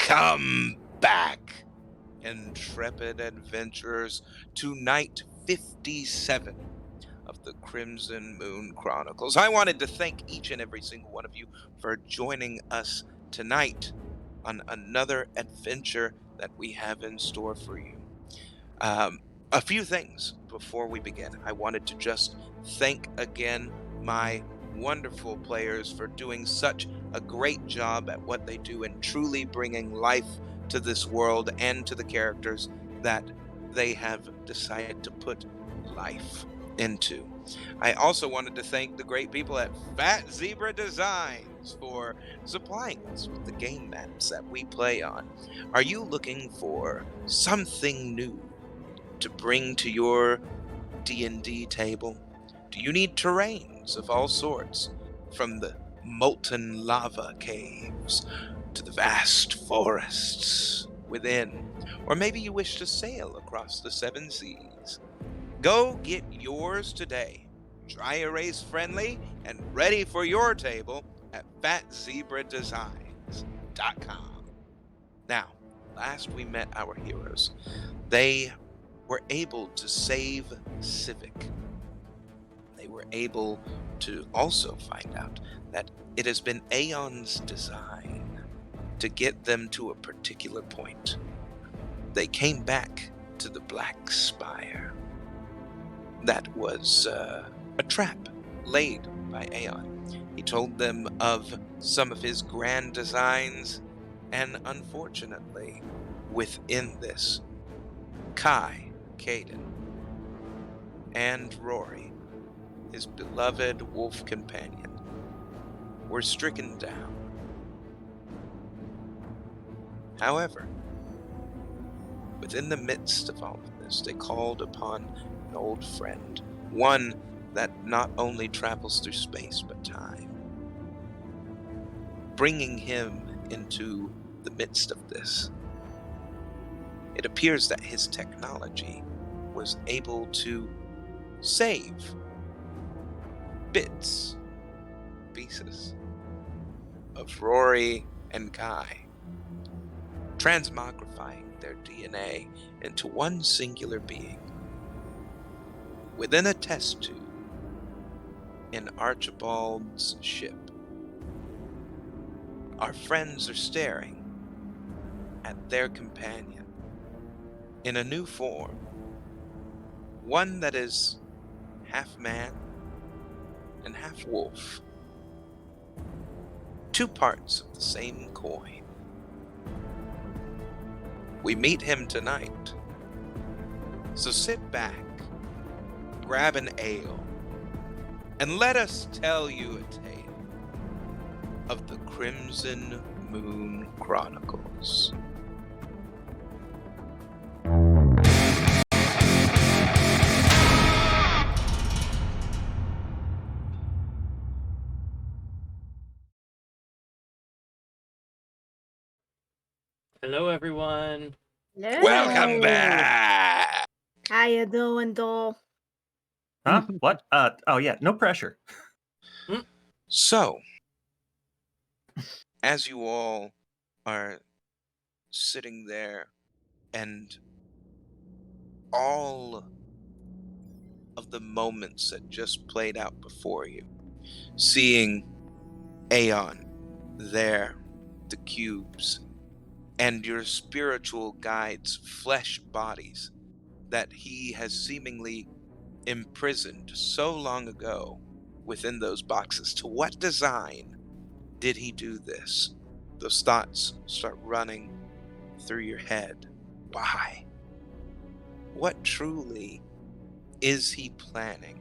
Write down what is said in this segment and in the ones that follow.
Welcome back, intrepid adventurers, to night 57 of the Crimson Moon Chronicles. I wanted to thank each and every single one of you for joining us tonight on another adventure that we have in store for you. Um, a few things before we begin. I wanted to just thank again my wonderful players for doing such a great job at what they do and truly bringing life to this world and to the characters that they have decided to put life into. I also wanted to thank the great people at Fat Zebra Designs for supplying us with the game maps that we play on. Are you looking for something new to bring to your D&D table? Do you need terrains of all sorts, from the molten lava caves to the vast forests within? Or maybe you wish to sail across the seven seas? Go get yours today. Dry erase friendly and ready for your table at fatzebradesigns.com. Now, last we met our heroes, they were able to save Civic. They were able to also find out that it has been Aeon's design to get them to a particular point. They came back to the Black Spire. That was a trap laid by Aeon. He told them of some of his grand designs, and unfortunately, within this, Kai, Caden, and Rory, his beloved wolf companion, were stricken down. However, within the midst of all of this, they called upon an old friend, one that not only travels through space but time, bringing him into the midst of this. It appears that his technology was able to save pieces of Rory and Kai, transmogrifying their DNA into one singular being within a test tube in Archibald's ship. Our friends are staring at their companion in a new form, one that is half man and half wolf. Two parts of the same coin. We meet him tonight. So sit back, grab an ale, and let us tell you a tale of the Crimson Moon Chronicles. Hello, everyone. Welcome Hello. back! How you doing, doll? Huh? What? Oh yeah, no pressure. So, as you all are sitting there and all of the moments that just played out before you, seeing Aeon there, the cubes, and your spiritual guide's flesh bodies that he has seemingly imprisoned so long ago within those boxes. To what design did he do this? Those thoughts start running through your head. Why? What truly is he planning?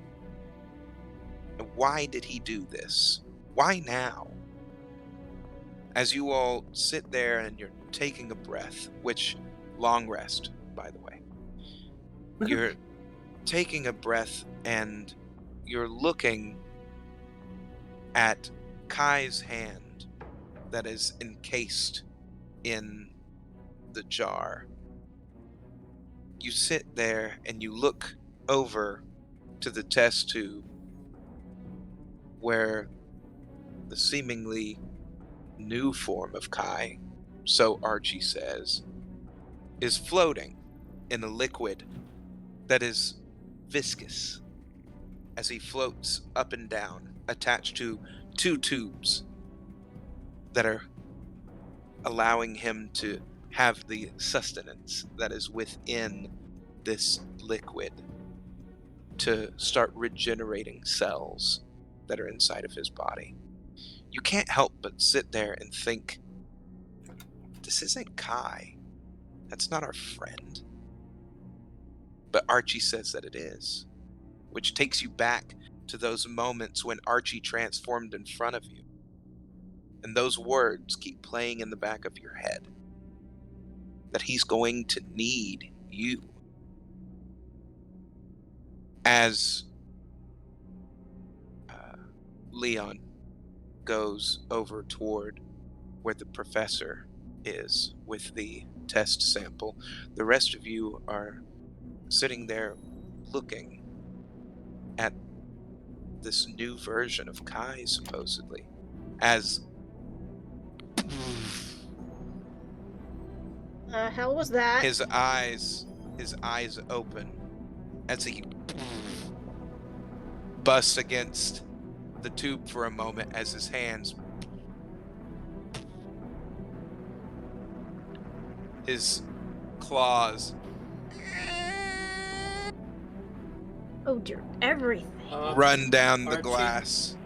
And why did he do this? Why now? As you all sit there and you're taking a breath, which, long rest, by the way, you're taking a breath and you're looking at Kai's hand that is encased in the jar. You sit there and you look over to the test tube where the seemingly new form of Kai so Archie says, is floating in a liquid that is viscous as he floats up and down, attached to 2 tubes that are allowing him to have the sustenance that is within this liquid to start regenerating cells that are inside of his body. You can't help but sit there and think, this isn't Kai. That's not our friend. But Archie says that it is, which takes you back to those moments when Archie transformed in front of you. And those words keep playing in the back of your head. That he's going to need you. As Leon goes over toward where the professor is with the test sample, the rest of you are sitting there looking at this new version of Kai, supposedly, as The hell was that? his eyes open as he busts against the tube for a moment as his hands, his claws Oh dear, everything. run down the Archie. glass.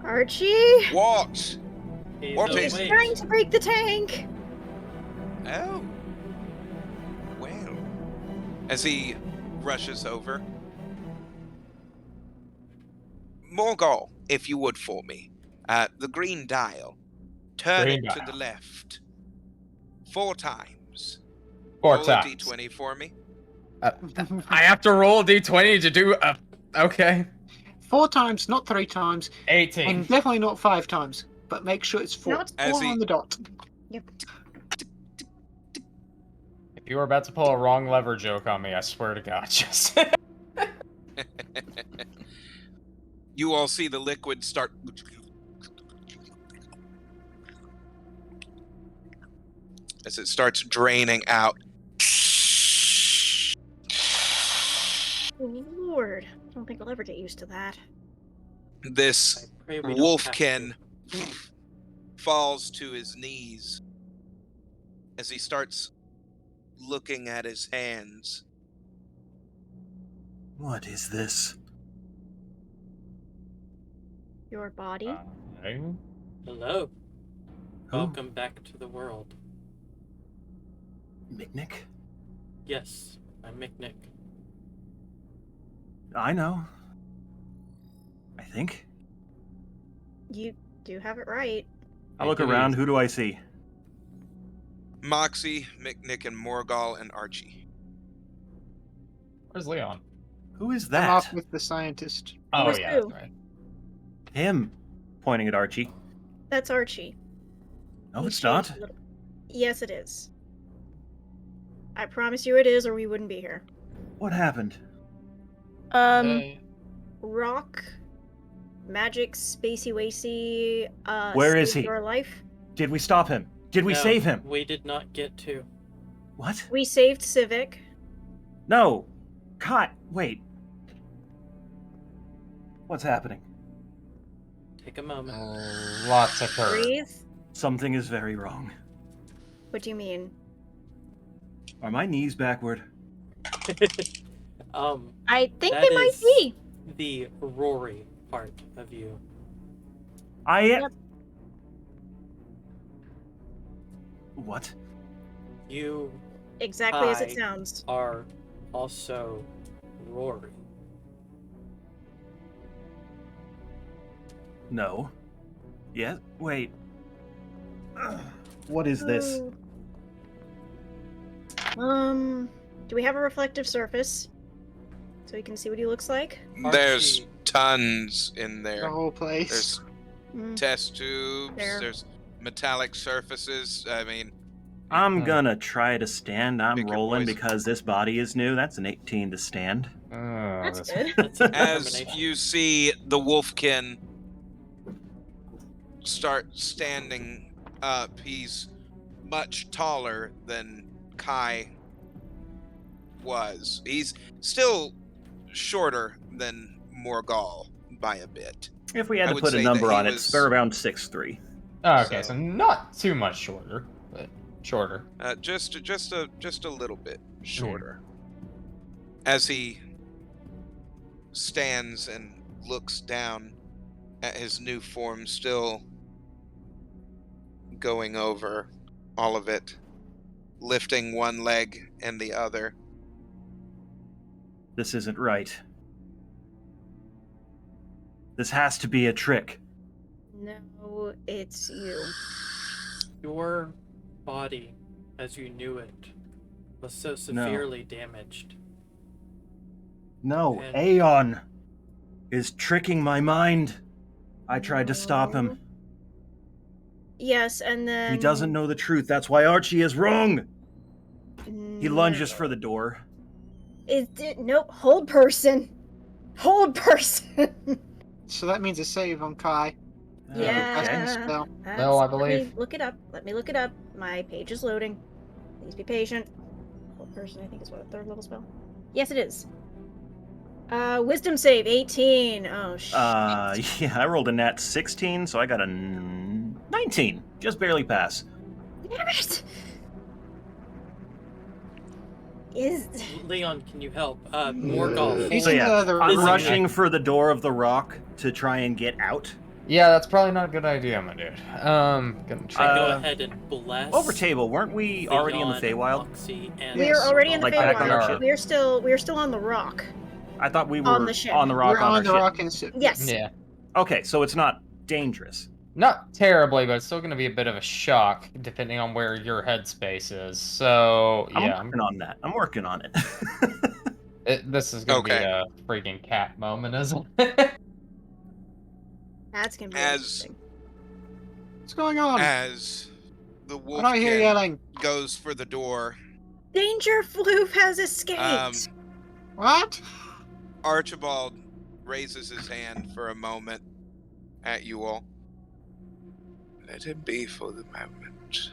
Archie? What? He's What He's is- awake. trying to break the tank. Oh. Well. As he rushes over. Morgul, if you would for me. The green dial. Turn Green it to dial. the left. 4 times. 4 Roll a times. d20 for me. I have to roll a d20 to do. Okay. 4 times, not 3 times, 18. and definitely not 5 times. But make sure it's 4. No, it's As 4 he- on the dot. Yep. If you were about to pull a wrong lever joke on me, I swear to God, just. You all see the liquid start as it starts draining out. Lord, I don't think I'll ever get used to that. This I pray we don't have wolfkin to. falls to his knees as he starts looking at his hands. What is this? Your body? Hello. Who? Welcome back to the world. Mitnick? Yes, I'm Mick. I know. I think. You do have it right. I look around. Who do I see? Moxie, Mick, and Morgul, and Archie. Where's Leon? Who is I'm that? off with the scientist. Oh, Where's yeah, who? that's right. Him. Pointing at Archie. That's Archie. No, He it's changed not. a little- Yes, it is. I promise you it is, or we wouldn't be here. What happened? Rock, magic, spacey wacy, Where is saved he? your life. Did we stop him? Did we No, save him? We did not get to. What? We saved Civic. No. Wait. What's happening? Take a moment. Lots occurred. Breathe. Something is very wrong. What do you mean? Are my knees backward? I think That they might is- be. The Rory part of you. I am. Yep. What? You Exactly as it Hi. sounds. are also Rory. No. Yes. Wait. What is this? Do we have a reflective surface? So we can see what he looks like? There's Archie. tons in The there. whole place. There's Mm. test tubes, There. there's metallic surfaces. I mean, I'm gonna try to stand. I'm Make your rolling voice- because this body is new. That's an 18 to stand. That's That's good. That's a as determination. you see the wolfkin start standing He's much taller than Kai was. He's still shorter than Morgal by a bit. If we had I to would put a say that number he on it, was- it's around 6'3". Okay, so So- not too much shorter, but shorter. Just a little bit shorter. As he stands and looks down at his new form, still going over all of it, lifting one leg and the other. This isn't right. This has to be a trick. No, it's you. Your body, as you knew it, was so severely damaged. No, And- Aeon is tricking my mind. I tried to stop him. Yes, and then He doesn't know the truth. That's why Archie is wrong. He lunges No. for the door. Nope. Hold person. Hold person. So that means a save on Kai. Yeah. Casting a Okay. spell. No, I Let me believe. look it up. Let me look it up. My page is loading. Please be patient. Hold person, I think, is what, a 3rd level spell? Yes, it is. Wisdom save 18. Oh shit. Yeah, I rolled a nat 16, so I got a 19. Just barely pass. Damn it! Is Leon, can you help? Morgul, He's So in hold- the I'm Physically. rushing for the door of the rock to try and get out. Yeah, that's probably not a good idea, my dude. Gonna I try. go Uh, ahead and bless. Over table, weren't we already in the Leon, Feywild? Moxie, and Yes. we're already in the Like back on Feywild. our ship? We're still on the rock. I thought we were On the ship. on the rock We're on on our the ship. rock in the ship. Yes. Yeah, Okay, so it's not dangerous. not terribly, but it's still gonna be a bit of a shock depending on where your headspace is. So yeah, I'm working on that. I'm working on it. this is gonna be Okay. a freaking cat moment, isn't it? That's gonna be As- interesting. What's going on? As the What I hear wolfkin yelling. goes for the door, Danger Floof has escaped. What? Archibald raises his hand for a moment at you all. Let him be for the moment.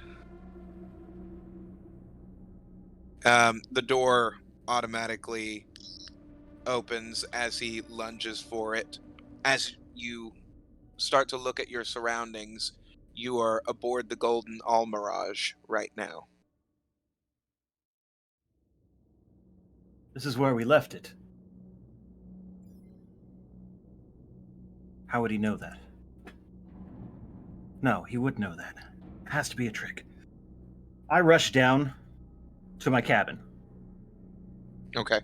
The door automatically opens as he lunges for it. As you start to look at your surroundings, you are aboard the Golden Almirage right now. This is where we left it. How would he know that? No, he would know that. It has to be a trick. I rush down to my cabin. Okay.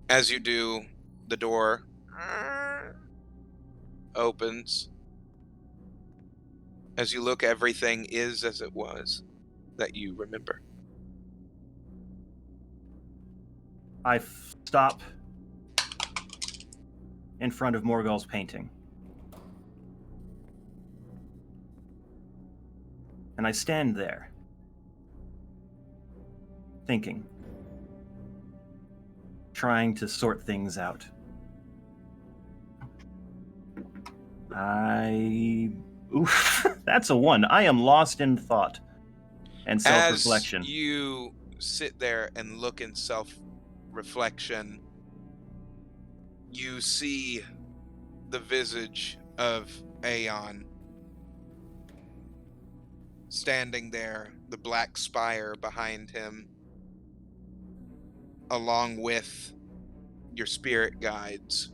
As you do, the door opens. As you look, everything is as it was that you remember. I stop in front of Morgul's painting. And I stand there, thinking, trying to sort things out. Oof, that's a 1. I am lost in thought and self-reflection. As you sit there and look in self-reflection, you see the visage of Aeon standing there, the black spire behind him, along with your spirit guides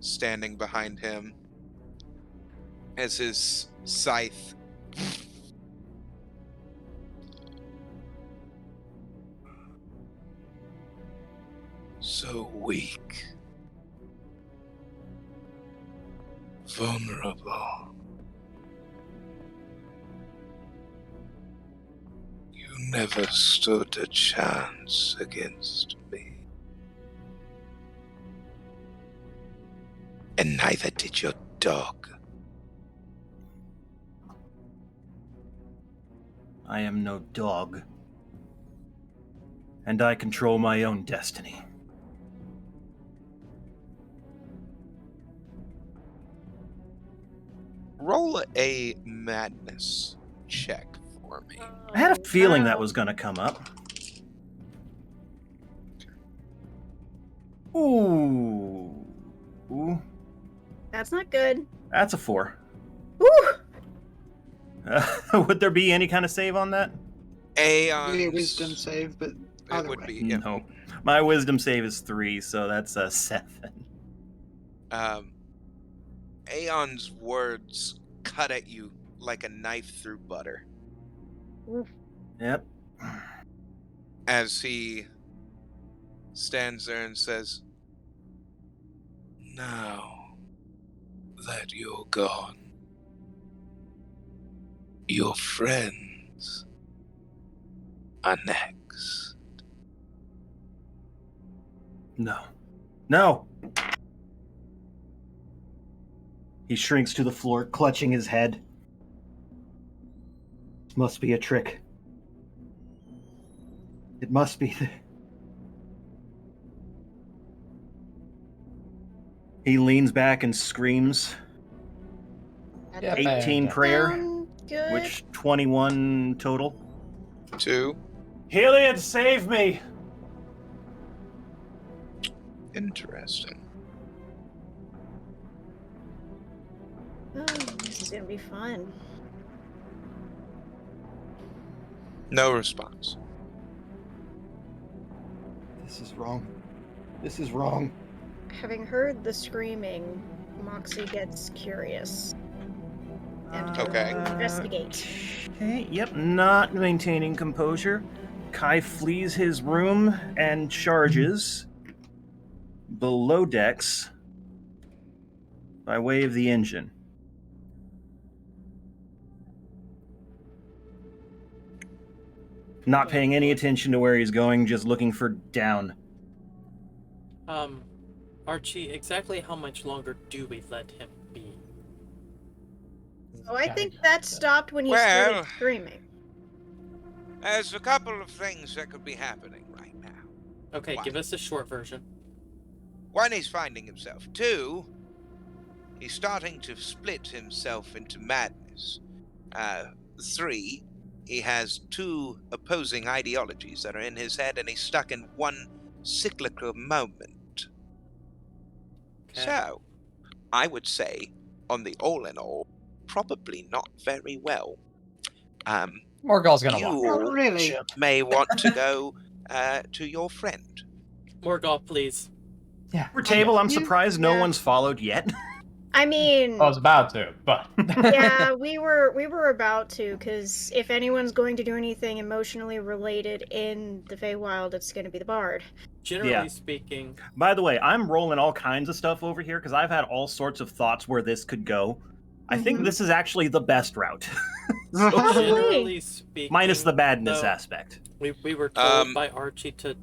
standing behind him as his scythe so weak, vulnerable. You never stood a chance against me. And neither did your dog. I am no dog. And I control my own destiny. Roll a madness check for me. I had a Oh, feeling that no. was going to come up. Ooh. Ooh. That's not good. That's a 4. Woo! Would there be any kind of save on that? Be a Aeon's... wisdom save, but It either would way. be, yeah. No. My wisdom save is 3, so that's a 7. Aeon's words cut at you like a knife through butter Oof. Yep. as he stands there and says, "Now that you're gone, your friends are next." No. No! He shrinks to the floor, clutching his head. This must be a trick. It must be. He leans back and screams. That Yeah, doesn't 18 bang. prayer, sound good. which 21 total. 2. Heliod, save me! Interesting. Oh, this is gonna be fun. No response. This is wrong. This is wrong. Having heard the screaming, Moxie gets curious and Okay. investigate. Okay, yep, not maintaining composure. Kai flees his room and charges below decks by way of the engine. Not paying any attention to where he's going, just looking for down. Archie, exactly how much longer do we let him be? So I think that stopped when he Well- started screaming. There's a couple of things that could be happening right now. Okay, Why? give us a short version. 1, he's finding himself. 2, he's starting to split himself into madness. 3, he has 2 opposing ideologies that are in his head, and he's stuck in one cyclical moment. Okay. So, I would say, on the all in all, probably not very well. Morgul's gonna walk. You Not really. may want to go to your friend. Morgul, please. Yeah. For table, I'm You- surprised no yeah. one's followed yet. I mean, I was about to, but yeah, we were about to, because if anyone's going to do anything emotionally related in the Feywild, it's going to be the Bard. Generally Yeah. speaking, By the way, I'm rolling all kinds of stuff over here because I've had all sorts of thoughts where this could go. I think Mhm. this is actually the best route. Probably. generally speaking, Minus the badness though, aspect. we were told Um, by Archie to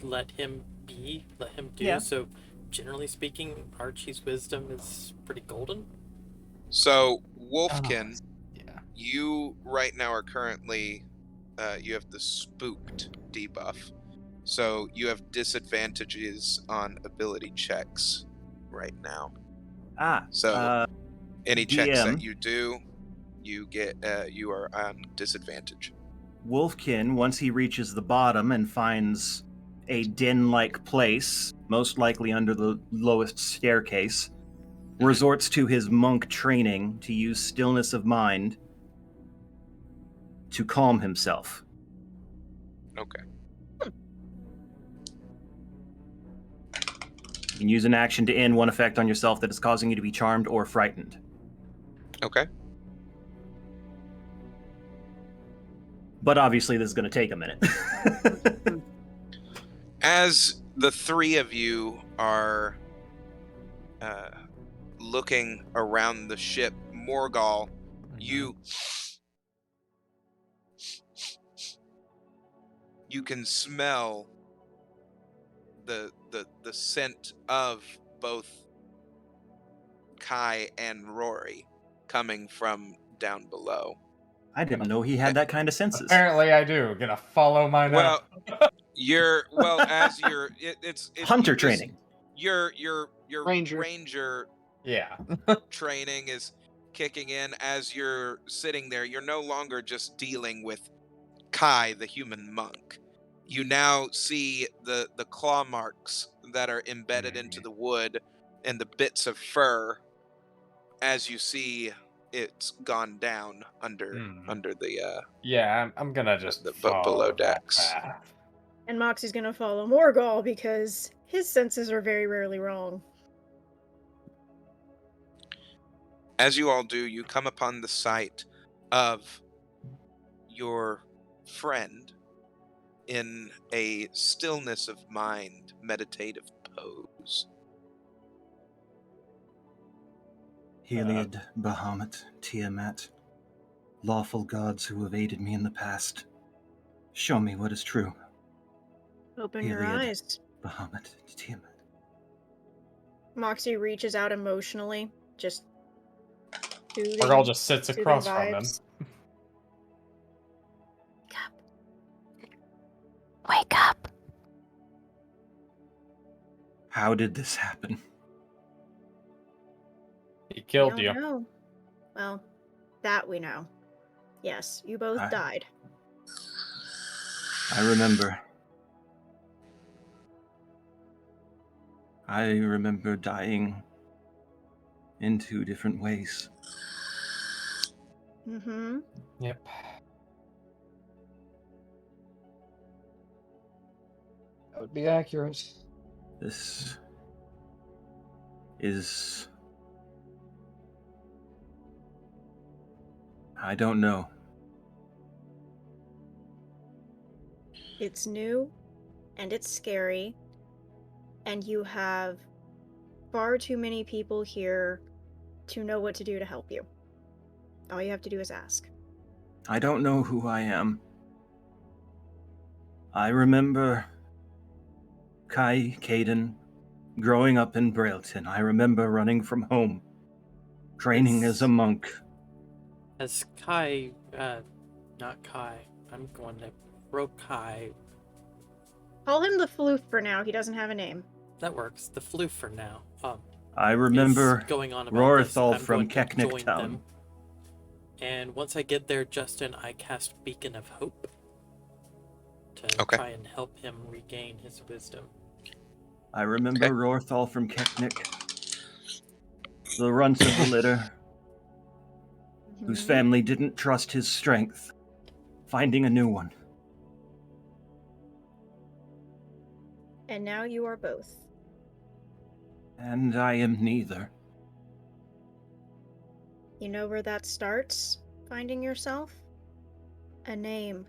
let him be, let him do. Yeah. So, generally speaking, Archie's wisdom is pretty golden. So, Wolfkin, yeah. you right now are currently, you have the spooked debuff. So, you have disadvantages on ability checks right now. So, any checks DM. that you do, you get, you are on disadvantage. Wolfkin, once he reaches the bottom and finds a den-like place, most likely under the lowest staircase, resorts to his monk training to use stillness of mind to calm himself. Okay. You can use an action to end one effect on yourself that is causing you to be charmed or frightened. Okay. But obviously, this is going to take a minute. As the 3 of you are looking around the ship, Morgul, you can smell the scent of both Kai and Rory coming from down below. I didn't know he had that kind of senses. Apparently I do. Gonna follow my Well, it's Hunter you just- training. Your Ranger. ranger Yeah. training is kicking in as you're sitting there. You're no longer just dealing with Kai, the human monk. You now see the claw marks that are embedded into the wood and the bits of fur as you see it's gone down under the Yeah, I'm gonna just below follow that decks. path. And Moxie's gonna follow Morgul because his senses are very rarely wrong. As you all do, you come upon the sight of your friend in a stillness of mind, meditative pose. Heliod, Bahamut, Tiamat, lawful gods who have aided me in the past, show me what is true. Open your Heliod, eyes. Bahamut, Tiamat. Moxie reaches out emotionally, just Morgul just sits soothing across from him. vibes. Wake up. How did this happen? He We killed don't you. know. Well, that we know. Yes, you both died. I remember. I remember dying in 2 different ways. Mm-hmm. Yep. That would be accurate. This is... I don't know. It's new, and it's scary, and you have far too many people here to know what to do to help you. All you have to do is ask. I don't know who I am. I remember Kai Caden growing up in Brailton. I remember running from home, training as a monk. As Kai, not Kai, I'm going to Rokai. Call him the Floof for now. He doesn't have a name. That works. The Floof for now. I remember Is going on about Rorthal this. I'm from going to Keknik join Town. them. And once I get there, Justin, I cast Beacon of Hope to Okay. try and help him regain his wisdom. I remember Rorthal from Keknik, the runt of the litter, whose Mhm. family didn't trust his strength, finding a new one. And now you are both. And I am neither. You know where that starts? Finding yourself? A name.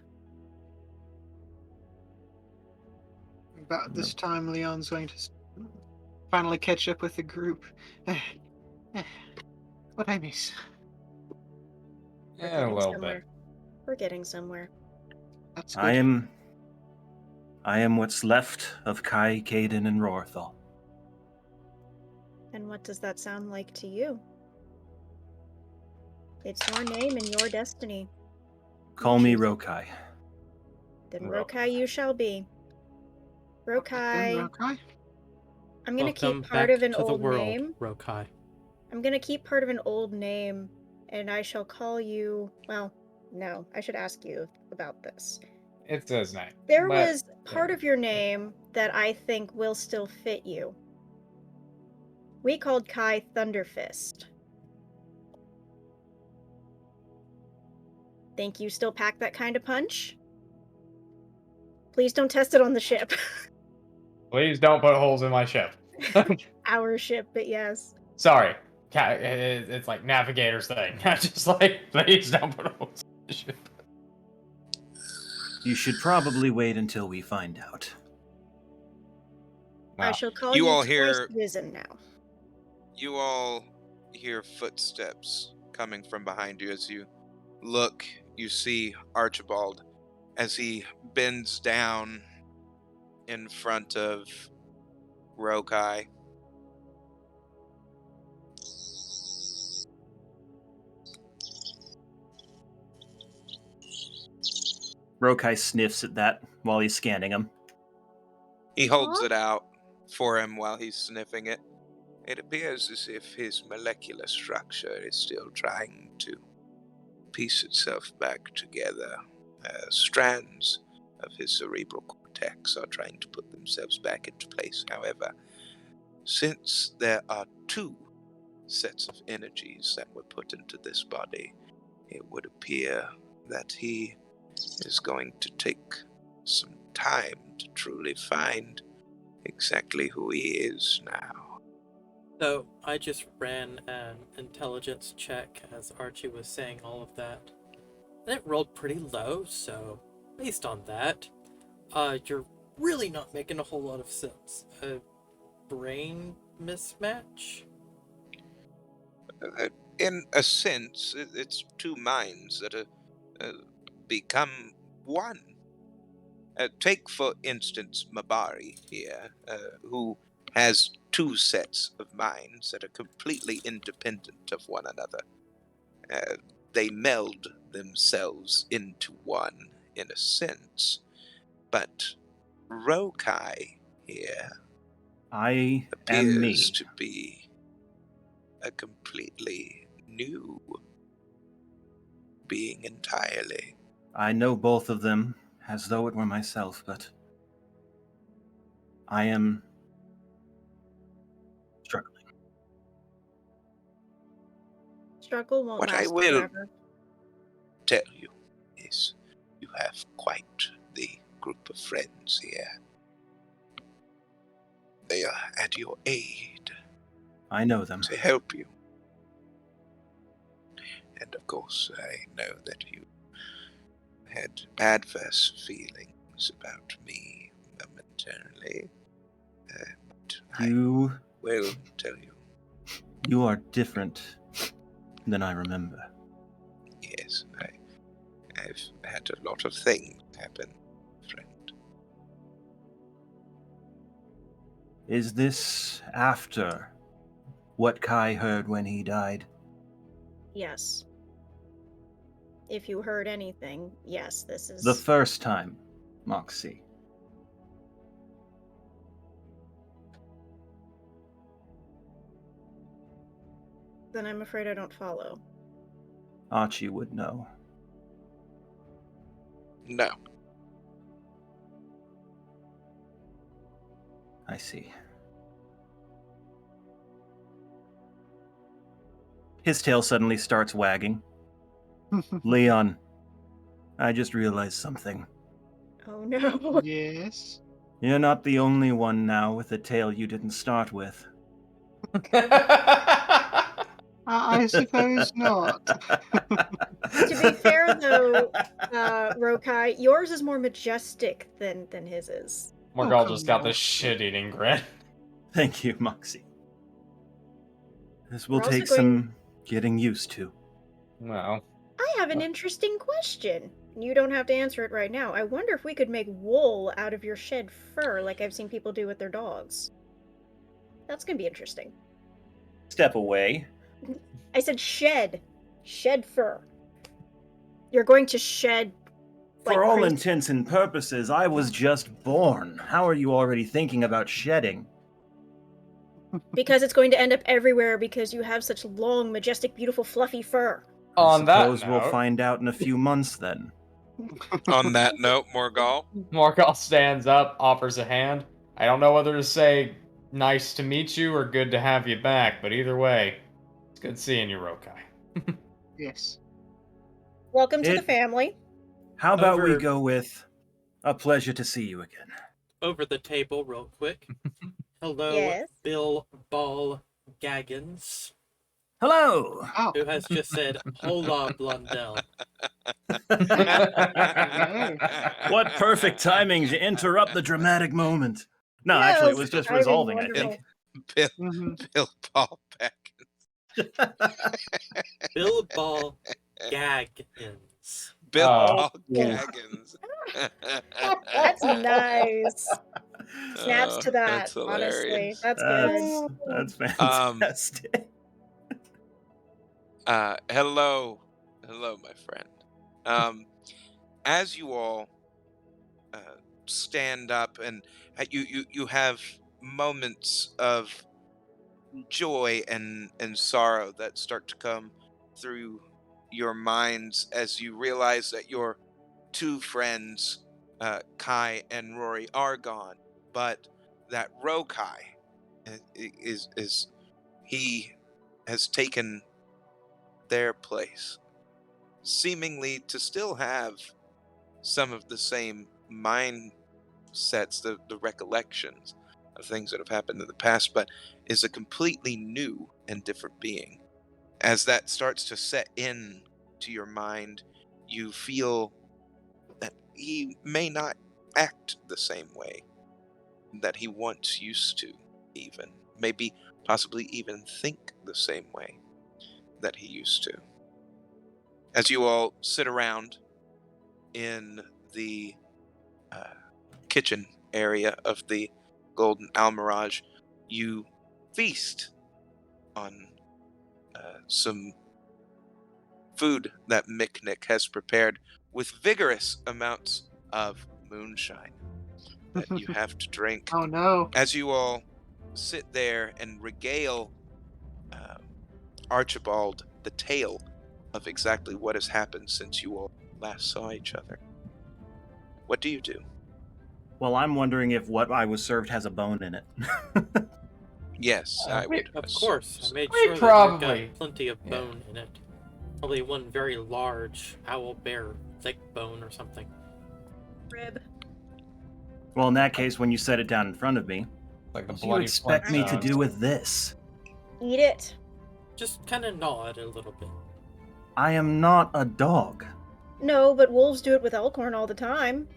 About this time, Leon's going to finally catch up with the group. What I miss? We're Yeah, a getting little somewhere. bit. We're getting somewhere. That's good. I am what's left of Kai, Caden, and Rorthal. And what does that sound like to you? It's your name and your destiny. Call me choose it. Rokai. Then Rokai. Rokai you shall be. Rokai, Okay. I'm gonna Welcome keep part back of an to the old world, name. Rokai. I'm gonna keep part of an old name, and I shall call you. Well, no, I should ask you about this. It's his name. There but- was part of your name that I think will still fit you. We called Kai Thunderfist. Think you still pack that kind of punch? Please don't test it on the ship. Please don't put holes in my ship. Our ship, but yes. Sorry. It's like navigator's thing. Just like, please don't put holes in the ship. You should probably wait until we find out. I Wow. shall call You you all Twice hear- Risen now. You all hear footsteps coming from behind you. As you look, you see Archibald as he bends down in front of Rokai. Rokai sniffs at that while he's scanning him. He holds Aw. it out for him while he's sniffing it. It appears as if his molecular structure is still trying to piece itself back together. Strands of his cerebral cortex are trying to put themselves back into place. However, since there are two sets of energies that were put into this body, it would appear that he is going to take some time to truly find exactly who he is now. So I just ran an intelligence check as Archie was saying all of that. And it rolled pretty low, so based on that, you're really not making a whole lot of sense. A brain mismatch? In a sense, it's two minds that become one. Take, for instance, Mabari here, who has two sets of minds that are completely independent of one another. They meld themselves into one, in a sense. But Rokai here I am appears me. to be a completely new being entirely. I know both of them as though it were myself, but I am struggling. Struggle won't What I last will forever. tell you is you have quite the group of friends here. They are at your aid I know them. to help you. And of course, I know that you had adverse feelings about me momentarily. But You I will tell you, you are different than I remember. yes, I've had a lot of things happen, friend. Is this after what Kai heard when he died? Yes. If you heard anything, yes, this is... The first time, Moxie. Then I'm afraid I don't follow. Archie would know. No. I see. His tail suddenly starts wagging. Leon, I just realized something. Oh no. Yes. You're not the only one now with a tail you didn't start with. I suppose not. To be fair, though, Rokai, yours is more majestic than his is. Morgal come just got on. this shit-eating grin. Thank you, Moxie. This will We're also take going- some getting used to. No. I have an interesting question. You don't have to answer it right now. I wonder if we could make wool out of your shed fur, like I've seen people do with their dogs. That's gonna be interesting. Step away. I said shed. Shed fur. You're going to shed... For all crazy- intents and purposes, I was just born. How are you already thinking about shedding? Because it's going to end up everywhere because you have such long, majestic, beautiful, fluffy fur. I On that suppose we'll note- find out in a few months then. On that note, Morgal, Morgal stands up, offers a hand. I don't know whether to say nice to meet you or good to have you back, but either way, it's good seeing you, Rokai. Yes. Welcome to the family. How about we Over- go with a pleasure to see you again? Over the table, real quick. Hello, Yes. Bill Ball Gaggins, Hello! Oh, who has just said, Hola, Blundell. What perfect timing to interrupt the dramatic moment. No, actually, it was just Timing, resolving, I wonderful. think. Bill, mhm. Bill Paul Bill Ball Gaggins. Bill Oh. Paul Yeah. Gaggins. That's nice. Snaps Oh, to that, that's honestly. hilarious. That's good. That's fantastic. Hello, my friend. As you all stand up and you have moments of joy and sorrow that start to come through your minds as you realize that your two friends, Kai and Rory, are gone, but that Rokai is he has taken their place, seemingly to still have some of the same mindsets, the recollections of things that have happened in the past, but is a completely new and different being. As that starts to set in to your mind, you feel that he may not act the same way that he once used to, even. Maybe possibly even think the same way that he used to. As you all sit around in the uh, kitchen area of the Golden Almirage, you feast on some food that Miknik has prepared with vigorous amounts of moonshine that you have to drink. Oh no. As you all sit there and regale Archibald the tale of exactly what has happened since you all last saw each other, what do you do? Well, I'm wondering if what I was served has a bone in it. Yes, I would Of assume course, I so. made We sure that probably- you got plenty of yeah. bone in it. Probably one very large owl bear thick bone or something. Rib. Well, in that case, when you set it down in front of me, Like the what do you bloody expect me to Flintstones. do with this? Eat it. Just kind of gnaw it a little bit. I am not a dog. No, but wolves do it with Elkhorn all the time.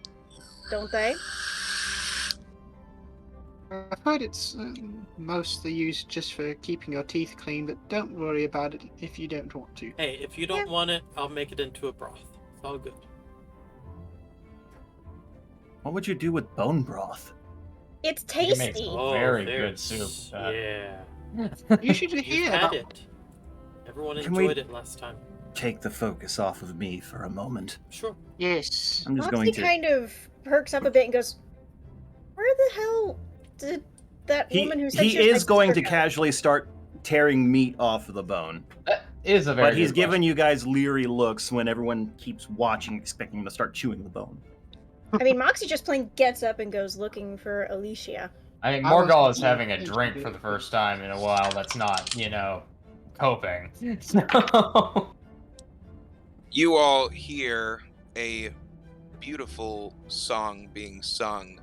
Don't they? I've heard it's mostly used just for keeping your teeth clean, but don't worry about it if you don't want to. Hey, if you don't want it, I'll make it into a broth. It's all good. What would you do with bone broth? It's You can make tasty. some very there- good soup with that. Yeah. You should You've hear had about it. Everyone Can we- enjoyed it last time. Take the focus off of me for a moment. Sure. Yes. I'm just Moxie going to. kind of perks up a bit and goes, "Where the hell did that woman who said He she was my is going to sister go?" casually start tearing meat off of the bone. That is a very But he's good giving question. you guys leery looks when everyone keeps watching, expecting him to start chewing the bone. I mean, Moxie just plain gets up and goes looking for Alicia. I mean, I wasn't Morgul is even having a thinking drink of for it. the first time in a while. That's not, coping. So... You all hear a beautiful song being sung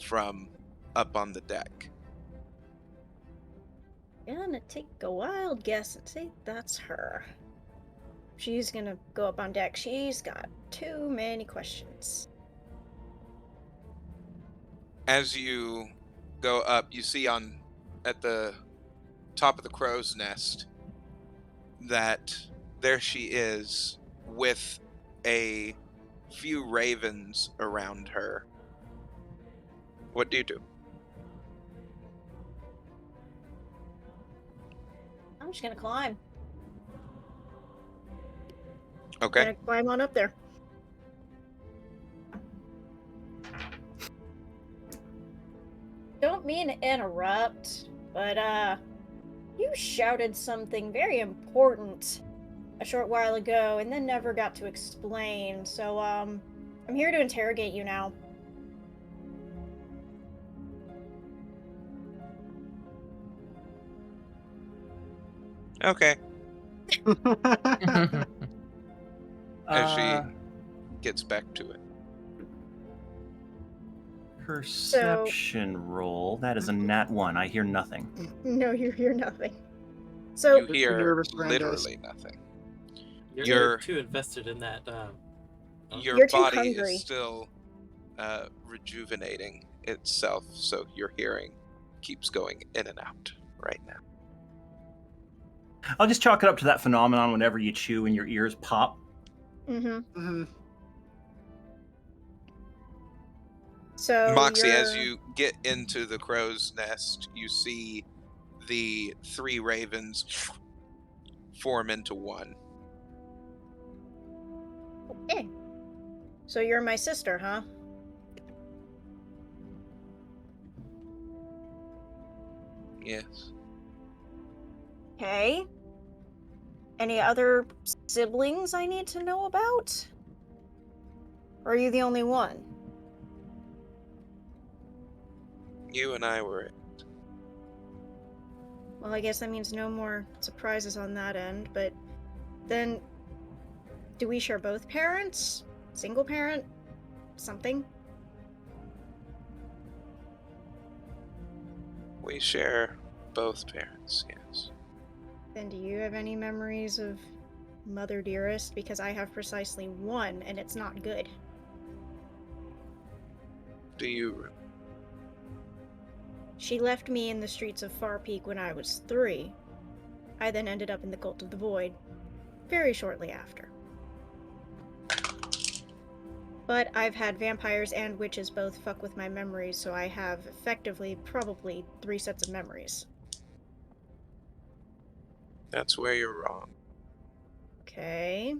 from up on the deck. Gonna take a wild guess and say that's her. She's gonna go up on deck. She's got too many questions. As you go up, you see at the top of the crow's nest that there she is with a few ravens around her. What do you do? I'm just gonna climb. Okay. Gonna climb on up there. Don't mean to interrupt, but you shouted something very important a short while ago and then never got to explain. So I'm here to interrogate you now. Okay. As she Uh, gets back to it. Perception roll. That is a nat 1. I hear nothing. No, you hear nothing. So You hear nervous around us. literally nothing. You're You're- too invested in that. Your You're too body hungry. is still rejuvenating itself, so your hearing keeps going in and out right now. I'll just chalk it up to that phenomenon whenever you chew and your ears pop. Mm-hmm. So Moxie, as you're- you get into the crow's nest, you see the three ravens form into one. Okay. So you're my sister, huh? Yes. Okay. Any other siblings I need to know about? Or are you the only one? You and I were it. Well, I guess that means no more surprises on that end, but then do we share both parents? Single parent? Something? We share both parents, yes. Then do you have any memories of Mother Dearest? Because I have precisely one, and it's not good. Do you? She left me in the streets of Far Peak when I was 3. I then ended up in the Cult of the Void very shortly after. But I've had vampires and witches both fuck with my memories, so I have effectively probably 3 sets of memories. That's where you're wrong. Okay.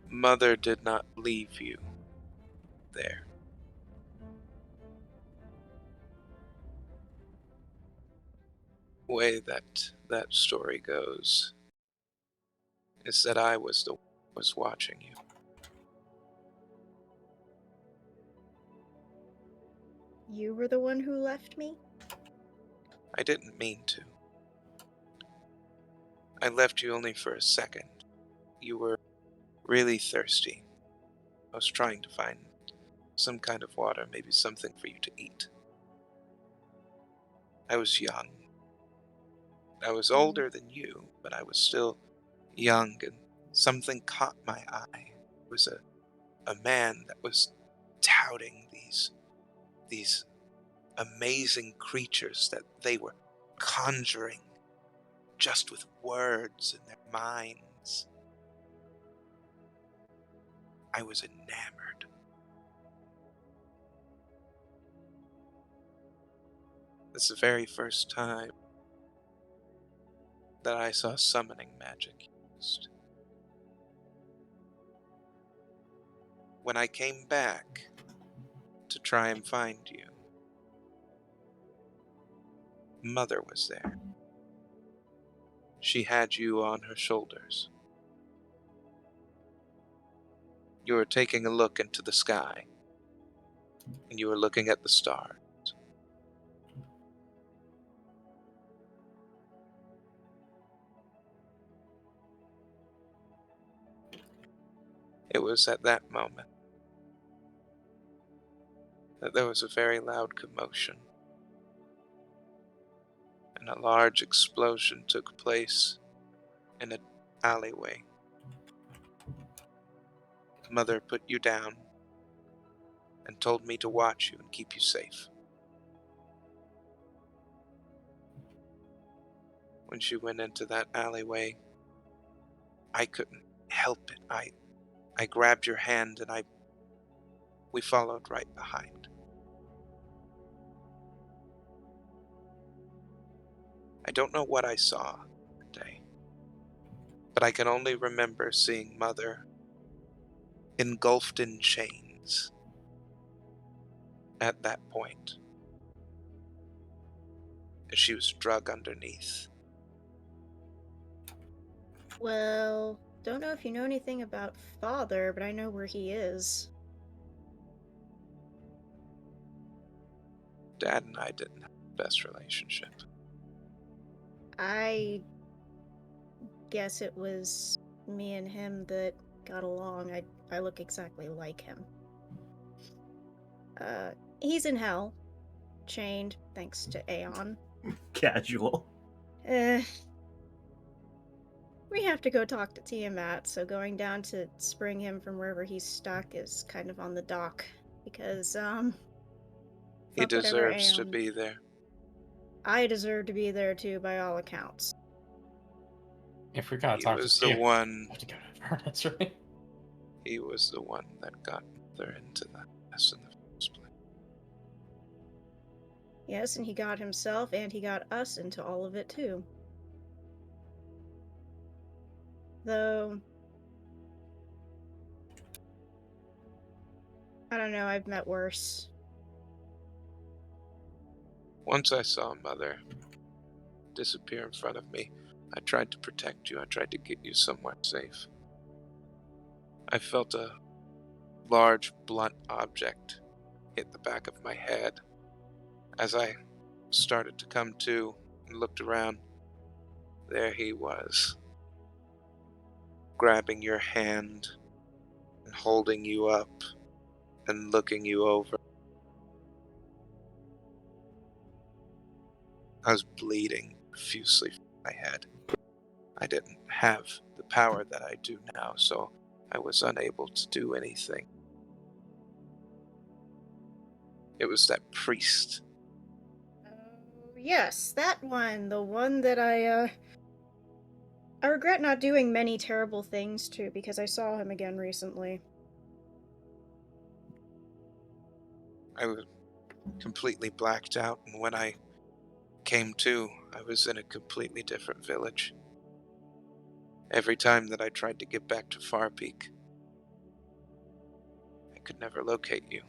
Mother did not leave you there. Way that story goes is that I was watching you. You were the one who left me? I didn't mean to. I left you only for a second. You were really thirsty. I was trying to find some kind of water, maybe something for you to eat. I was young. I was older than you, but I was still young, and something caught my eye. It was a man that was touting these amazing creatures that they were conjuring just with words in their minds. I was enamored. It's the very first time that I saw summoning magic used. When I came back to try and find you, Mother was there. She had you on her shoulders. You were taking a look into the sky, and you were looking at the stars. It was at that moment that there was a very loud commotion, and a large explosion took place in an alleyway. Mother put you down and told me to watch you and keep you safe. When she went into that alleyway, I couldn't help it. I grabbed your hand and we followed right behind. I don't know what I saw that day, but I can only remember seeing Mother engulfed in chains at that point, as she was drug underneath. Well, don't know if you know anything about Father, but I know where he is. Dad and I didn't have the best relationship. I guess it was me and him that got along. I look exactly like him. He's in hell, chained, thanks to Aeon. Casual. We have to go talk to Tiamat, so going down to spring him from wherever he's stuck is kind of on the dock. Because, He fuck whatever deserves to Aeon. be there. I deserve to be there too, by all accounts. If we gotta He talk was to the Tia, one. we have to go to her. That's right. He was the one that got Mother into that mess in the first place. Yes, and he got himself and he got us into all of it too. Though, I don't know, I've met worse. Once I saw Mother disappear in front of me, I tried to protect you. I tried to get you somewhere safe. I felt a large, blunt object hit the back of my head. As I started to come to and looked around, there he was, grabbing your hand and holding you up and looking you over. I was bleeding profusely from my head. I didn't have the power that I do now, so I was unable to do anything. It was that priest. Oh, yes, that one. The one that I regret not doing many terrible things to because I saw him again recently. I was completely blacked out, and when I came to, I was in a completely different village. Every time that I tried to get back to Far Peak, I could never locate you.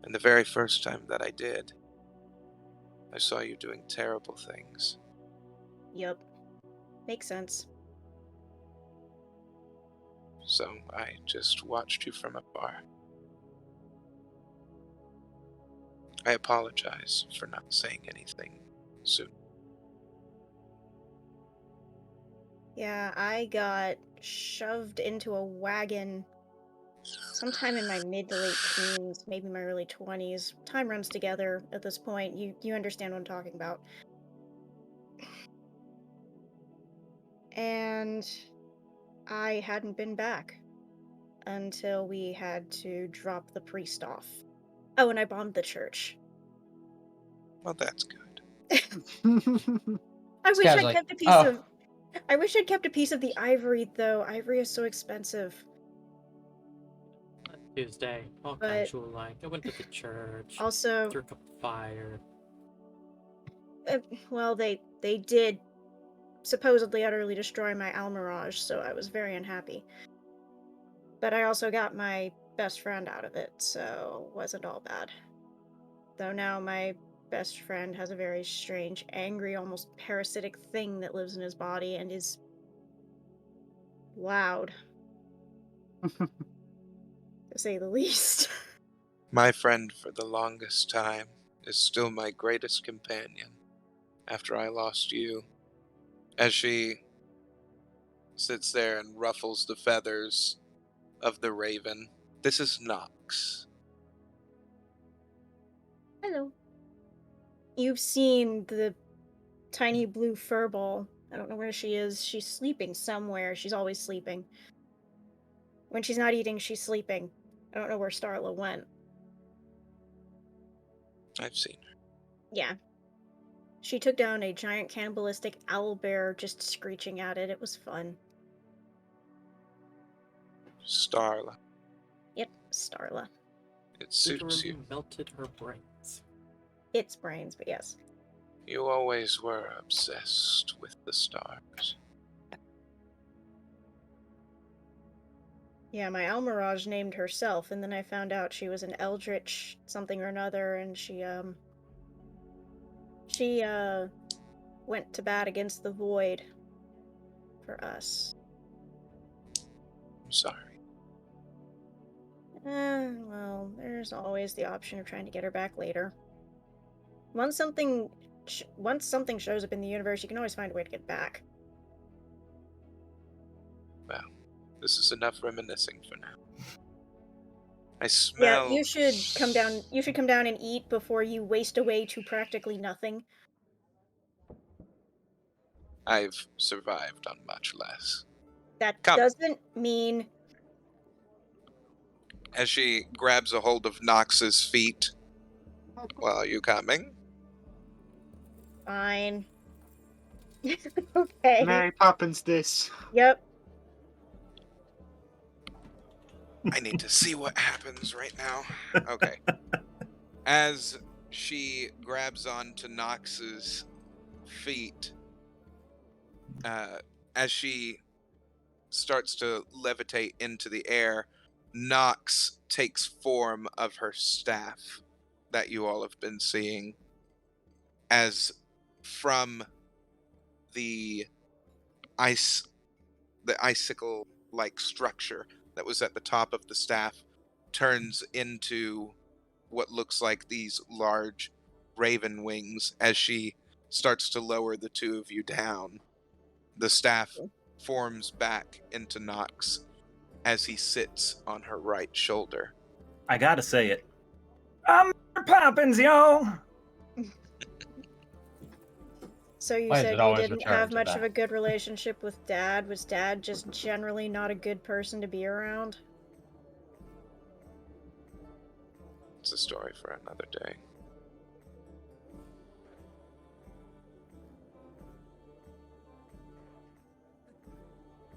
And the very first time that I did, I saw you doing terrible things. Yep. Makes sense. So I just watched you from afar. I apologize for not saying anything soon. Yeah, I got shoved into a wagon sometime in my mid to late teens, maybe my early 20s. Time runs together at this point. You understand what I'm talking about. And I hadn't been back until we had to drop the priest off. Oh, and I bombed the church. Well, that's good. I This wish guy's I'd like, kept a piece oh, of I wish I'd kept a piece of the ivory though. Ivory is so expensive. Tuesday, all But casual like. I went to the church, also, threw a fire. well, they did supposedly utterly destroy my Almirage, so I was very unhappy. But I also got my best friend out of it, so it wasn't all bad. Though now my best friend has a very strange, angry, almost parasitic thing that lives in his body and is loud, to say the least. My friend for the longest time is still my greatest companion after I lost you. As she sits there and ruffles the feathers of the raven. This is Nox. Hello. You've seen the tiny blue furball. I don't know where she is. She's sleeping somewhere. She's always sleeping. When she's not eating, she's sleeping. I don't know where Starla went. I've seen her. Yeah. She took down a giant cannibalistic owlbear just screeching at it. It was fun. Starla. Yep, Starla. It suits Literally you. melted her brains. It's brains, but yes. You always were obsessed with the stars. Yeah, my Almirage named herself, and then I found out she was an eldritch something or another, and she went to bat against the void for us. I'm sorry. Well, there's always the option of trying to get her back later. Once something shows up in the universe, you can always find a way to get back. Well, this is enough reminiscing for now. I Yeah, smell... you should come down. You should come down and eat before you waste away to practically nothing. I've survived on much less. That Come. doesn't mean As she grabs a hold of Nox's feet. Well, are you coming? fine. Okay. Mary Poppins this. Yep. I need to see what happens right now. Okay. As she grabs onto Nox's feet, as she starts to levitate into the air, Nox takes form of her staff that you all have been seeing as from the icicle-like structure that was at the top of the staff turns into what looks like these large raven wings as she starts to lower the two of you down. The staff forms back into Nox as he sits on her right shoulder. I gotta say it. I'm Poppins, yo! So you Why does said it you always didn't return have to much that? of a good relationship with Dad? Was Dad just generally not a good person to be around? It's a story for another day.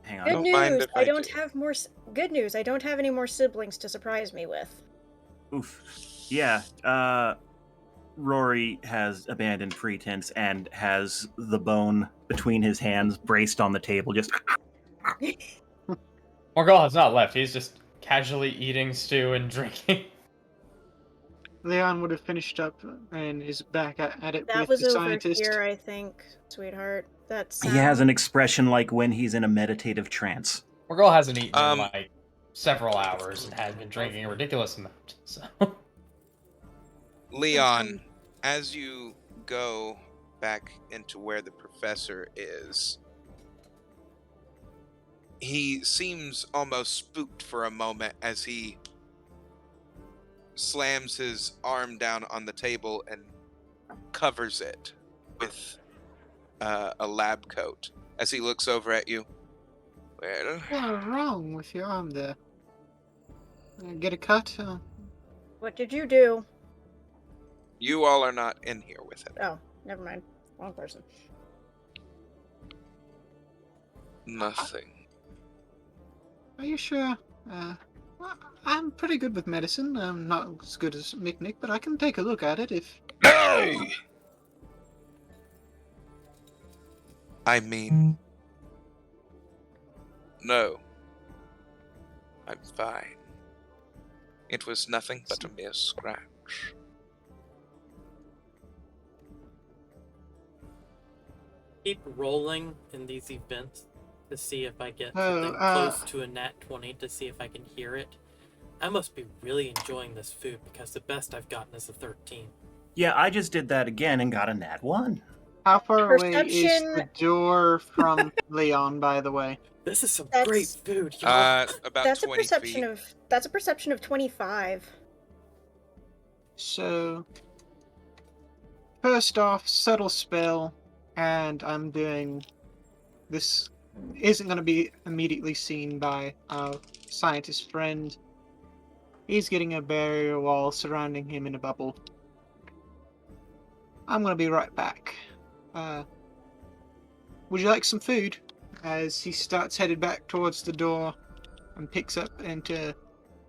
Hang on. Good Don't mind news! if I I don't do. have more. Good news! I don't have any more siblings to surprise me with. Oof. Yeah, Rory has abandoned pretense and has the bone between his hands braced on the table, just... Morgul has not left. He's just casually eating stew and drinking. Leon would have finished up and is back at it That with was the over scientist. here, I think, sweetheart. That He has sound. an expression like when he's in a meditative trance. Morgul hasn't eaten in Um, like several hours and has been drinking a ridiculous amount. So Leon, as you go back into where the professor is, he seems almost spooked for a moment as he slams his arm down on the table and covers it with a lab coat as he looks over at you. Well, What's wrong with your arm there? Get a cut? What did you do? you all are not in here with him. Oh, never mind. Wrong person. Nothing. Are you sure? Well, I'm pretty good with medicine. I'm not as good as Mick, but I can take a look at it if... Hey! I mean, no. I'm fine. It was nothing but a mere scratch. Keep rolling in these events to see if I get Oh, something close to a nat 20 to see if I can hear it. I must be really enjoying this food because the best I've gotten is a 13. Yeah, I just did that again and got a nat 1. How far away is Perception. the door from Leon, by the way? This is some That's- great food, y'all. About That's a 20 perception feet. of. That's a perception of 25. So, first off, subtle spell, and I'm doing... This isn't going to be immediately seen by our scientist friend. He's getting a barrier wall surrounding him in a bubble. I'm going to be right back. Would you like some food? As he starts headed back towards the door and picks up into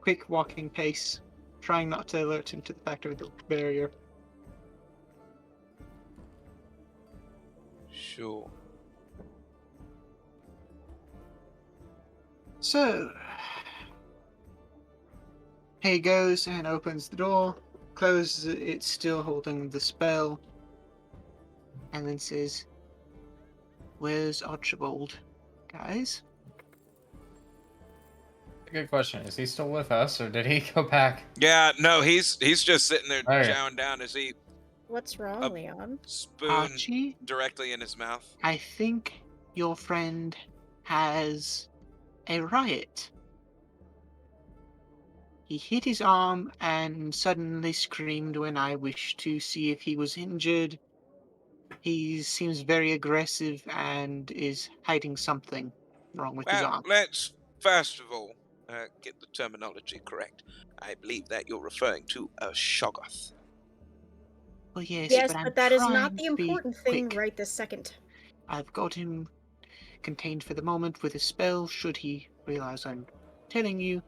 quick walking pace, trying not to alert him to the fact of the barrier. Sure. So, he goes and opens the door, closes it, it's still holding the spell, and then says, "Where's Archibald, guys?" good question. Is he still with us, or did he go back? Yeah, no, he's just sitting there Okay. chowing down as he What's wrong, Up. Leon? spoon Archie, directly in his mouth. I think your friend has a riot. He hit his arm and suddenly screamed when I wished to see if he was injured. He seems very aggressive and is hiding something wrong with his Well, arm. let's first of all get the terminology correct. I believe that you're referring to a Shoggoth. Oh yes, Yes, but I'm but that is not trying the to be important thing quick. right this second. I've got him contained for the moment with a spell, should he realize I'm telling you,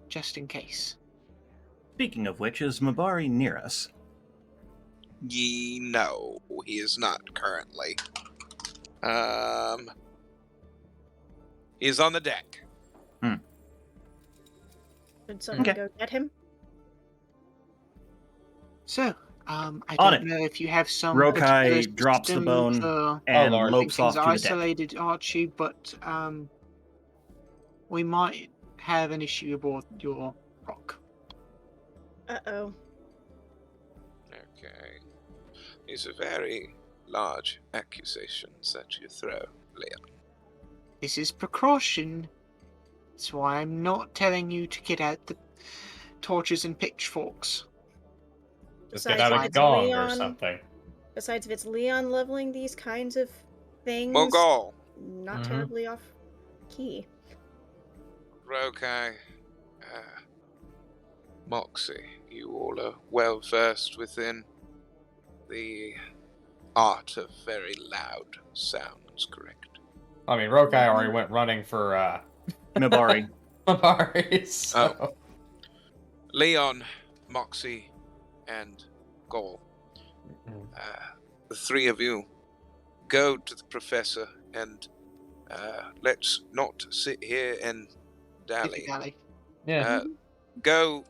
just in case. Speaking of which, is Mabari near us? No, he is not currently. He's on the deck. Should someone Okay. go get him? So, I On don't it. know if you have some particular Rokai drops the system bone for and Lord. keeping lopes things off to the deck. isolated, Archie, but we might have an issue aboard your rock. Uh-oh. Okay. These are very large accusations that you throw, Leon. This is precaution. That's why I'm not telling you to get out the torches and pitchforks. Just get Besides, out if a it's gong or Leon, something. besides if it's Leon leveling these kinds of things, Mogul, not Mhm. terribly off key. Rokai, Moxie, you all are well versed within the art of very loud sounds, correct? I mean, Rokai already went running for Mibari. Mabari, so... Leon, Moxie, and Gol. Mhm. The three of you go to the professor and let's not sit here and dally. Dilly-dally. Yeah. Go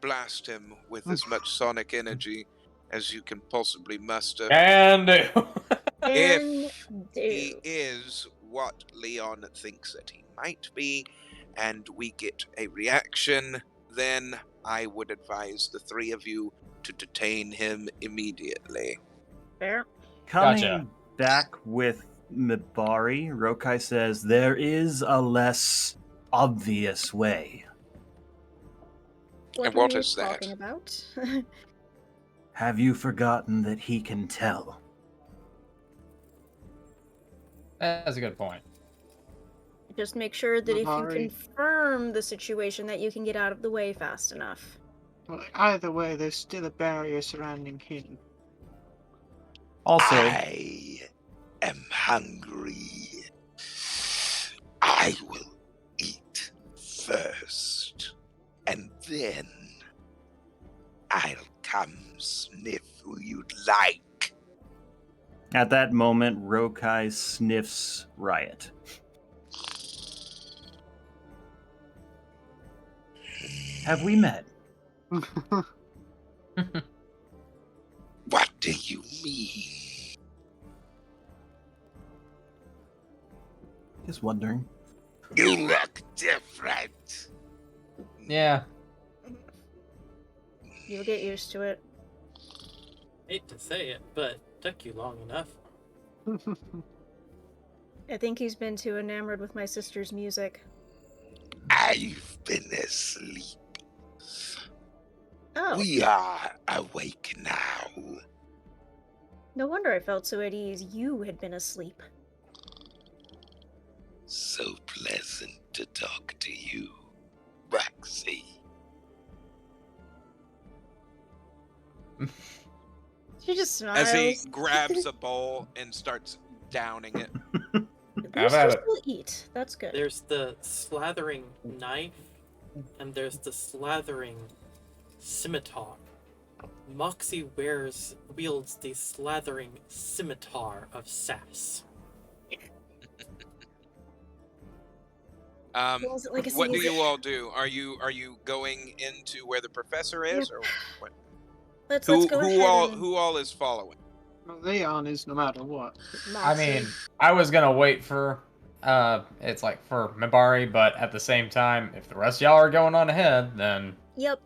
blast him with as much sonic energy as you can possibly muster. Can do. Can If do. he is what Leon thinks that he might be, and we get a reaction, then I would advise the three of you to detain him immediately. Fair. Coming Gotcha. back with Mibari, Rokai says there is a less obvious way. And What what are you is that? talking about? Have you forgotten that he can tell? That's a good point. Just make sure that if you Mabari. confirm the situation that you can get out of the way fast enough. Well, either way, there's still a barrier surrounding him. Also, I am hungry. I will eat first, and then I'll come sniff who you'd like. at that moment, Rokai sniffs Riot. Have we met? What do you mean? Just wondering. You look different. Yeah. You'll get used to it. Hate to say it, but took you long enough. I think he's been too enamored with my sister's music. I've been asleep. Oh, We are awake now. no wonder I felt so at ease. You had been asleep. So pleasant to talk to you, Roxy. She just smiles. As he grabs a bowl and starts downing it. At Have least at you it. still eat. That's good. There's the slathering knife, and there's the slathering scimitar. Moxie wields the slathering scimitar of sass. Well, is it like a What do single- you all do? Are you going into where the professor is, or what? Let's Who go who ahead all and who all is following? Well, Leon is no matter what. I mean, I was gonna wait for it's like for Mibari, but at the same time, if the rest of y'all are going on ahead, then Yep.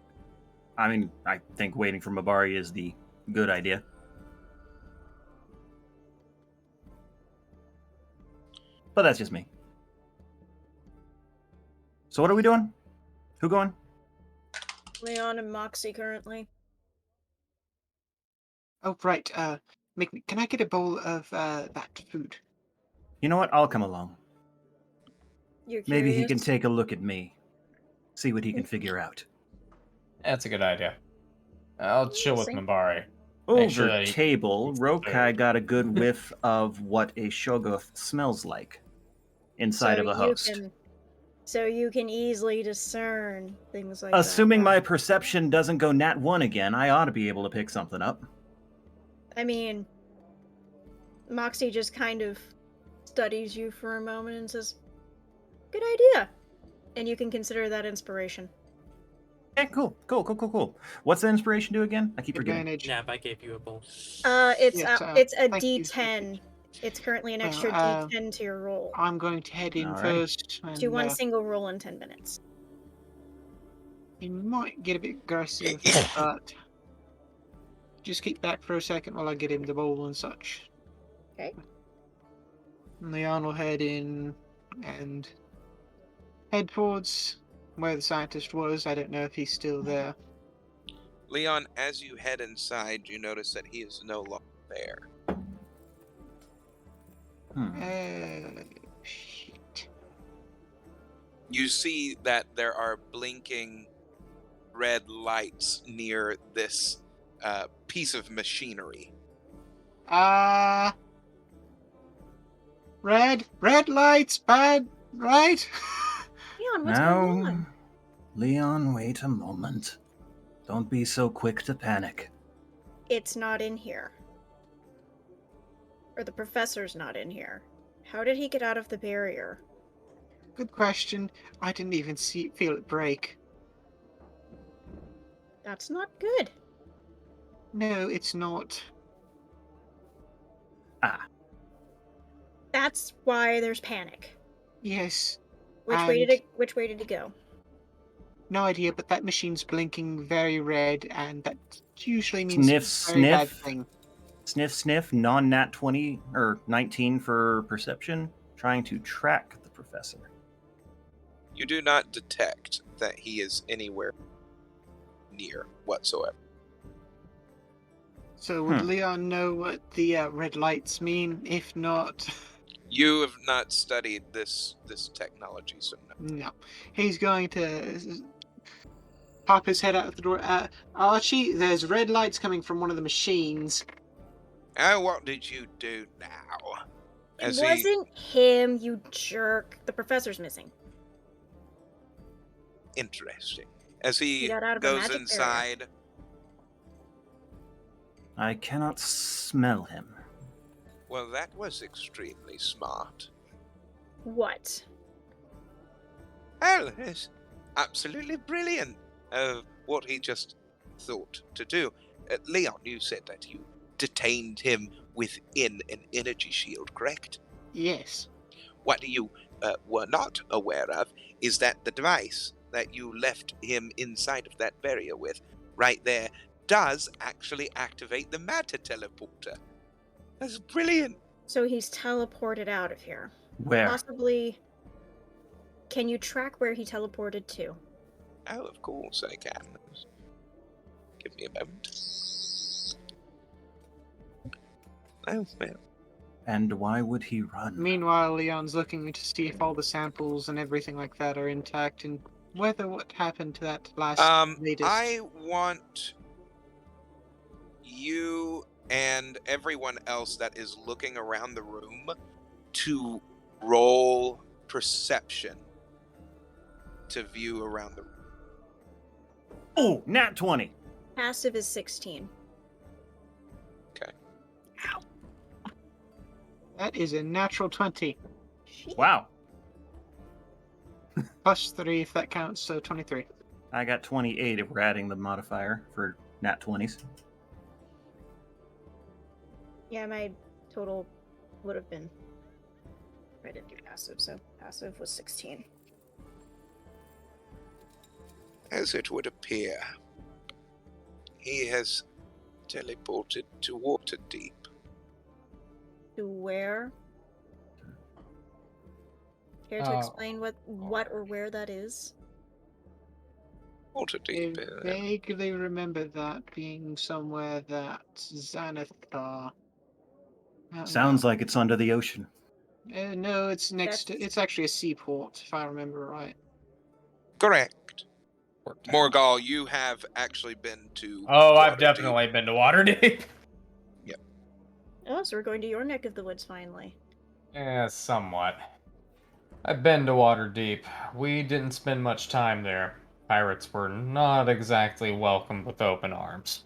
I mean, I think waiting for Mibari is the good idea. But that's just me. So what are we doing? Who going? Leon and Moxie currently. Oh, right. Can I get a bowl of that food? You know what? I'll come along. You're curious? Maybe he can take a look at me. See what he can figure out. that's a good idea. I'll chill with See? Mibari. Over Make sure that he table, eats the Rokai food. got a good whiff of what a Shoggoth smells like inside of a host. So you can easily discern things like Assuming that. my perception doesn't go nat 1 again, I ought to be able to pick something up. I mean, Moxie just kind of studies you for a moment and says, "Good idea," and you can consider that inspiration. Yeah, cool. What's the inspiration do again? I keep forgetting. Advantage. Nab, I gave you a bowl. It's Yes, it's a thank you. D10. It's currently an Well, extra D10 to your roll. I'm going to head in Alrighty. first, Do one and single roll in 10 minutes. he might get a bit aggressive, but just keep back for a second while I get him the bowl and such. Okay. Leon will head in and head towards where the scientist was. I don't know if he's still there. Leon, as you head inside, you notice that he is no longer there. Shit. You see that there are blinking red lights near this piece of machinery. Red lights, bad, right? Leon, what's going on? Leon, wait a moment. Don't be so quick to panic. It's not in here. Or the professor's not in here. How did he get out of the barrier? Good question. I didn't even feel it break. That's not good. No, it's not. That's why there's panic. Yes. Which way did it go? No idea, but that machine's blinking very red, and that usually means a very bad thing. Sniff, non-nat 20 or 19 for perception, trying to track the professor. You do not detect that he is anywhere near whatsoever. So would Leon know what the red lights mean? If not, You have not studied this technology, so no. no. He's going to pop his head out the door. Archie, there's red lights coming from one of the machines. What did you do now? It wasn't him, you jerk. The professor's missing. Interesting. As he got out of a goes magic inside, I cannot smell him. well, that was extremely smart. What? Well, it's absolutely brilliant what he just thought to do. Leon, you said that you detained him within an energy shield, correct? Yes. What you were not aware of is that the device that you left him inside of that barrier with, right there, does actually activate the matter teleporter. That's brilliant. So he's teleported out of here. Where? Possibly. Can you track where he teleported to? Oh, of course I can. Give me a moment. Oh, well. And why would he run? Meanwhile, Leon's looking to see if all the samples and everything like that are intact, and whether what happened to that last latest. I want you and everyone else that is looking around the room to roll perception to view around the room. Oh, nat 20. Passive is 16. That is a natural 20. Shit. Wow. Plus 3 if that counts, so 23. I got 28 if we're adding the modifier for nat 20s. Yeah, my total would have been. I didn't do passive, so passive was 16. As it would appear, he has teleported to Waterdeep. To where? Care to explain what or where that is? Waterdeep. I vaguely remember that being somewhere that Xanathar. Sounds like it's under the ocean. No, it's next to. It's actually a seaport, if I remember right. Correct. Morgal, you have actually been to Oh, I've Waterdeep. definitely been to Waterdeep. Oh, so we're going to your neck of the woods finally. Yeah, somewhat. I've been to Waterdeep. We didn't spend much time there. Pirates were not exactly welcomed with open arms.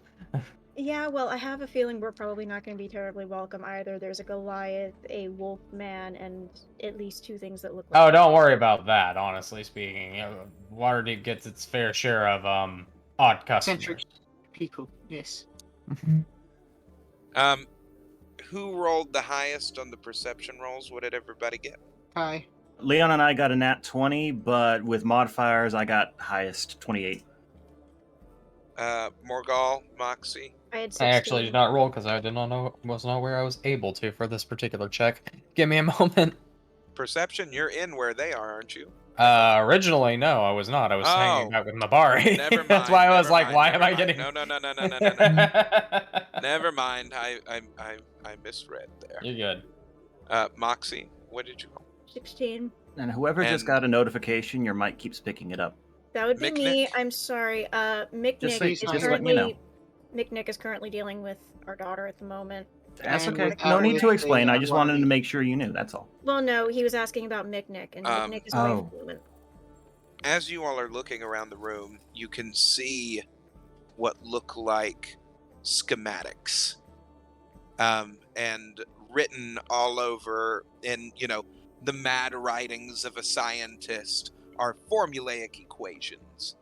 Yeah, well, I have a feeling we're probably not going to be terribly welcome either. There's a Goliath, a wolf man, and at least 2 things that look like. Oh, don't worry about that. Honestly speaking, Waterdeep gets its fair share of odd Eccentric customers. people, yes. Who rolled the highest on the perception rolls? What did everybody get? Hi. Leon and I got a nat 20, but with modifiers, I got highest 28. Morgal, Moxie. I had I 16. actually did not roll because I did not know, was not where I was able to for this particular check. Give me a moment. Perception, you're in where they are, aren't you? Originally, no, I was not. I was hanging Oh, out with Mabari. never mind. That's why I was never like, mind, why never am I mind. getting? No. Never mind. I misread there. You're good. Moxie, what did you roll? 16. And whoever just And- got a notification, your mic keeps picking it up. That would be me. Micknick? I'm sorry. Micknick Just Please, is just letting you know. currently Micknick is currently dealing with our daughter at the moment. That's And okay. with- No need to with explain. the, I just wanted Waterdeep. to make sure you knew. That's all. Well, no, he was asking about Micknick, and Micknick is away Oh. for the moment. As you all are looking around the room, you can see what look like schematics, and written all over in, the mad writings of a scientist are formulaic equations.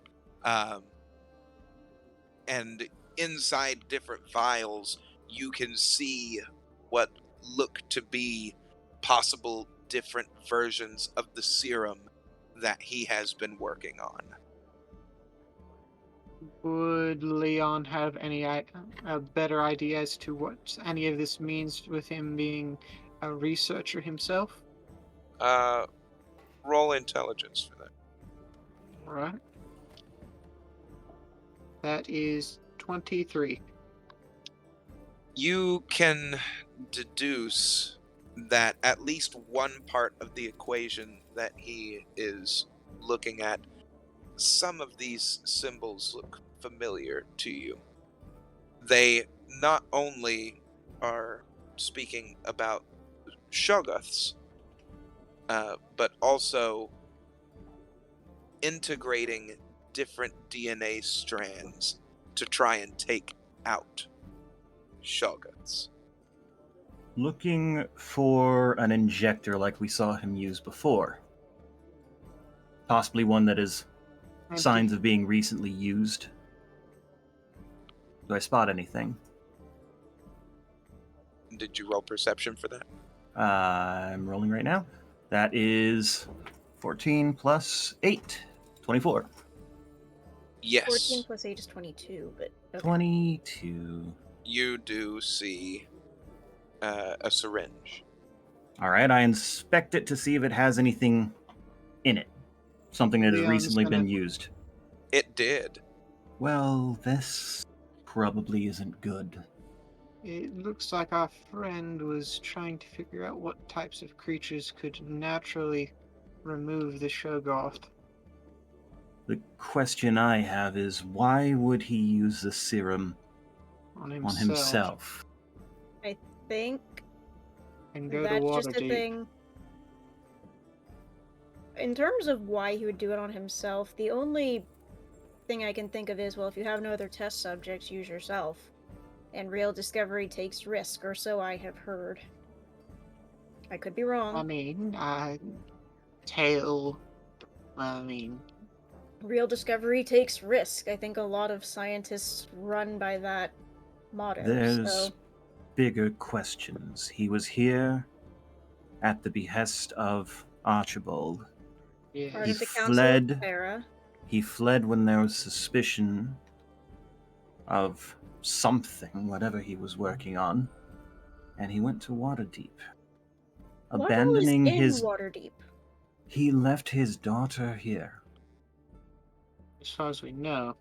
And inside different vials, you can see what look to be possible different versions of the serum that he has been working on. Would Leon have a better idea as to what any of this means with him being a researcher himself? Roll intelligence for that. Right. That is 23. You can deduce that at least one part of the equation that he is looking at, some of these symbols look familiar to you. They not only are speaking about Shoggoths, but also integrating different DNA strands to try and take out Shoggoths. Looking for an injector like we saw him use before. Possibly one that is Empty. signs of being recently used. Do I spot anything? Did you roll perception for that? I'm rolling right now. That is 14 plus 8. 24. Yes. 14 plus 8 is 22, but okay. 22. You do see a syringe. All right, I inspect it to see if it has anything in it. Something that has Leon's recently gonna- been used. It did. Well, this probably isn't good. It looks like our friend was trying to figure out what types of creatures could naturally remove the Shoggoth. The question I have is, why would he use the serum On on himself? I think And go that's to just a Waterdeep. thing. In terms of why he would do it on himself, the only thing I can think of is, well, if you have no other test subjects, use yourself. And real discovery takes risk, or so I have heard. I could be wrong. I mean, Real discovery takes risk. I think a lot of scientists run by that motto. There's So bigger questions. He was here at the behest of Archibald. yeah. part He of the Council fled. of Terra. He fled when there was suspicion of something, whatever he was working on, and he went to Waterdeep. Abandoning what all is in his... Waterdeep? He left his daughter here. As far as we know.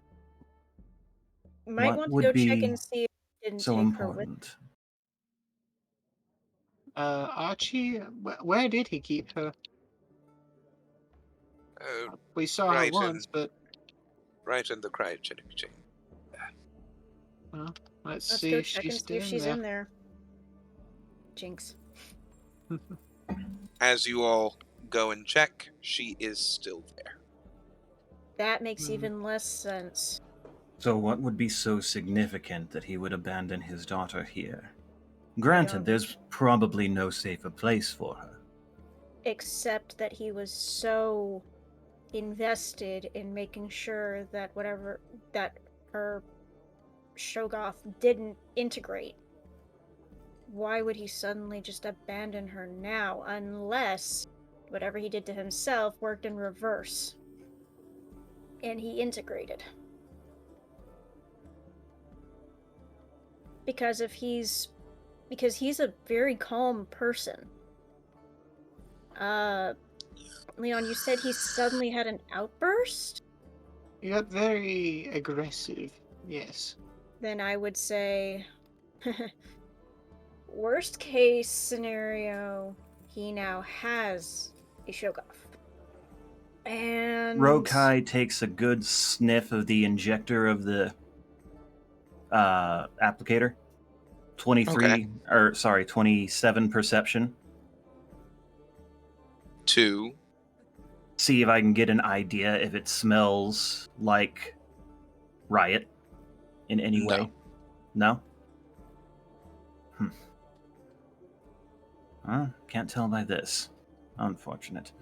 Might What want to would go check be and see if he didn't so take her with. important. Archie, where did he keep her? We saw her right once, in- but Right in the cryogenic chamber. let's Let's see go if check she's and see still if in she's there. in there. Jinx. As you all go and check, she is still there. That makes Hmm. even less sense. So what would be so significant that he would abandon his daughter here? Granted, there's probably no safer place for her. Except that he was so invested in making sure that her Shogoth didn't integrate. Why would he suddenly just abandon her now, unless whatever he did to himself worked in reverse and he integrated? Because he's a very calm person. Leon, you said he suddenly had an outburst? He got very aggressive, yes. Then I would say, worst case scenario, he now has a Shogoth. And Rokai takes a good sniff of the injector of the applicator. 27 perception. 2. See if I can get an idea if it smells like riot in any No. way. No? Can't tell by this. Unfortunate.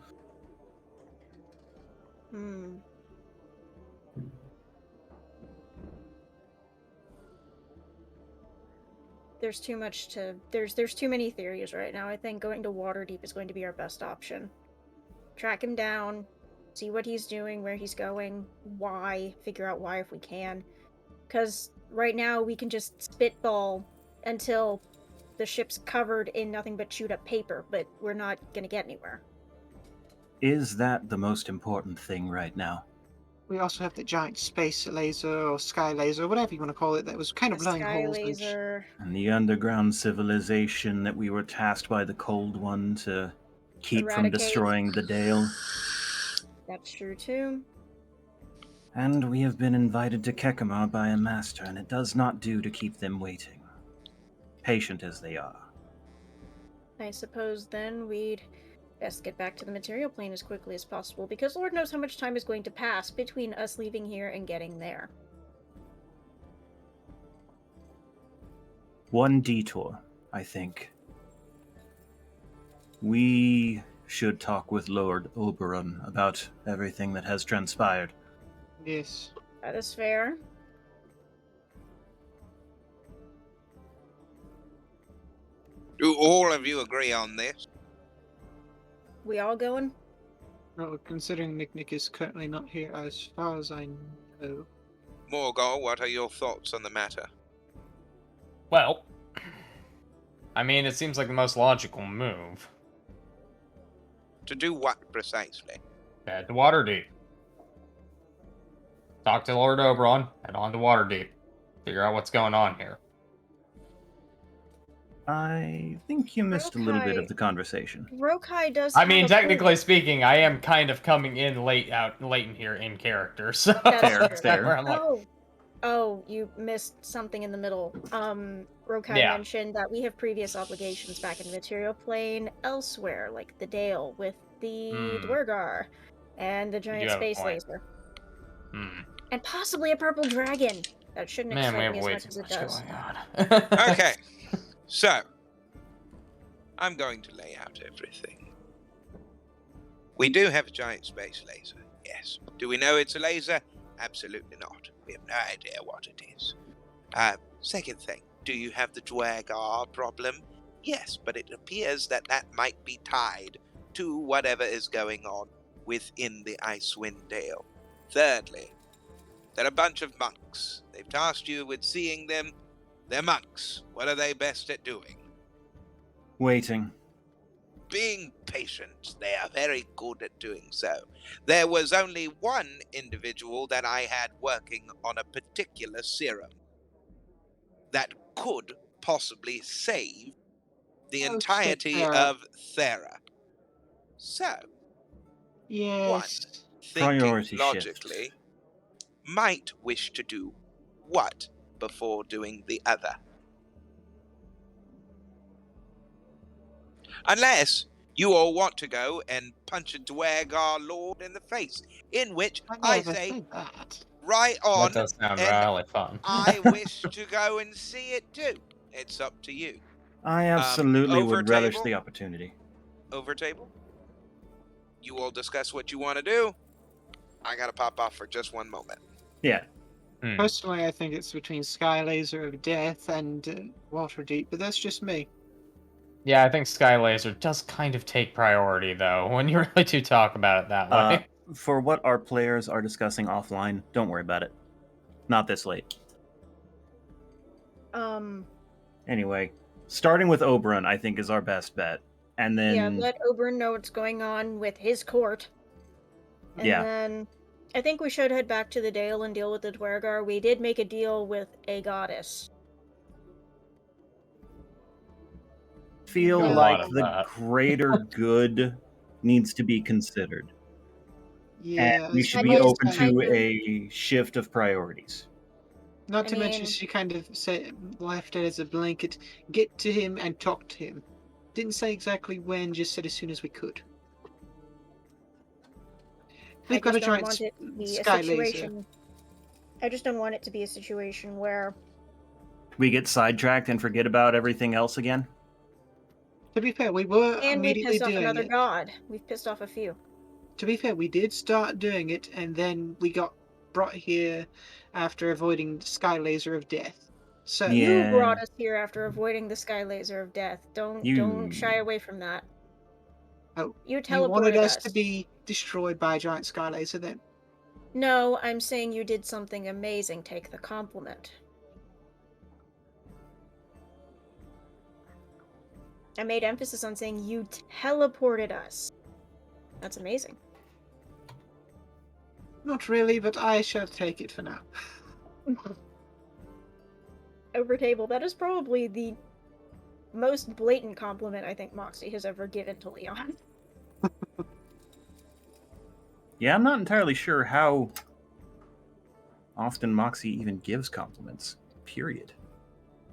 There's too many theories right now. I think going to Waterdeep is going to be our best option. Track him down, see what he's doing, where he's going, why, figure out why if we can. Because right now we can just spitball until the ship's covered in nothing but chewed up paper, but we're not gonna get anywhere. Is that the most important thing right now? We also have the giant space laser or sky laser, whatever you want to call it, that was kind of The blowing sky holes. laser. And the underground civilization that we were tasked by the Cold One to keep from Eradicate. destroying the Dale. That's true too. And we have been invited to Kekimar by a master, and it does not do to keep them waiting. Patient as they are. I suppose then we'd best get back to the material plane as quickly as possible, because Lord knows how much time is going to pass between us leaving here and getting there. One detour, I think. We should talk with Lord Oberon about everything that has transpired. Yes. That is fair. Do all of you agree on this? We all going? Well, considering Nick is currently not here, as far as I know. Morgul, what are your thoughts on the matter? Well, I mean, it seems like the most logical move. To do what precisely? Head to Waterdeep. Talk to Lord Oberon, head on to Waterdeep. Figure out what's going on here. I think you missed a little bit of Rokai- the conversation. Rokai does. I mean, have a technically point. speaking, I am kind of coming in late in here in character, so That's Fair, true. fair. where I'm like, Oh, you missed something in the middle. Rokai Yeah. mentioned that we have previous obligations back in the material plane elsewhere, like the Dale with the Dwergar and the giant have a space point. laser. And possibly a purple dragon. That shouldn't Man, we excite have me as way much too as it much does. going on. Okay, so I'm going to lay out everything. We do have a giant space laser, yes. Do we know it's a laser? Absolutely not. We have no idea what it is. Second thing, do you have the Dwergar problem? Yes, but it appears that might be tied to whatever is going on within the Icewind Dale. Thirdly, they're a bunch of monks. They've tasked you with seeing them. They're monks. What are they best at doing? Waiting. Being patient. They are very good at doing so. There was only one individual that I had working on a particular serum that could possibly save the Oh, entirety Thera. of Thera. So, Yes. thinking Priority logically, might wish to do what before doing the other? Unless you all want to go and punch a Dwergar Lord in the face, in which I I never say, said that. Right That on. does sound And really fun. I wish to go and see it too. It's up to you. I absolutely Over would relish table? the opportunity. Over table? You all discuss what you want to do. I gotta pop off for just one moment. Yeah. Hmm. Personally, I think it's between Sky Laser of Death and Waterdeep, but that's just me. Yeah, I think Sky Laser does kind of take priority, though, when you really do talk about it that way. For what our players are discussing offline, don't worry about it. Not this late. Anyway, starting with Oberon, I think, is our best bet. And then. Yeah, let Oberon know what's going on with his court. And Yeah. then I think we should head back to the Dale and deal with the Dwergar. We did make a deal with a goddess. Feel A No. lot like of the that. greater good needs to be considered. And Yeah, we should That be is open kind to of- a shift of priorities. not I to mention mean- she kind of left it as a blanket. Get to him and talk to him. Didn't say exactly when, just said as soon as we could. I We've got a just don't giant want it to be a sky laser. situation. I just don't want it to be a situation where We get sidetracked and forget about everything else again. To be fair, we were and we immediately piss off doing another it. god. We've pissed off a few. To be fair, we did start doing it, and then we got brought here after avoiding Sky Laser of Death. So Yeah. You brought us here after avoiding the Sky Laser of Death. Don't shy away from that. Oh, You you wanted teleported us to be destroyed by a giant Sky Laser then? No, I'm saying you did something amazing. Take the compliment. I made emphasis on saying you teleported us. That's amazing. Not really, but I shall take it for now. Over table, that is probably the most blatant compliment I think Moxie has ever given to Leon. Yeah, I'm not entirely sure how often Moxie even gives compliments. Period.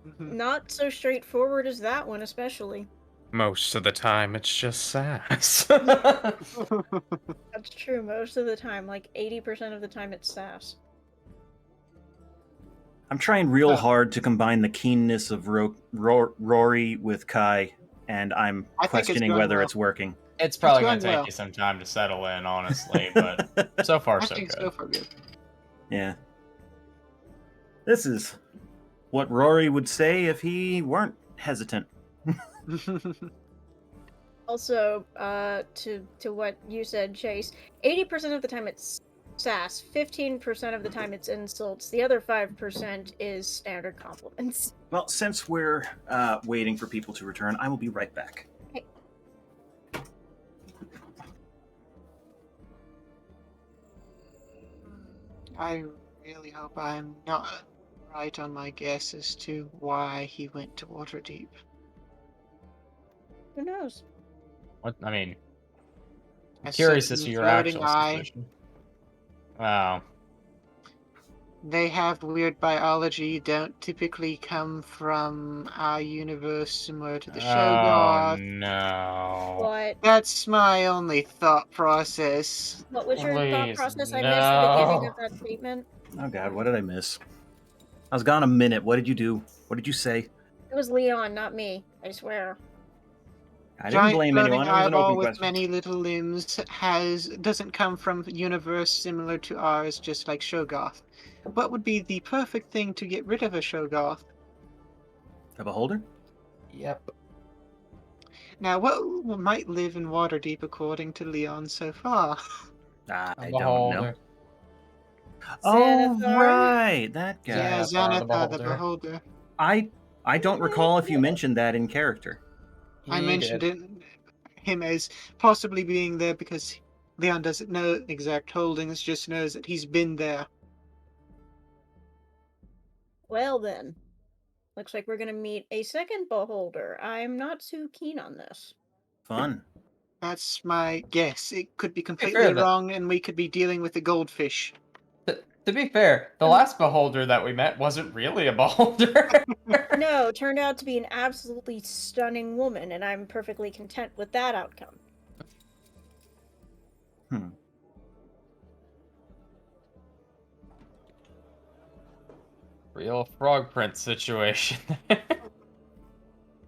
Mhm. Not so straightforward as that one, especially. Most of the time, it's just sass. That's true, most of the time. Like 80% of the time it's sass. I'm trying real Oh. hard to combine the keenness of Rory with Kai, and I'm I think it's questioning going whether well. it's working. It's probably going going to take well. you some time to settle in, honestly, but so far, I so think good. so far good. Yeah. This is what Rory would say if he weren't hesitant. Also, to what you said, Chase, 80% of the time it's sass, 15% of the time it's insults, the other 5% is standard compliments. Well, since we're waiting for people to return, I will be right back. Okay. I really hope I'm not right on my guess as to why he went to Waterdeep. Who knows? What? I mean, I'm A curious as certain to your floating actual eye. suspicion. Wow. They have weird biology, don't typically come from our universe similar to the Oh, Shoggoth. no. What? That's my only thought process. What was your thought Please, process? I missed the beginning no. of that statement. Oh god, what did I miss? I was gone a minute. What did you do? What did you say? It was Leon, not me. I swear. I didn't Giant blame floating anyone. It was an eyeball open with question. many little limbs doesn't come from a universe similar to ours, just like Shoggoth. What would be the perfect thing to get rid of a Shoggoth? A beholder? Yep. Now, what might live in Waterdeep according to Leon so far? I A don't know. beholder. Oh Xanathar? right, that guy. Yeah, Xanathar the Xanathar the Beholder. Beholder. I don't recall if you mentioned that in character. I He mentioned did. him as possibly being there because Leon doesn't know exact holdings, just knows that he's been there. Well then. Looks like we're gonna meet a second beholder. I'm not too keen on this. Fun. That's my guess. It could be fair, completely that- wrong, and we could be dealing with a goldfish. To be fair, the last beholder that we met wasn't really a beholder. No, turned out to be an absolutely stunning woman, and I'm perfectly content with that outcome. Real frog prince situation.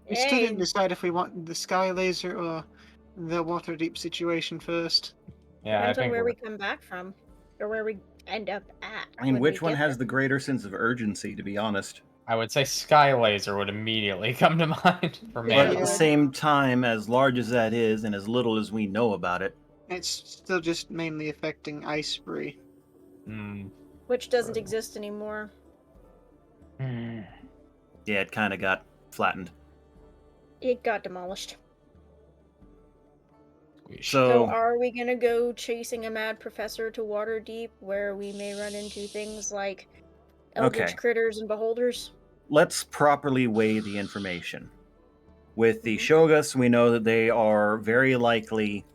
We still didn't Hey, decide if we want the sky laser or the Waterdeep situation first. Yeah, I depends on think where we come back from, or where we end up at. I mean, when we which one get has there. the greater sense of urgency, to be honest? I would say sky laser would immediately come to mind for me. But Yeah. at the same time, as large as that is, and as little as we know about it, It's still just mainly affecting Icebury. Hmm. Which doesn't exist anymore. yeah, it kind of got flattened. It got demolished. So, So are we gonna go chasing a mad professor to Waterdeep, where we may run into things like eldritch Okay. critters and beholders? let's properly weigh the information. With the Mhm. Shogus, we know that they are very likely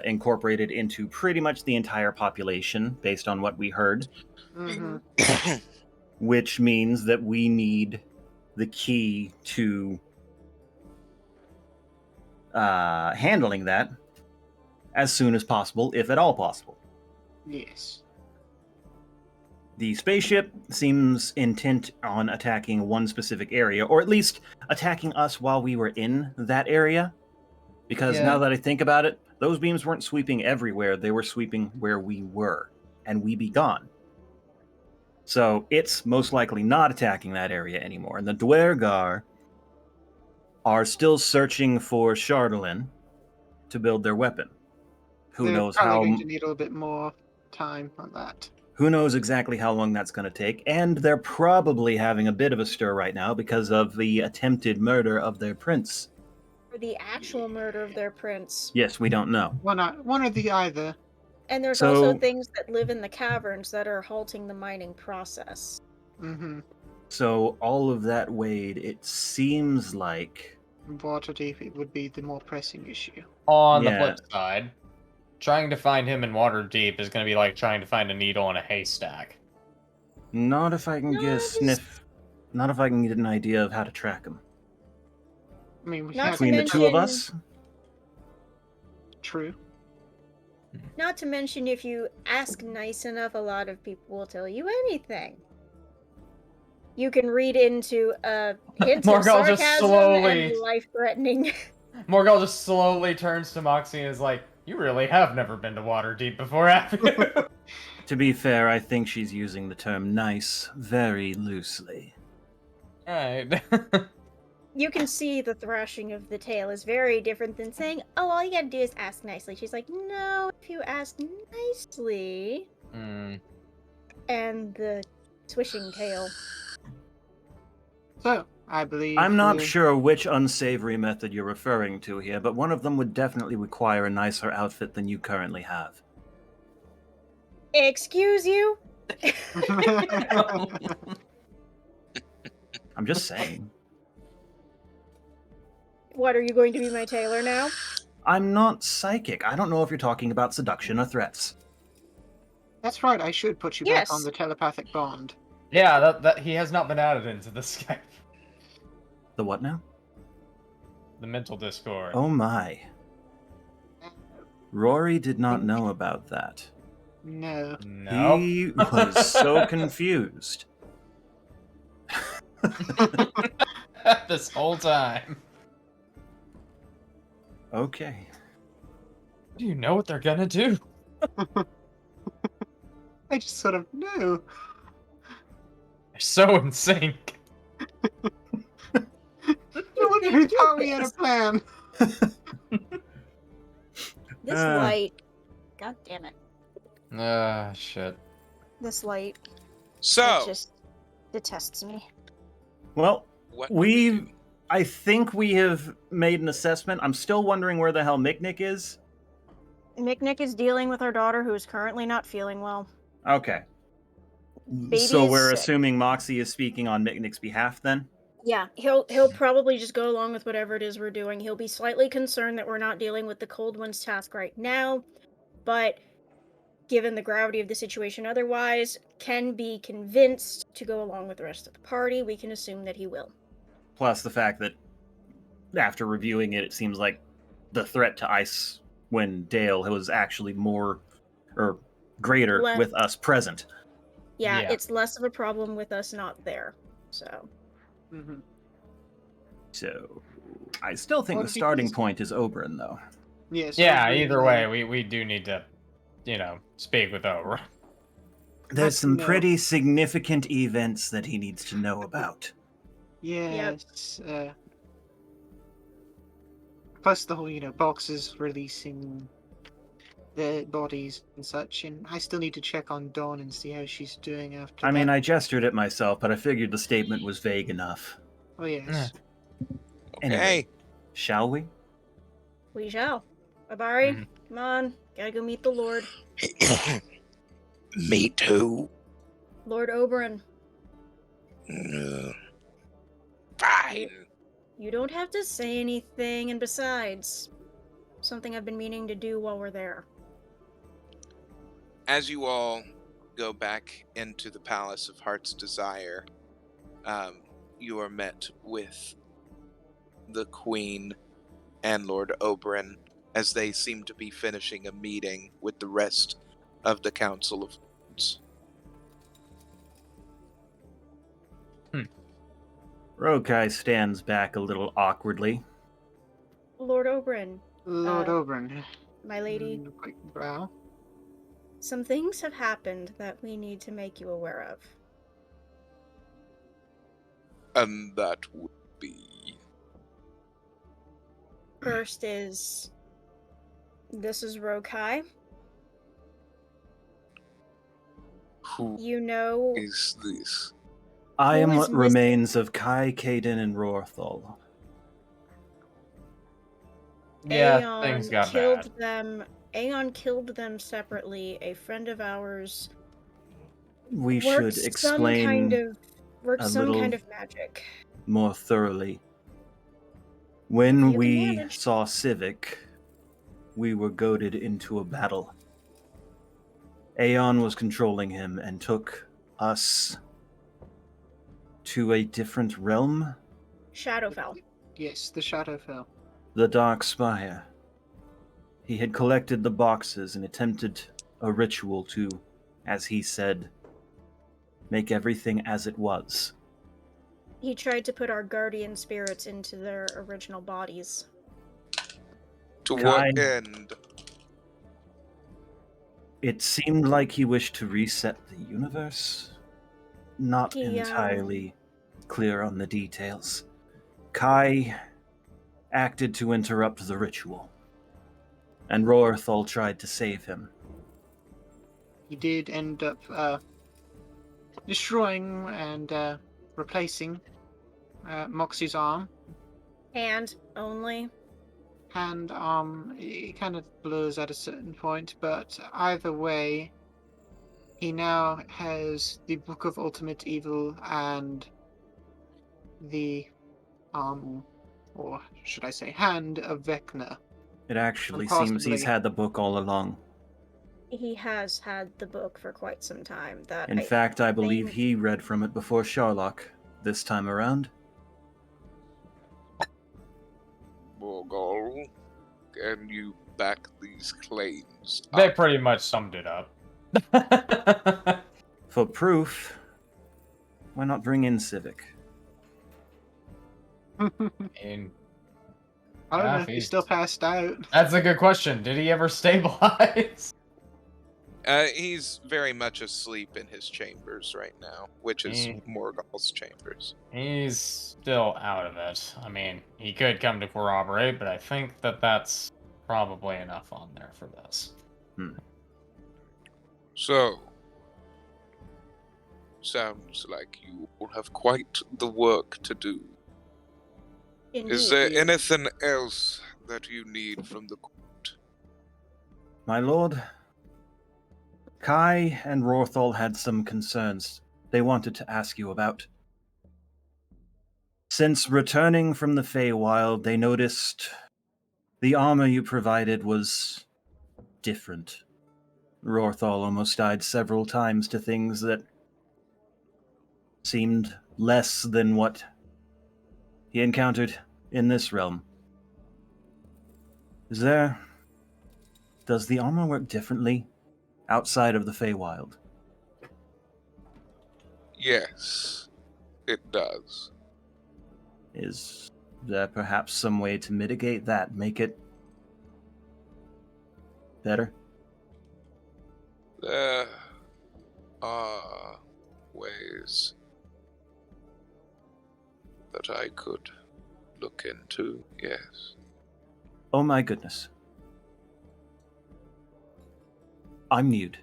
incorporated into pretty much the entire population, based on what we heard, Mm-hmm. which means that we need the key to handling that as soon as possible, if at all possible. Yes. The spaceship seems intent on attacking one specific area, or at least attacking us while we were in that area. Because Yeah. now that I think about it, those beams weren't sweeping everywhere, they were sweeping where we were, and we be gone. So it's most likely not attacking that area anymore. And the Dwergar are still searching for Chardolin to build their weapon. Who They're knows probably how going to need a little bit more time on that. who knows exactly how long that's going to take, and they're probably having a bit of a stir right now because of the attempted murder of their prince. Or the actual murder of their prince. Yes, we don't know. One or the either. And there's So- also things that live in the caverns that are halting the mining process. Mm-hmm. So all of that weighed, it seems like Waterdeep, it would be the more pressing issue. On the Yeah. flip side, trying to find him in Waterdeep is going to be like trying to find a needle in a haystack. not if I can No, get a this- sniff, not if I can get an idea of how to track him. I mean, we Not have to Between the two of mention- us, True. Not to mention, if you ask nice enough, a lot of people will tell you anything. You can read into hints of Morgul just sarcasm slowly- and life-threatening. Morgul just slowly turns to Moxie and is like, "You really have never been to Waterdeep before, have you?" to be fair, I think she's using the term nice very loosely. Alright. You can see the thrashing of the tail is very different than saying, "Oh, all you gotta do is ask nicely." She's like, "No, if you ask nicely," Hmm. and the swishing tail. So, I believe... I'm not we're- sure which unsavory method you're referring to here, but one of them would definitely require a nicer outfit than you currently have. Excuse you? I'm just saying. What, are you going to be my tailor now? I'm not psychic. I don't know if you're talking about seduction or threats. That's right, I should put you back on Yes. the telepathic bond. Yeah, that he has not been added into the Skype. The what now? The mental discord. Oh my. Rory did not know about that. No. No. He was so confused. This whole time. Okay. Do you know what they're gonna do? I just sort of know. They're so in sync. No wonder who thought we had a plan. This Uh. light. God damn it. Ah, shit. This light. So, It just detests me. Well, what we... I think we have made an assessment. I'm still wondering where the hell Miknik is. Nick is dealing with our daughter, who is currently not feeling well. Okay. Baby So is we're sick. assuming Moxie is speaking on Miknik's behalf then? Yeah, he'll probably just go along with whatever it is we're doing. He'll be slightly concerned that we're not dealing with the Cold One's task right now, but given the gravity of the situation otherwise, can be convinced to go along with the rest of the party. We can assume that he will. Plus the fact that after reviewing it, it seems like the threat to Icewind Dale was actually more or greater Less. with us present. Yeah, Yeah. it's less of a problem with us not there. So, Mhm. So, I still think Well, the because- starting point is Oberyn, though. Yes. Yeah, Oberyn, either way, we do need to, speak with Ober. There's some no. pretty significant events that he needs to know about. Yes. Plus the whole, boxes releasing the bodies and such, and I still need to check on Dawn and see how she's doing after I mean, that. I gestured at myself, but I figured the statement was vague enough. Oh yes. Anyway, Okay. shall we? we shall. Abari, Mhm. come on. Gotta go meet the Lord. Me too. Lord Oberyn. Uh, Fine. You don't have to say anything, and besides, something I've been meaning to do while we're there. As you all go back into the Palace of Heart's Desire, you are met with the Queen and Lord Oberyn as they seem to be finishing a meeting with the rest of the Council of Lords. Rokai stands back a little awkwardly. Lord Oberyn, Lord Uh, Oberyn. my lady, Quick brow. some things have happened that we need to make you aware of. And that would be... First is this is Rokai. Who You know is this? I Who am is what missing? remains of Kai, Caden, and Rorthal. Yeah, things got bad. Aeon killed them separately. A friend of ours We worked should some kind explain of worked a some little kind of magic. more thoroughly. When You can we manage. saw Civic, we were goaded into a battle. Aeon was controlling him and took us to a different realm, Shadowfell. Yes, the Shadowfell. the Dark Spire. He had collected the boxes and attempted a ritual to, as he said, make everything as it was. He tried to put our guardian spirits into their original bodies. To Kai, what end? it seemed like he wished to reset the universe. Not He entirely clear on the details. Kai acted to interrupt the ritual, and Rorthal tried to save him. He did end up destroying and replacing Moxie's arm. and only Hand arm, it kind of blurs at a certain point, but either way, he now has the Book of Ultimate Evil and the or should I say, hand of Vecna. It actually And seems he's possibly- had the book all along. he has had the book for quite some time. That In I fact, I believe think- he read from it before Sherlock this time around. Morgul, can you back these claims They up? pretty much summed it up. For proof, why not bring in Civic? I And don't Yeah, know if if he's he's- still passed out. that's a good question. Did he ever stabilize? He's very much asleep in his chambers right now, which is Morgul's chambers. He's still out of it. I mean, he could come to corroborate, but I think that that's probably enough on there for this. So, sounds like you will have quite the work to do. Indeed, Is there we- anything else that you need from the court? My lord, Kai and Rorthal had some concerns they wanted to ask you about. Since returning from the Feywild, they noticed the armor you provided was different. Rorthal almost died several times to things that seemed less than what he encountered in this realm. Does the armor work differently outside of the Feywild? Yes, it does. Is there perhaps some way to mitigate that, make it better? There are ways that I could look into, yes. Oh my goodness. I'm mute.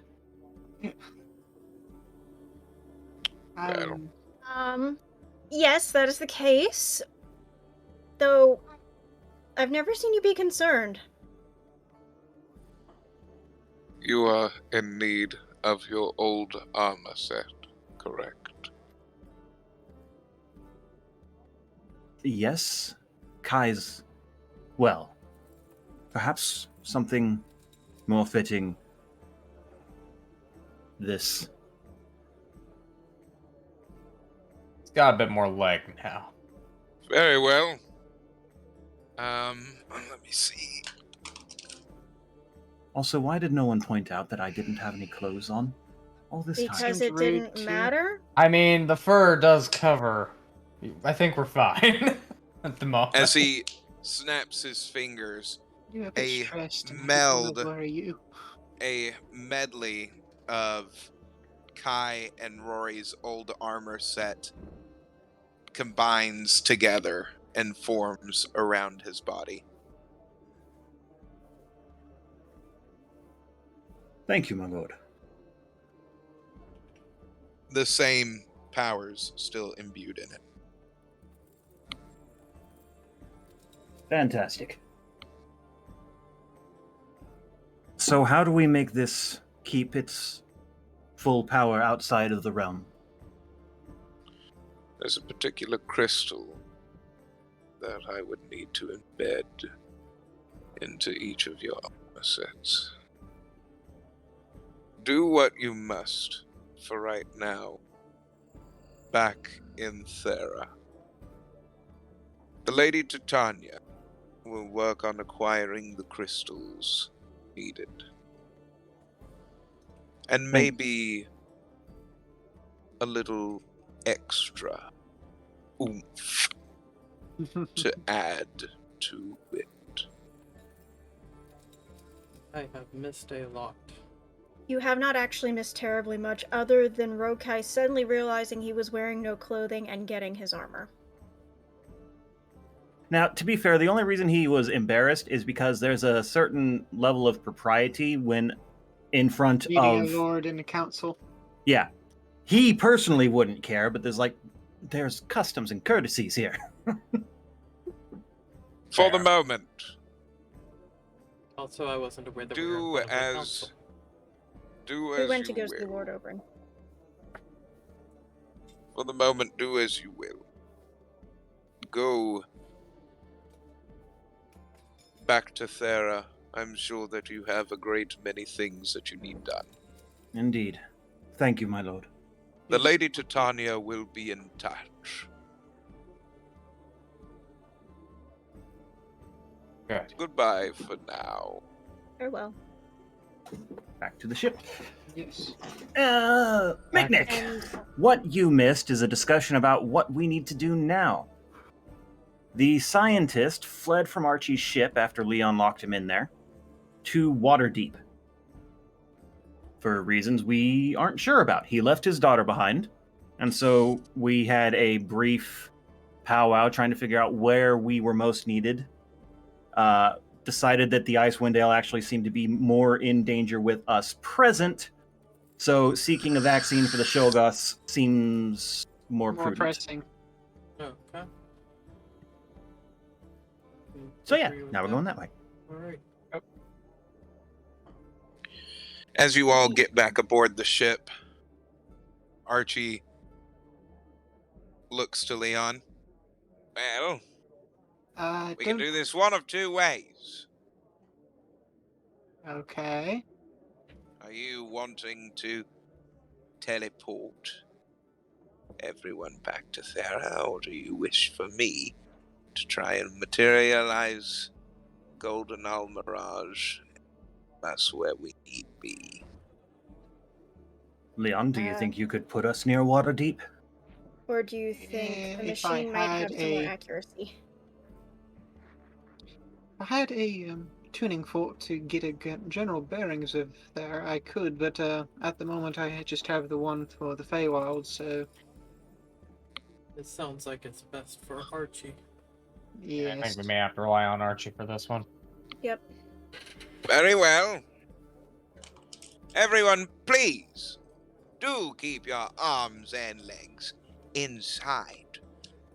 Well, Yes, that is the case. Though, I've never seen you be concerned. you are in need of your old armor set, correct? Yes, Kai's. Well, perhaps something more fitting. This. It's got a bit more leg now. Very well. Let me see. Also, why did no one point out that I didn't have any clothes on all this time? Because Seems it rude, didn't too. matter? I mean, the fur does cover. I think we're fine at the moment. As he snaps his fingers, You're a bit a stressed and meld, Where are you? a medley of Kai and Rory's old armor set combines together and forms around his body. Thank you, my lord. The same powers still imbued in it. Fantastic. So how do we make this keep its full power outside of the realm? There's a particular crystal that I would need to embed into each of your armor sets. Do what you must for right now. Back in Thera, the Lady Titania will work on acquiring the crystals needed. And maybe a little extra oomph to add to it. I have missed a lot. You have not actually missed terribly much, other than Rokai suddenly realizing he was wearing no clothing and getting his armor. Now, to be fair, the only reason he was embarrassed is because there's a certain level of propriety when in front Meeting a of... lord in the council. Yeah. He personally wouldn't care, but there's customs and courtesies here. For the Fair. moment, Also, I wasn't aware that we were in do front of the as council. We went to you go see Lord will. Oberyn. For the moment, do as you will. Go back to Thera. I'm sure that you have a great many things that you need done. Indeed. Thank you, my lord. The Yes. Lady Titania will be in touch. Good. Goodbye for now. Farewell. Back to the ship. Yes. Mick, And what you missed is a discussion about what we need to do now. The scientist fled from Archie's ship after Leon locked him in there to Waterdeep. For reasons we aren't sure about. He left his daughter behind, and so we had a brief powwow trying to figure out where we were most needed. Decided that the Icewind Dale actually seemed to be more in danger with us present, so seeking a vaccine for the Shoggoths seems more prudent. pressing. Okay. So yeah, Agree with now we're going that way. Alright. As you all get back aboard the ship, Archie looks to Leon. Well, we can do this one of two ways. Okay. Are you wanting to teleport everyone back to Thera, or do you wish for me to try and materialize Golden Almirage? That's where we need be. Leon, do you Uh, think you could put us near Waterdeep? Or do you think the If I machine might had have some more a, accuracy? I had a tuning fork to get a general bearings of there, I could, but at the moment I just have the one for the Feywild, so It sounds like it's best for Archie. Yeah, I think yes. we may have to rely on Archie for this one. Yep. Very well. Everyone, please do keep your arms and legs inside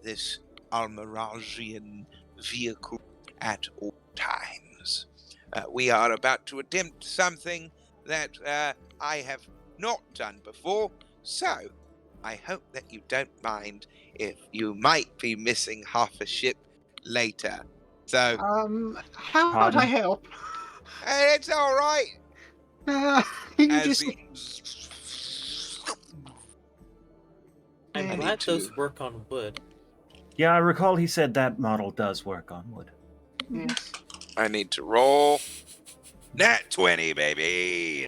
this Almiragian vehicle at all times. We are about to attempt something that I have not done before, so I hope that you don't mind if you might be missing half a ship later. So, How about I Pardon? help? it's all right. You As just the I'm I yeah. need glad to. those work on wood. Yeah, I recall he said that model does work on wood. Yes. I need to roll. Nat 20, baby.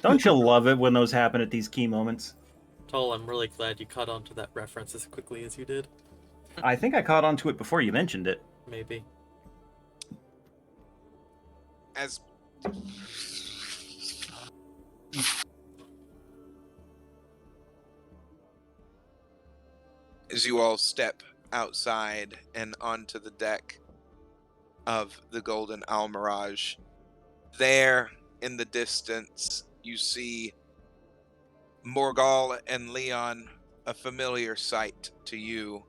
Don't you love it when those happen at these key moments? Toll, I'm really glad you caught on to that reference as quickly as you did. I think I caught on to it before you mentioned it. Maybe. As you all step outside and onto the deck of the Golden Almirage, there in the distance you see Morgal and Leon, a familiar sight to you,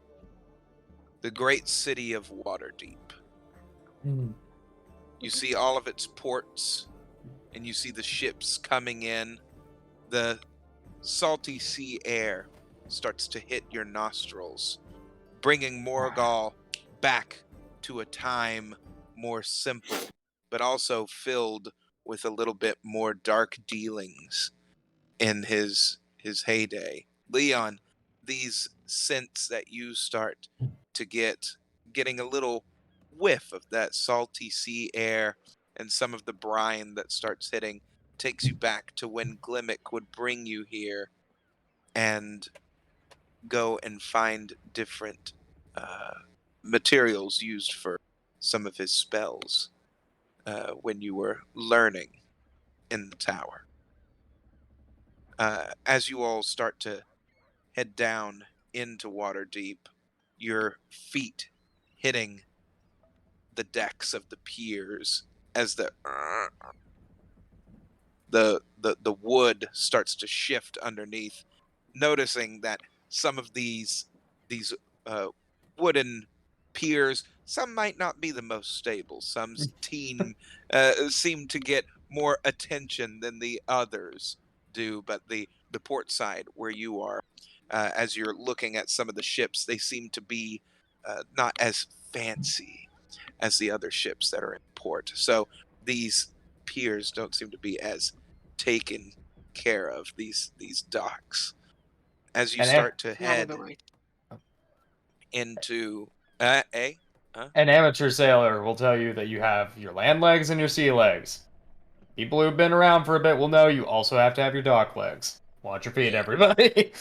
the great city of Waterdeep. You see all of its ports, and you see the ships coming in. The salty sea air starts to hit your nostrils, bringing Morgal back to a time more simple, but also filled with a little bit more dark dealings in his heyday. Leon, these scents that you start to getting a little whiff of that salty sea air and some of the brine that starts hitting, takes you back to when Glimmick would bring you here and go and find different materials used for some of his spells when you were learning in the tower. As you all start to head down into Waterdeep, your feet hitting the decks of the piers as the wood starts to shift underneath, noticing that some of these uh, wooden piers, some might not be the most stable. Some seem to get more attention than the others do, but the port side where you are, as you're looking at some of the ships, they seem to be not as fancy as the other ships that are in port. So these piers don't seem to be as taken care of, these docks. As you And start to Out of head the way. into an amateur sailor will tell you that you have your land legs and your sea legs. People who've been around for a bit will know you also have to have your dock legs. Watch your feet, Yeah. everybody.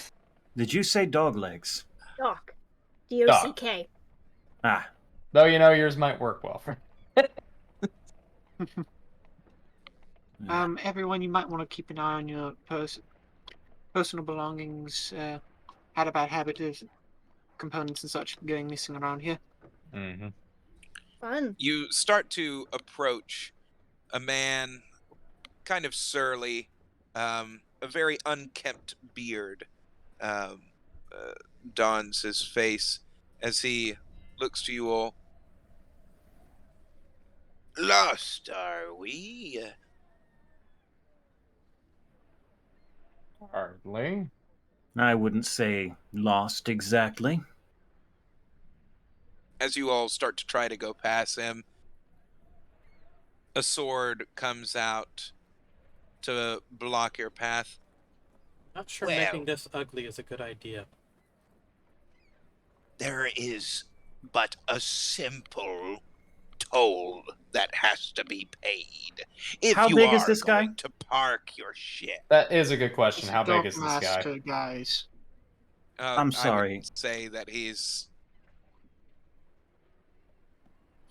Did you say dog legs? Doc. Doc. DOCK. Ah, Though you know yours might work well for. Everyone, you might want to keep an eye on your personal belongings. Had a bad habit of components and such going missing around here. Mm-hmm. Fun. you start to approach a man, kind of surly, a very unkempt beard um, uh, dawns his face as he looks to you all. Lost, are we? Hardly. I wouldn't say lost exactly. As you all start to try to go past him, a sword comes out to block your path. Not sure Well, making this ugly is a good idea. there is but a simple toll that has to be paid if How you big is are this guy? going to park your ship. That is a good question. He's a How big dock is this guy? master, guys. I'm I would sorry. say that he's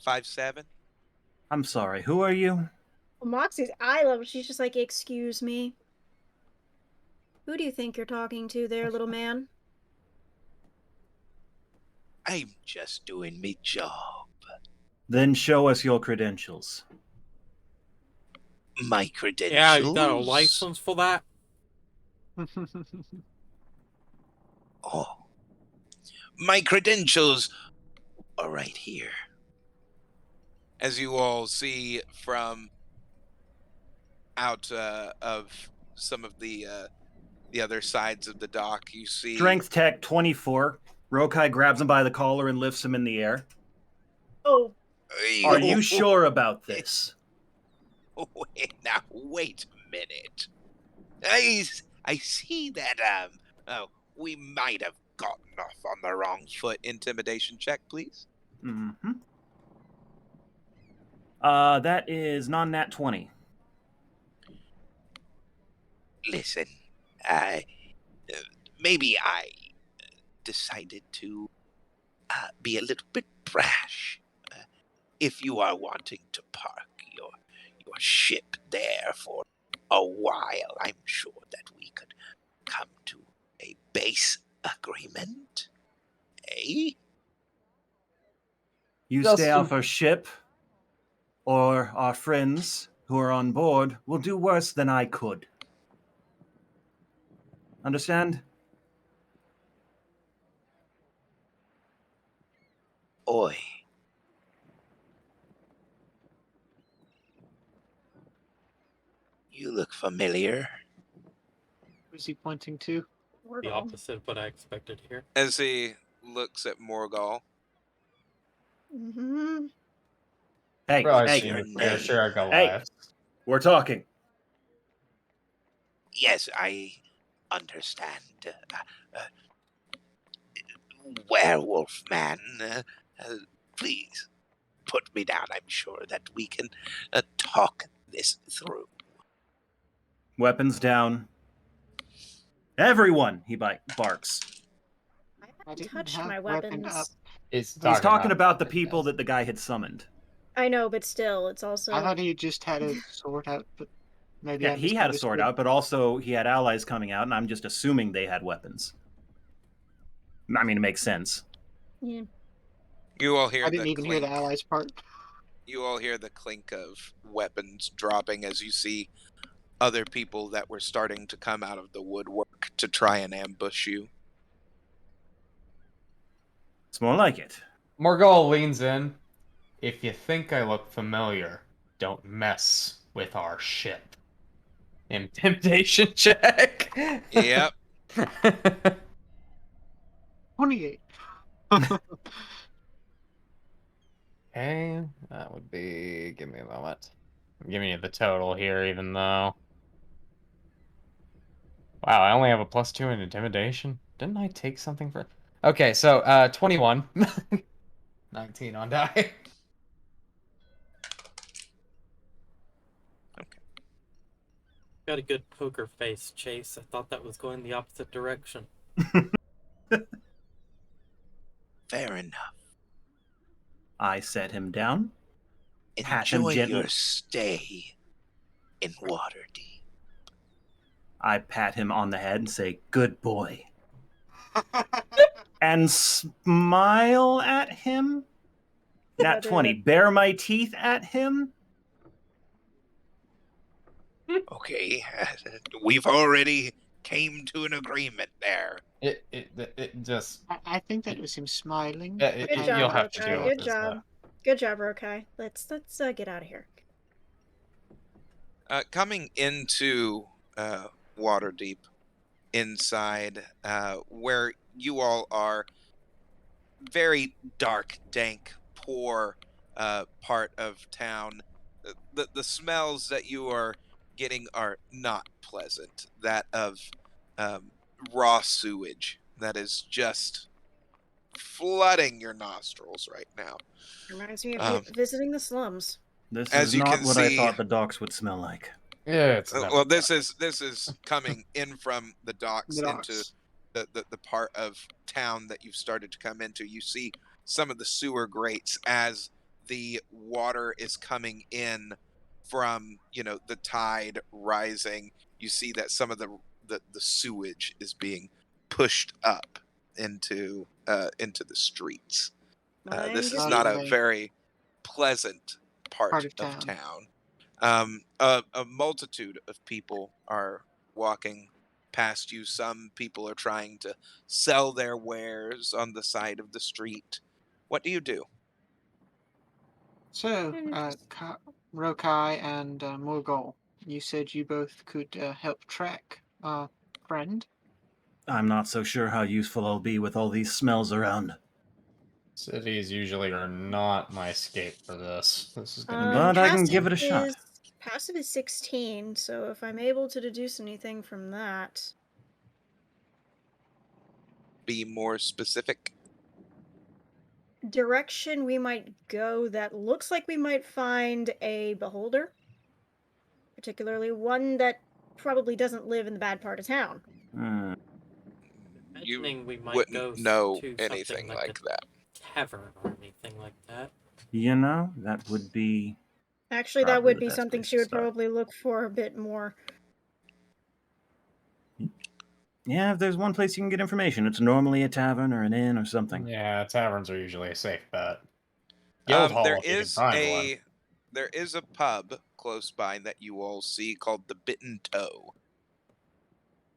5'7". I'm sorry. Who are you? Well, Moxie's eye level, she's just like, excuse me. Who do you think you're talking to there, little man? I'm just doing me job. Then show us your credentials. My credentials. Yeah, you got a license for that? Oh, my credentials are right here. As you all see from out of some of the other sides of the dock, you see Strength tech 24. Rokai grabs him by the collar and lifts him in the air. Oh, Are you sure about this? Now wait a minute. I see that we might have gotten off on the wrong foot. Intimidation check, please. Mm-hmm. That is non-nat 20. Listen, maybe I decided to be a little bit brash. If you are wanting to park your ship there for a while, I'm sure that we could come to a base agreement. Eh? You Just stay to- off our ship, or our friends who are on board will do worse than I could. Understand? Oi. You look familiar. Who's he pointing to? The opposite of what I expected here. As he looks at Morgul. Mm-hmm. Hey, Probably What's seen your your fair name? share of Goliaths. we're talking. Yes, I understand. Werewolf man, please put me down. I'm sure that we can talk this through. Weapons down. Everyone, he barks. I I haven't didn't touched have my weapon up. weapons. He's He's talking about the weapons, people yes. that the guy had summoned. I know, but still, it's also. I thought he just had a sword out, but maybe Yeah, I he had a sword misunderstood. out, but also he had allies coming out, and I'm just assuming they had weapons. I mean, it makes sense. Yeah. You all hear I didn't the even clink. hear the allies part. You all hear the clink of weapons dropping as you see other people that were starting to come out of the woodwork to try and ambush you. It's more like it. Morgul leans in. If you think I look familiar, don't mess with our ship. Intimidation check. Yep. 28. Okay, that would be. Give me a moment. I'm giving you the total here, even though. Wow, I only have a +2 in intimidation. Didn't I take something for? Okay, so 21, 19 on die. Got a good poker face, Chase. I thought that was going the opposite direction. Fair enough. I set him down. Pat him Enjoy gently. your stay in Waterdeep. I pat him on the head and say, "Good boy," and smile at him. Nat 20. Bare my teeth at him. Okay, we've already came to an agreement there. It just. I think that was him smiling. Yeah, Good job, you'll have to Rokai. deal Good with job. Good job, Rokai. Let's get out of here. Coming into Waterdeep, inside where you all are, very dark, dank, poor part of town. The smells that you are getting are not pleasant. That of raw sewage that is just flooding your nostrils right now. Reminds me of visiting the slums. This As is you not can what I see, thought the docks would smell like. Yeah, it's well, this is coming in from the docks The into docks. the part of town that you've started to come into. You see some of the sewer grates as the water is coming in from, the tide rising. You see that some of the sewage is being pushed up into the streets. I'm This is just not a Lovely. very pleasant Part part of of town. town. A multitude of people are walking past you. Some people are trying to sell their wares on the side of the street. What do you do? So, Interesting. Rokai and Morgul, you said you both could help track our friend. I'm not so sure how useful I'll be with all these smells around. Cities usually are not my scape for this. This is going to be But I can give Passive it a shot. is passive is 16, so if I'm able to deduce anything from that, Be more specific. direction we might go that looks like we might find a beholder, particularly one that probably doesn't live in the bad part of town. Hmm. You Imagining we might wouldn't go know to something anything like a like that. tavern or anything like that. That would be Actually, that probably would the be best something place she to would start. probably look for a bit more. Yeah, if there's one place you can get information, it's normally a tavern or an inn or something. Yeah, taverns are usually a safe bet. There Guildhall, if you can is find one. a pub close by that you all see called the Bitten Toe.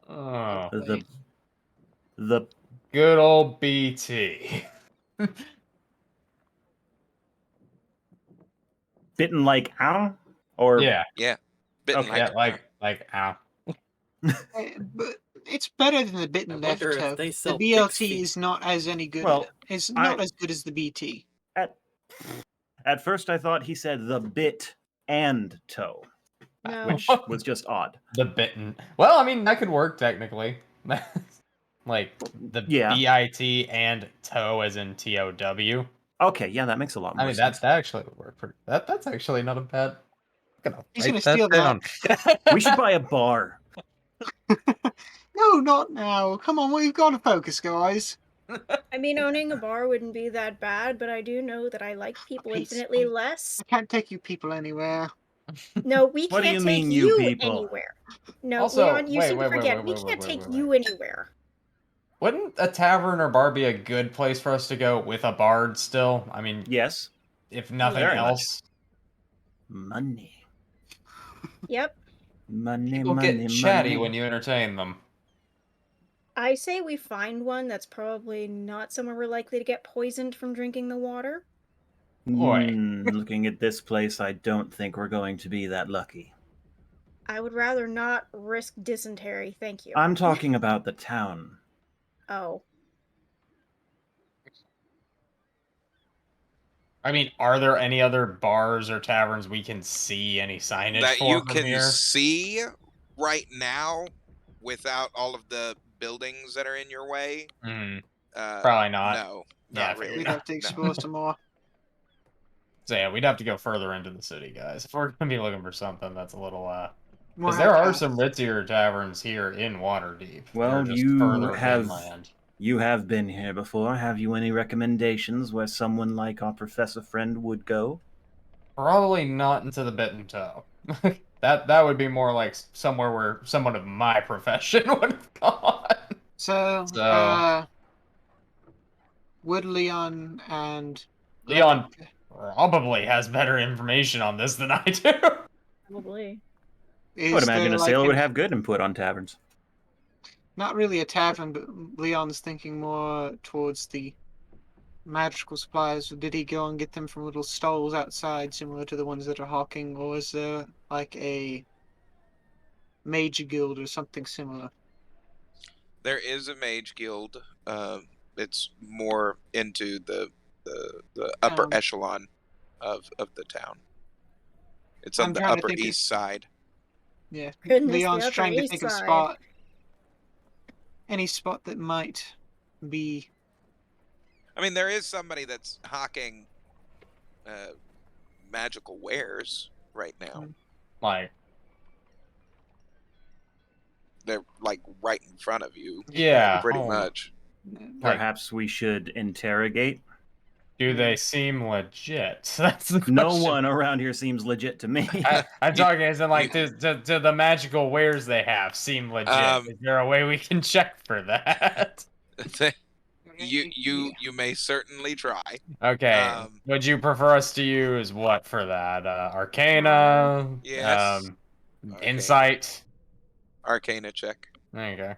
Oh, The the good old BT. bitten like ow or Yeah, Yeah, Bitten okay. yeah, like like ow. But it's better than the I bitten left wonder if toe. they The sell pig's BLT feet. is not as any good. Well, Is I not as good as the BT. at at first I thought he said the bit and toe, No. which was just odd. The bitten. Well, I mean, that could work technically. Like the Yeah. BIT and toe as in TOW. Okay, yeah, that makes a lot I more mean, sense. that actually would work pretty. That's actually not a bad. I'm gonna He's gonna write that steal that. down. We should buy a bar. No, not now. Come on, we've got to focus, guys. I mean, owning a bar wouldn't be that bad, but I do know that I like people Peace. infinitely less. I can't take you people anywhere. No, we What do can't you take mean, you you people? anywhere. No, Also, Leon, you wait, seem to wait, wait, forget. wait, We wait, wait, can't wait, take wait, wait. you anywhere. Wouldn't a tavern or bar be a good place for us to go with a bard still? I mean, Yes, if nothing very much. else, Money, Yep. money, people get money, chatty money. when you entertain them. I say we find one that's probably not somewhere we're likely to get poisoned from drinking the water. Boy, Looking at this place, I don't think we're going to be that lucky. I would rather not risk dysentery, thank you. I'm talking about the town. Oh. I mean, are there any other bars or taverns we can see any signage that for you from can here? see right now without all of the buildings that are in your way. Hmm, Uh, probably not. no, Yeah, I not figured We'd really. have to No. explore some more. So yeah, we'd have to go further into the city, guys. If we're gonna be looking for something that's a little More because there are outcasts. some ritzier taverns here in Waterdeep. They're Well, just further inland. you have been here before. Have you any recommendations where someone like our professor friend would go? Probably not into the bitten toe. That would be more like somewhere where someone of my profession would have gone. So, So would Leon and Leon probably has better information on this than I do. Probably. I would is imagine there a like sailor would an, have good input on taverns. not really a tavern, but Leon's thinking more towards the magical supplies? Did he go and get them from little stalls outside, similar to the ones that are hawking, or is there like a mage guild or something similar? There is a mage guild. It's more into the upper Town. echelon of the town. It's on I'm the trying to upper think. east side. Yeah, Goodness, the Leon's Upper trying to East think of Side. any spot that might be. I mean, there is somebody that's hawking magical wares right now. Like, They're like right in front of you, yeah. pretty Oh, much. like, Perhaps we should interrogate. do they seem legit? That's the question. No one around here seems legit to me. I'm You- talking as in, like, you- do the magical wares they have seem legit? Is there a way we can check for that? you may certainly try. Okay. Would you prefer us to use what for that? Arcana? Yes. Arcana. Insight? Arcana check. There you go.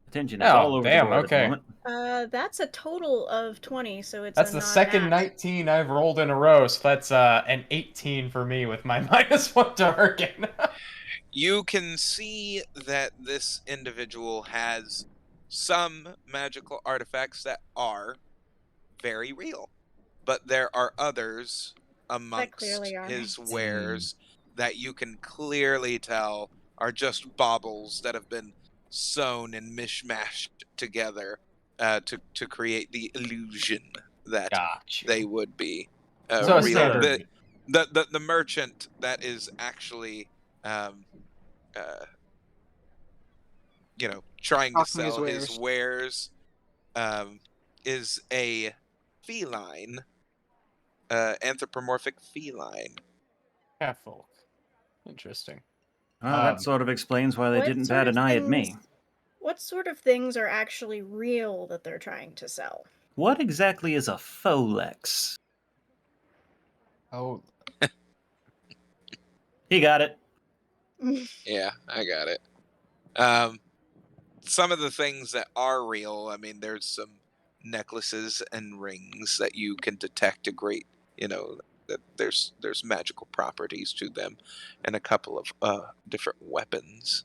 Attention is all over the damn, board at the okay. moment. That's a total of 20, so it's That's a the second non-nat. 19 I've rolled in a row, so that's an 18 for me with my -1 to Arcana. You can see that this individual has some magical artifacts that are very real, but there are others amongst clearly are. his wares that you can clearly tell are just baubles that have been sewn and mishmashed together to create the illusion that Gotcha. they would be So real. standard. The merchant that is actually trying to Offering his sell his wares. wares is a feline, anthropomorphic feline. Catfolk. Interesting. Well, that sort of explains why they What didn't sort bat of an eye at me. things- What sort of things are actually real that they're trying to sell? What exactly is a folex? Oh, He got it. Yeah, I got it. Some of the things that are real, I mean, there's some necklaces and rings that you can detect a great, that there's magical properties to them, and a couple of different weapons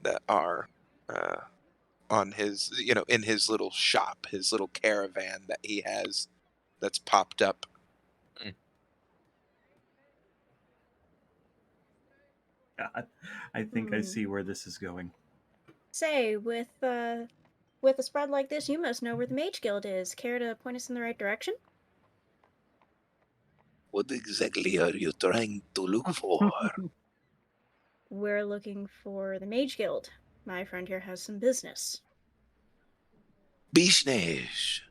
that are on his, in his little shop, his little caravan that he has that's popped up. God, I think I see where this is going. Say, with a spread like this, you must know where the Mage Guild is. Care to point us in the right direction? What exactly are you trying to look for? We're looking for the Mage Guild. My friend here has some business. Business.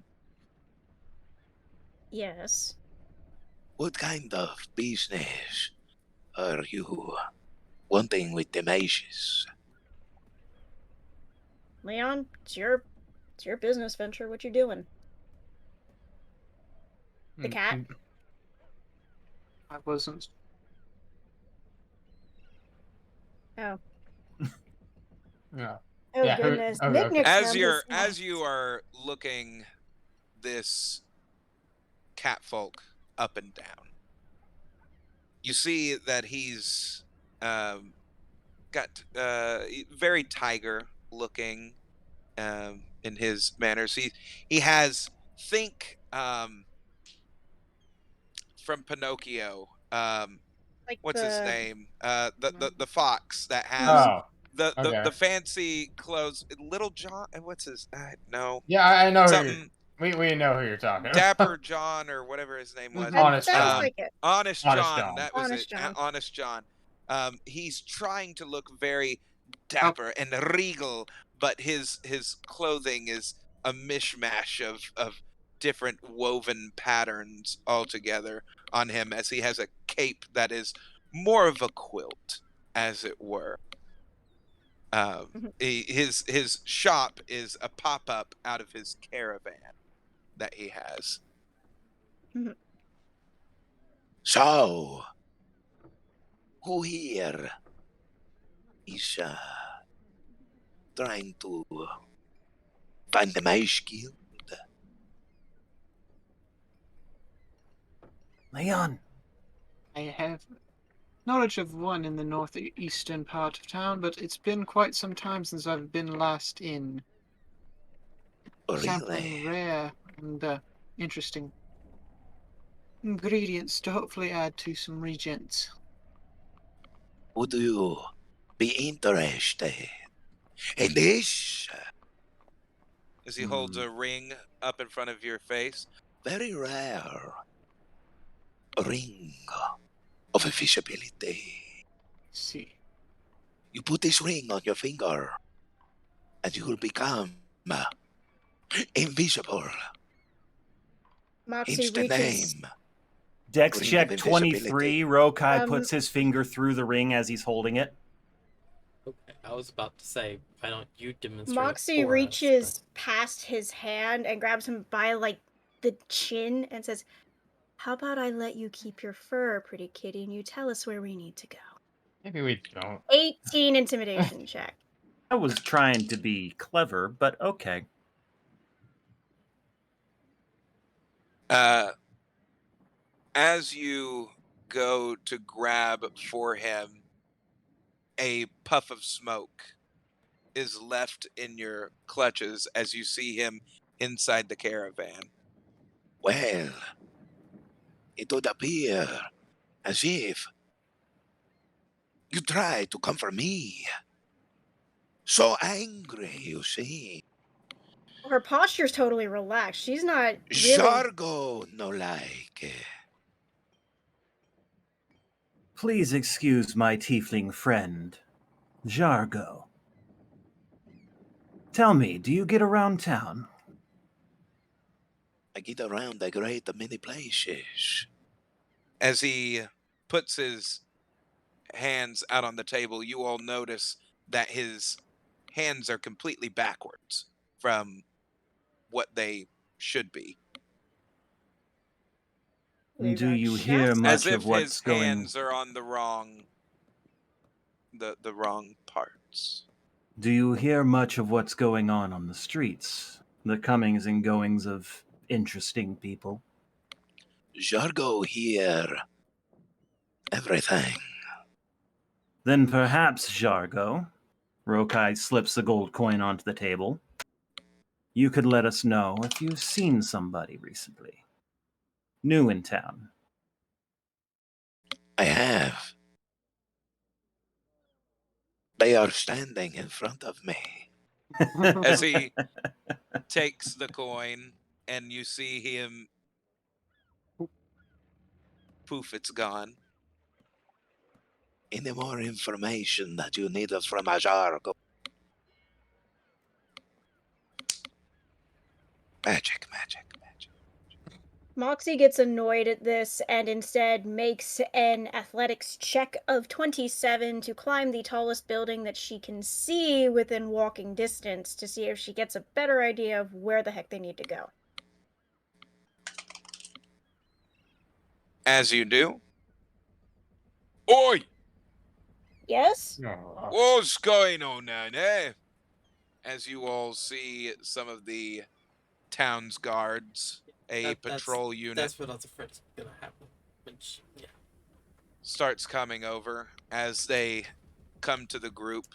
Yes. What kind of business are you wanting with the mages? Leon, it's your business venture. What you doing? The cat? I wasn't. Oh. Yeah. Oh Yeah, goodness. okay. Nick As from you're his- as you are looking this catfolk up and down, you see that he's got very tiger looking in his manners. He has from Pinocchio. like What's his name? The fox that has Oh, the okay. fancy clothes. Little John. What's his? No. Yeah, I know Something. we know who you're talking Dapper about. John or whatever his name was. Honest that John. sounds like it. Honest Honest John. John. That was Honest it. John. Honest John. He's trying to look very dapper and regal, but his clothing is a mishmash of different woven patterns altogether on him, as he has a cape that is more of a quilt, as it were. His shop is a pop-up out of his caravan that he has. So, who here is trying to find the Mage Guild? Leon. I have knowledge of one in the northeastern part of town, but it's been quite some time since I've been last in. Sampling rare and interesting ingredients to hopefully add to some regents. Would you be interested in this? As he holds a ring up in front of your face. Very rare. ring of invisibility. See. You put this ring on your finger, and you will become invisible. Moxie Hence the reaches. name. Dex Ring check of 23. invisibility. Rokai puts his finger through the ring as he's holding it. Okay, I was about to say, why don't you demonstrate Moxie it for reaches us, past his hand and grabs him by like the chin and says, "How about I let you keep your fur, pretty kitty, and you tell us where we need to go?" Maybe we don't. 18 intimidation check. I was trying to be clever, but okay. As you go to grab for him, a puff of smoke is left in your clutches as you see him inside the caravan. Well, it would appear as if you try to comfort me. So angry, you see. Her posture's totally relaxed. She's not really. Jargo no like. Please excuse my tiefling friend, Jargo. Tell me, do you get around town? I get around a great many places. As he puts his hands out on the table, you all notice that his hands are completely backwards from what they should be. We've Do got you hear chest. As much of if what's his going... hands are on the wrong parts. Do you hear much of what's going on the streets? The comings and goings of interesting people? Jargo hear everything. Then perhaps, Jargo, Rokai slips a gold coin onto the table, you could let us know if you've seen somebody recently. New in town. I have. They are standing in front of me. As he takes the coin and you see him, poof, it's gone. Any more information that you need from Jargo? Magic, magic, magic. Moxie gets annoyed at this and instead makes an athletics check of 27 to climb the tallest building that she can see within walking distance to see if she gets a better idea of where the heck they need to go. As you do. Oi! Yes? What's going on down there? As you all see some of the town's guards, a patrol unit, That's what I was afraid was gonna happen. Yeah. starts coming over as they come to the group.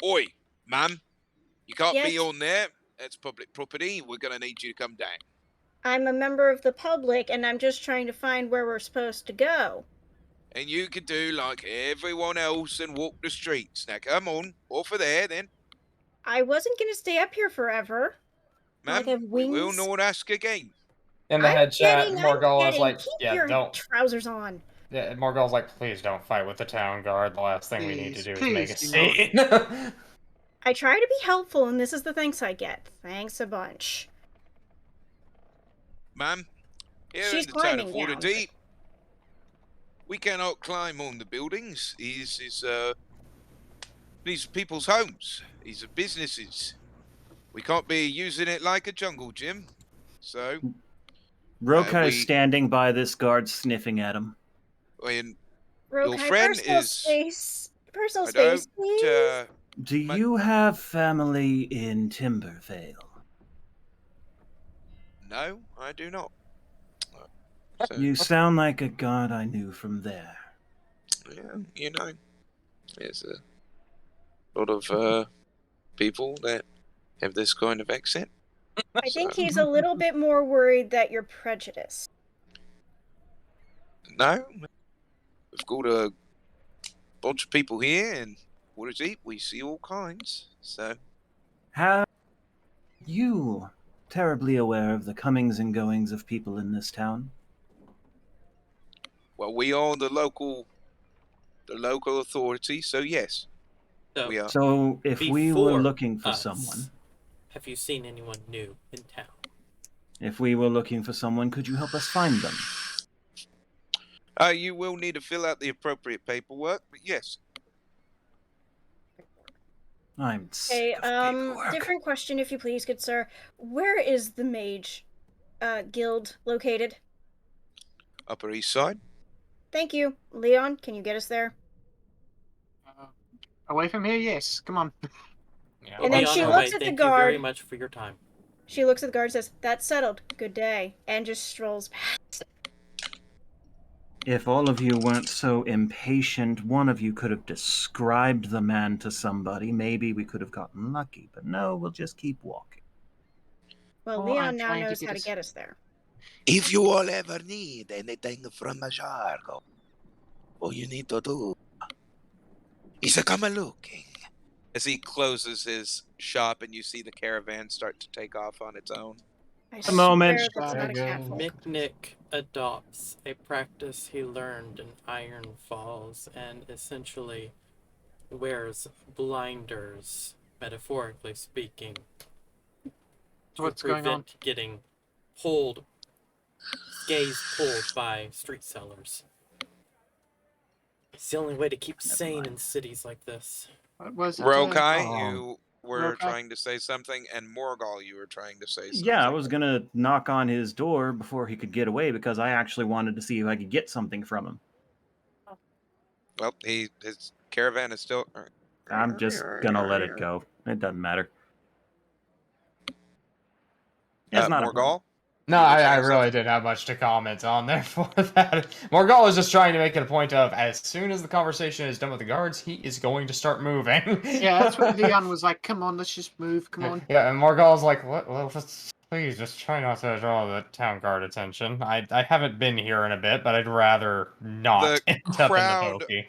Oi, ma'am, you can't be Yes? on there. That's public property. We're going to need you to come down. I'm a member of the public and I'm just trying to find where we're supposed to go. And you can do like everyone else and walk the streets. Now come on, off of there then. I wasn't gonna stay up here forever. Like I Ma'am, have we will wings. not ask again. In the head chat, I'm Morgul is getting. like, Keep yeah, your don't. trousers on. Yeah, Morgul's like, please don't fight with the town guard. The last thing we need to Please, do is please make a do not. scene. I try to be helpful, and this is the thanks I get. Thanks a bunch. Ma'am, here She's in the town of climbing down. Waterdeep, we cannot climb on the buildings. These are people's homes. These are businesses. We can't be using it like a jungle gym. So, Rokai is standing by this guard, sniffing at him. when Rokai, your friend personal is, space. Personal I space, don't. please. Do you have family in Timbervale? No, I do not. So, You sound like a god I knew from there. yeah, there's a lot of people that have this kind of accent. I think he's a little bit more worried that you're prejudiced. No, we've got a bunch of people here, and Waterdeep, we see all kinds. So, Have you terribly aware of the comings and goings of people in this town. Well, we own the local authority, so yes, So, we are. So, if we were before looking for us, someone, have you seen anyone new in town? could you help us find them? You will need to fill out the appropriate paperwork, but yes. I'm Hey, sick of paperwork. different question, if you please, good sir. Where is the mage, guild located? Upper East Side. Thank you. Leon, can you get us there? Away from here, yes. Come on. Yeah, And then Be on she our looks way. at the Thank you very guard. much for your time. She looks at the guard and says, "That's settled. Good day," and just strolls past. If all of you weren't so impatient, one of you could have described the man to somebody. Maybe we could have gotten lucky. But no, we'll just keep walking. Well, Oh, Leon I'm now trying to knows get how to us- get us there. If you all ever need anything from a Jargo, all you need to do is come looking. As he closes his shop and you see the caravan start to take off on its own. I A moment. swear that's not a catfolk. Mick adopts a practice he learned in Iron Falls and essentially wears blinders, metaphorically speaking, to What's going on? prevent getting pulled, gaze pulled by street sellers. It's the only way to keep sane in mind. cities like this. What was it? Rokai, Oh. you were Rokai? trying to say something, and Morgal, you were trying to say something. Yeah, I was gonna knock on his door before he could get away because I actually wanted to see if I could get something from him. Well, his caravan is still. I'm just gonna let it go. It doesn't matter. It's not important. Morgal? No, You were I saying really something? didn't have much to comment on there for that. Morgal was just trying to make it a point of, as soon as the conversation is done with the guards, he is going to start moving. Yeah, that's what Leon was like. Come on, let's just move. Come on. Yeah, and Morgal's like, what? Well, please, just try not to draw the town guard attention. I haven't been here in a bit, but I'd rather not The end up in the crowd pokey.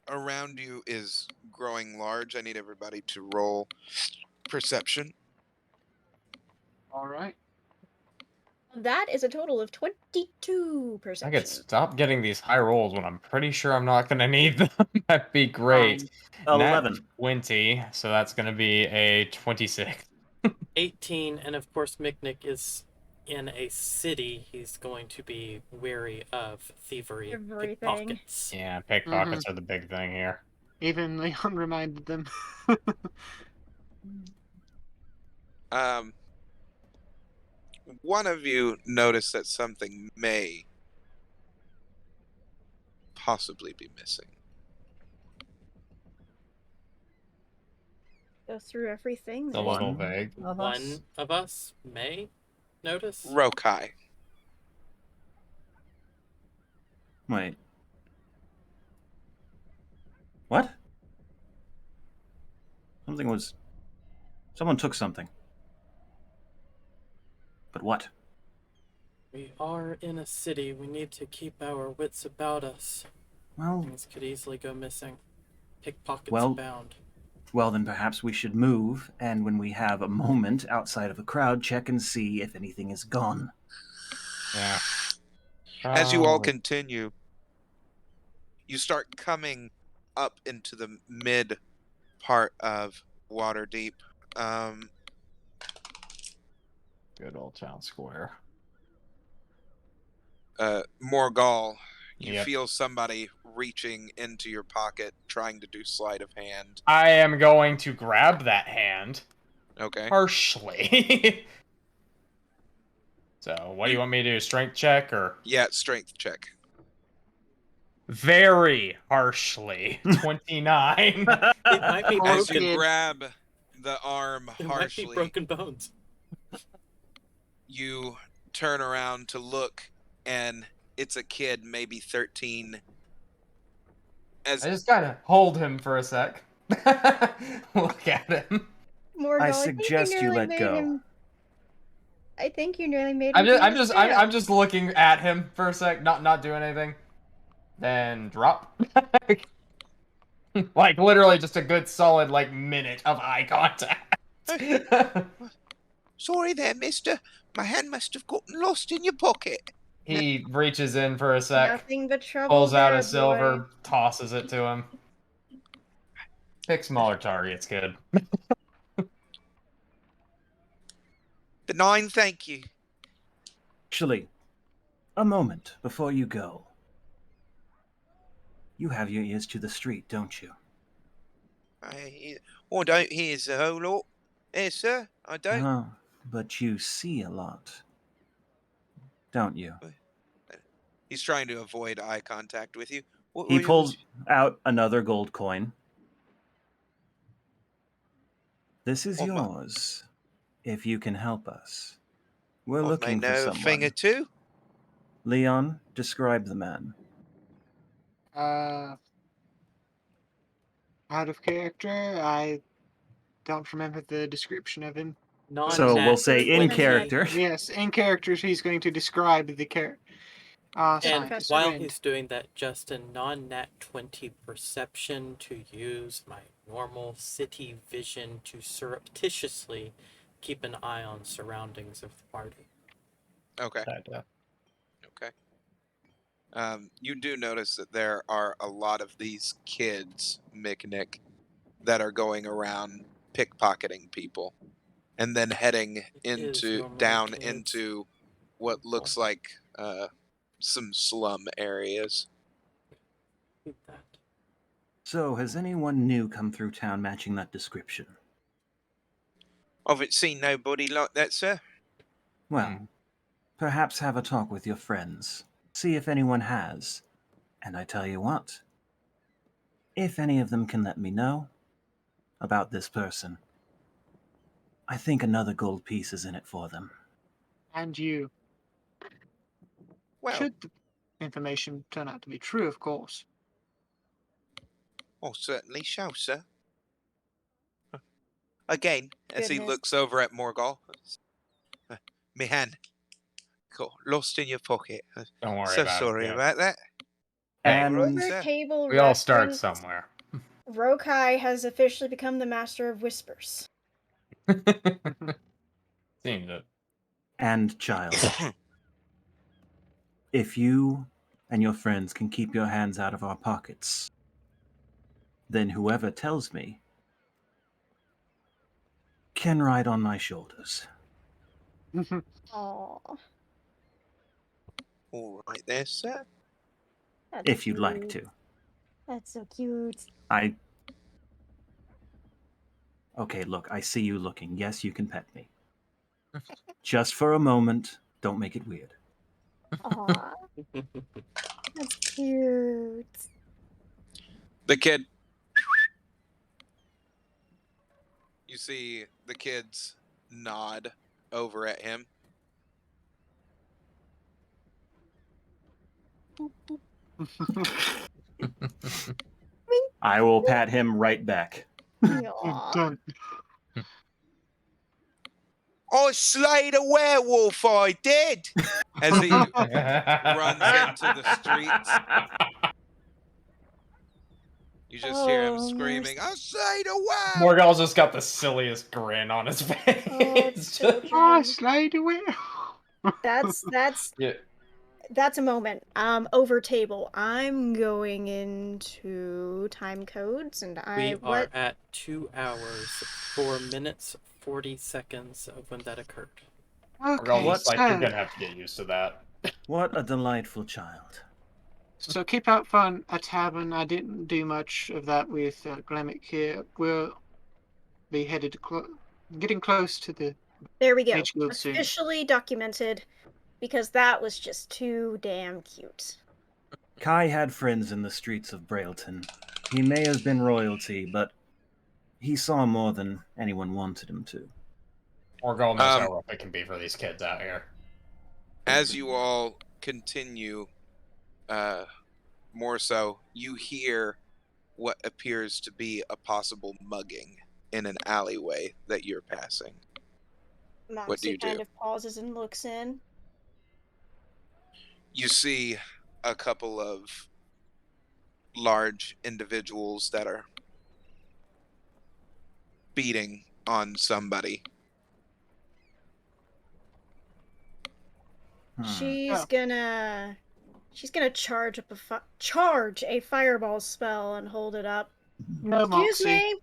around you is growing large. I need everybody to roll perception. All right. That is a total of 22 I perception. could stop getting these high rolls when I'm pretty sure I'm not going to need them. That'd be great. 11. Nat 20, so that's going to be a 26. 18, and of course Micknick is in a city. He's going to be wary of thievery, Everything. pickpockets. Yeah, pickpockets are the big thing here. Even Leon reminded them. One of you noticed that something may possibly be missing. Go through everything. It's a there's- little vague. Of One us? of us may notice. Rokai. Wait. What? Someone took something. But what? We are in a city. We need to keep our wits about us. Well, Things could easily go missing. Pickpockets Well- abound. then perhaps we should move, and when we have a moment outside of a crowd, check and see if anything is gone. Yeah. As you all Probably. continue, you start coming up into the mid part of Waterdeep. Good old town square. Morgal, you Yep. feel somebody reaching into your pocket, trying to do sleight of hand. I am going to grab that hand Okay. harshly. So, what do you want me to do? Strength check or Yeah, strength check. very harshly? 29. It might be As you broken. grab the arm It might be harshly, broken bones. you turn around to look, and it's a kid, maybe 13. I just gotta hold him for a sec. Look at him. Morgal, I think suggest you nearly let made go. him- I think you nearly made him. I'm feel just looking at him for a sec, not doing anything. Then drop. Like literally just a good solid like minute of eye contact. Sorry there, mister. My hand must have gotten lost in your pocket. He reaches in for a sec, Nothing but trouble pulls out there, a boy. silver, tosses it to him. Pick smaller targets, kid. Benign, thank you. Actually, a moment before you go. You have your ears to the street, don't you? I don't hear a whole lot. Yes, sir, I don't. Oh, but you see a lot, don't you? He's trying to avoid eye contact with you. He What pulled was... out another gold coin. This is Oh, yours, if you can help us. We're I may looking for know a thing or someone. two. Leon, describe the man. Out of character, I don't remember the description of him. So we'll Non-nat say in 20. character. Yes, in characters, he's going to describe the And scientist Professor. while friend. he's doing that, Justin, non-nat 20 perception to use my normal city vision to surreptitiously keep an eye on surroundings of the party. Okay. Kinda. Okay. You do notice that there are a lot of these kids, Mick, that are going around pickpocketing people and then heading Is into normally down kids. into what looks like some slum areas. Keep that. So, has anyone new come through town matching that description? I've seen nobody like that, sir. Well, perhaps have a talk with your friends. See if anyone has. And I tell you what, if any of them can let me know about this person, I think another gold piece is in it for them. And you. Well, Should the information turn out to be true, of course. oh, certainly shall, sir. Again, as he Goodness. looks over at Morgul, me hand got lost in your pocket. Don't worry So about sorry it, kid. about that. Hey, And Right, Over sir. table we all start reference, somewhere. Rokai has officially become the master of whispers. Seems it. and child, if you and your friends can keep your hands out of our pockets, then whoever tells me can ride on my shoulders. Aww. All right there, sir. That's If you'd like cute. to. That's so cute. Okay, look, I see you looking. Yes, you can pet me. Just for a moment. Don't make it weird. Aww. That's cute. The kid. You see the kids nod over at him. I will pat him right back. Aww. Done. I slayed a werewolf, I did! As he runs into the streets. You just hear him Oh, screaming, I slayed a werewolf! Morgal's just got the silliest grin on his face. Oh, it's Just- children. Slide away. That's yeah. that's a moment. Over table. I'm going into time codes and We are at 2 hours, 4 minutes, 40 seconds of when that occurred. Okay, Morgal's like, you're so, gonna have to get used to that. What a delightful child. so keep out fun a tavern. I didn't do much of that with Glemic here. We'll be headed getting close to the There we go. Mage Guild soon. Officially documented because that was just too damn cute. Kai had friends in the streets of Brailton. He may have been royalty, but he saw more than anyone wanted him to. Morgal knows how rough it can be for these kids out here. As you all continue, more so, you hear what appears to be a possible mugging in an alleyway that you're passing. Moxie What do you kind do? of pauses and looks in. You see a couple of large individuals that are beating on somebody. She's Oh. gonna charge up charge a fireball spell and hold it up. No, Excuse Moxie. me.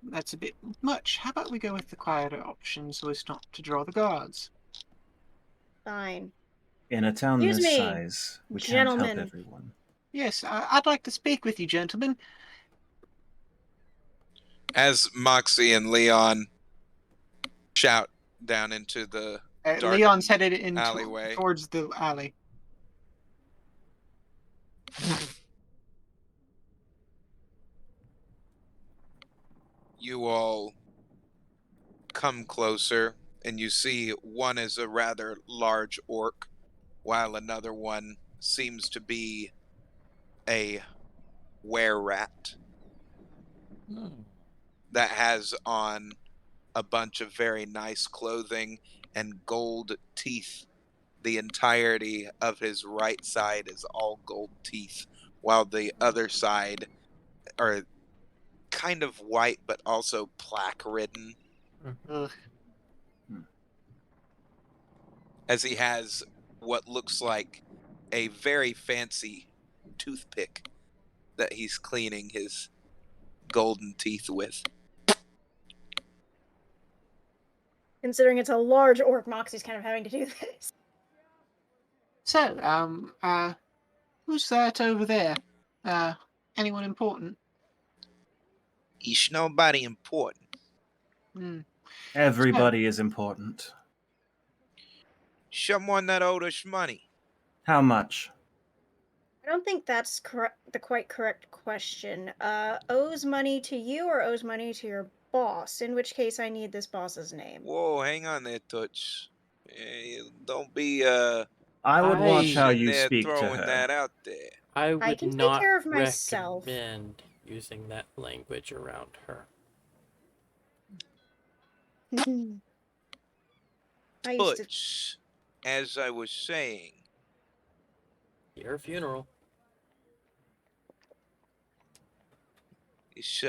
That's a bit much. How about we go with the quieter option so as not to draw the guards? Fine. In a town Excuse this me, size, we can't help gentlemen. everyone. Yes, I'd like to speak with you, gentlemen. As Moxie and Leon shout down into the Leon's darkened headed in alleyway. towards the alley. You all come closer, and you see one is a rather large orc, while another one seems to be a were-rat that has on a bunch of very nice clothing and gold teeth. The entirety of his right side is all gold teeth, while the other side are kind of white but also plaque ridden, Ugh. as he has what looks like a very fancy toothpick that he's cleaning his golden teeth with. Considering it's a large orc, Moxie's kind of having to do this. So, who's that over there? Anyone important? He's nobody important. Hmm. Everybody is important. Someone that owed us money. How much? I don't think that's the quite correct question. Owes money to you or owes money to your boss? In which case, I need this boss's name. Whoa, hang on there, Toots. Don't be I would watch how sitting you there speak to throwing her. that out there. I I would can take not care of myself. recommend using that language around her. I used to. Toots, as I was saying, Your funeral. it's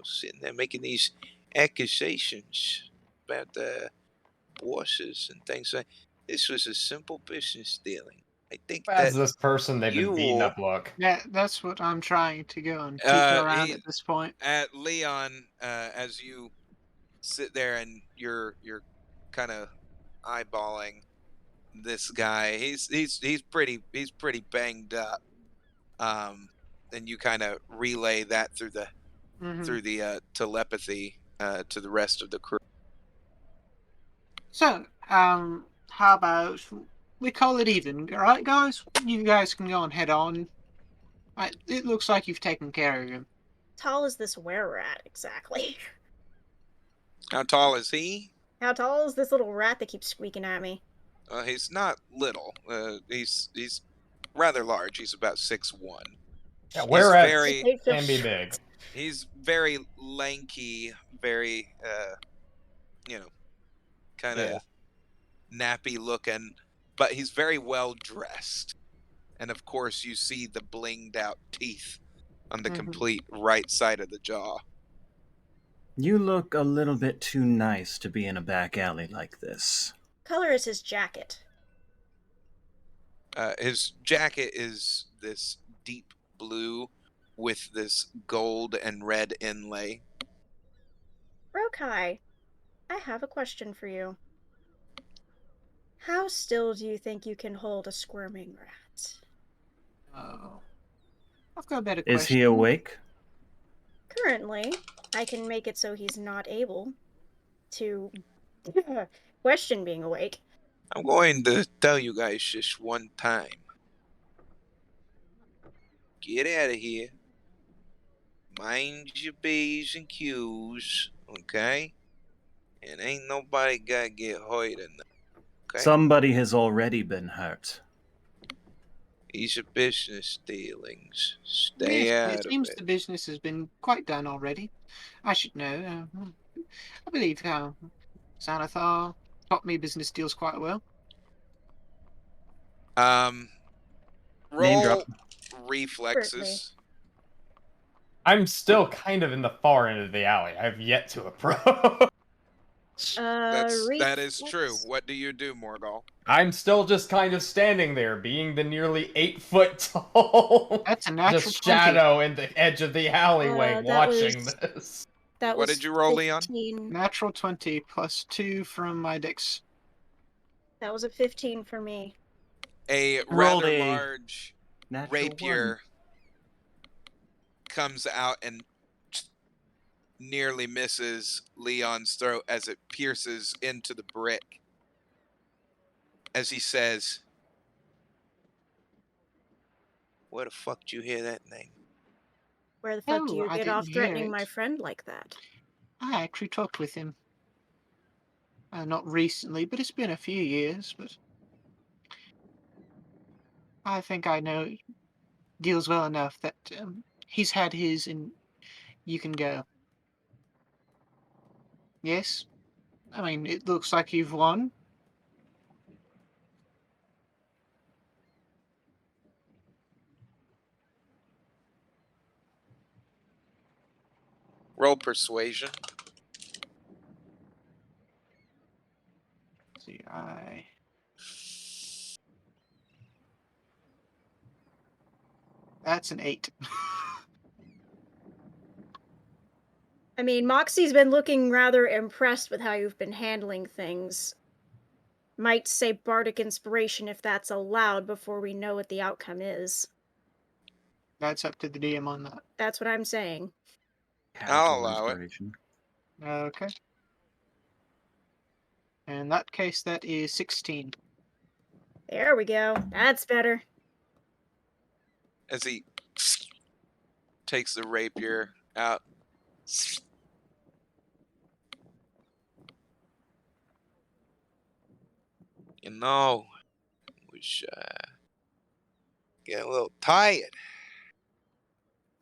sitting there making these accusations about the bosses and things like. This was a simple business dealing. I think As that this person they've been beating you, up look. Yeah, that's what I'm trying to go and keep her around at this point. at Leon, as you sit there and you're kind of eyeballing this guy. He's pretty banged up. And you kind of relay that through the telepathy to the rest of the crew. So, how about we call it even, all right, guys? You guys can go and head on. It looks like you've taken care of him. Tall is this were-rat exactly? How tall is he? How tall is this little rat that keeps squeaking at me? He's not little. He's rather large. He's about 6'1". Yeah, He's where at very can be big. he's very lanky, very kind of Yeah. nappy looking, but he's very well dressed. And of course, you see the blinged out teeth on the complete right side of the jaw. You look a little bit too nice to be in a back alley like this. Color is his jacket. His jacket is this deep blue with this gold and red inlay. Rokai, I have a question for you. How still do you think you can hold a squirming rat? Oh, I've got a better Is question. he awake? Currently, I can make it so he's not able to question being awake. I'm going to tell you guys just one time. Get out of here. Mind your B's and Q's, okay? And ain't nobody gotta get hurt in them, okay? Somebody has already been hurt. These are business dealings. Stay Yes, out it of seems it. the business has been quite done already. I should know. I believe Xanathar taught me business deals quite well. Name Roll drop. reflexes. I'm still kind of in the far end of the alley. I've yet to approach. That is true. Reflex. What do you do, Morgul? I'm still just kind of standing there, being the nearly 8 foot tall, That's a natural just 20. shadow in the edge of the alleyway, That watching was this. that What was did you roll, Leon? 15. Natural 20 plus 2 from my dex. That was a 15 for me. A Rolled rather a large natural rapier comes out and nearly misses Leon's throat as it pierces into the brick. As he says, "Where the fuck did you hear that name?" Where the fuck do Oh, you I get didn't off hear threatening my it. friend like that? I actually talked with him. Not recently, but it's been a few years. But I think I know deals well enough that he's had his and you can go. Yes? I mean, it looks like you've won. Roll persuasion. Let's see, That's an 8. I mean, Moxie's been looking rather impressed with how you've been handling things. Might say bardic inspiration if that's allowed before we know what the outcome is. That's up to the DM on that. That's what I'm saying. I'll casual allow it. inspiration. Okay. In that case, that is 16. There we go. That's better. As he takes the rapier out. You know, was getting a little tired.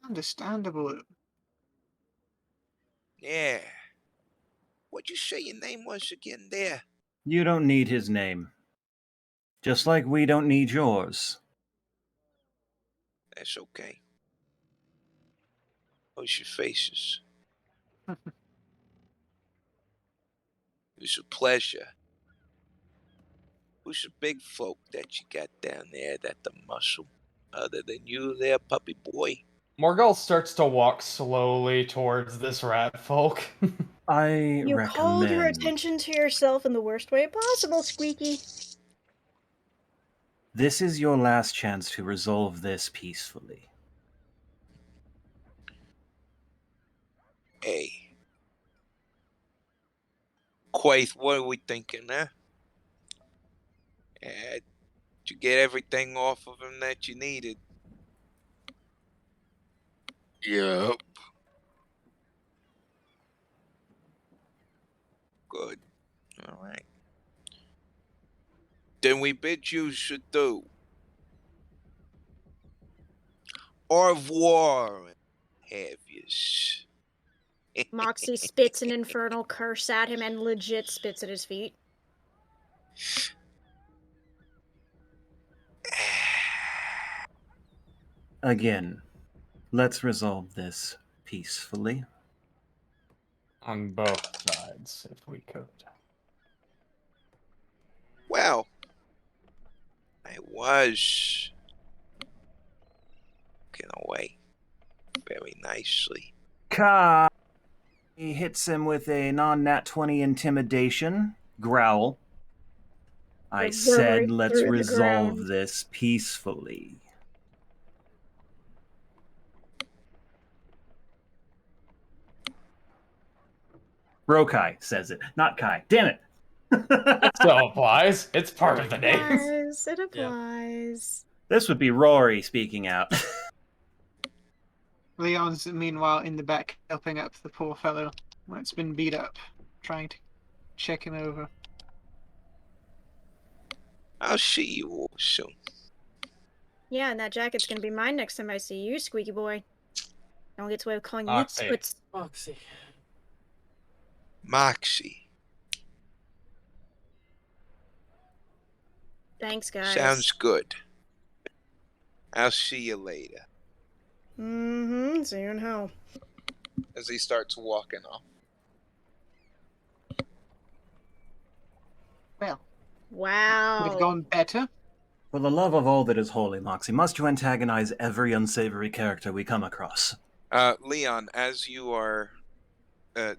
Understandable. Yeah. What'd you say your name was again there? You don't need his name. Just like we don't need yours. That's okay. What's your faces? It was a pleasure. Who's the big folk that you got down there that the muscle? Other than you there, puppy boy? Morgul starts to walk slowly towards this rat folk. I You called your recommend attention to yourself in the worst way possible, Squeaky. this is your last chance to resolve this peacefully. Hey. Quaith, what are we thinking, huh? Did you get everything off of him that you needed? Yep. Good. All right. Then we bid you adieu. Au revoir, have yous. Moxie spits an infernal curse at him and legit spits at his feet. Again, let's resolve this peacefully. On both sides, if we could. Well, I was looking away very nicely. Ka! He hits him with a non-nat 20 intimidation. Growl. I said Reverberate let's through the resolve ground. this peacefully. Rokai says it, not Kai. Damn it! Still applies. It's part of the name. Applies. It applies. This would be Rory speaking out. Leon's, meanwhile, in the back helping up the poor fellow when it's been beat up, trying to check him over. I'll see you all soon. Yeah, and that jacket's gonna be mine next time I see you, Squeaky Boy. I don't get away with calling you Moxie. Toots. Moxie. Moxie. Thanks, guys. Sounds good. I'll see you later. Mm-hmm. See you in hell. As he starts walking off. Well, could have Wow. gone better. For the love of all that is holy, Moxie, must you antagonize every unsavory character we come across? Leon, as you are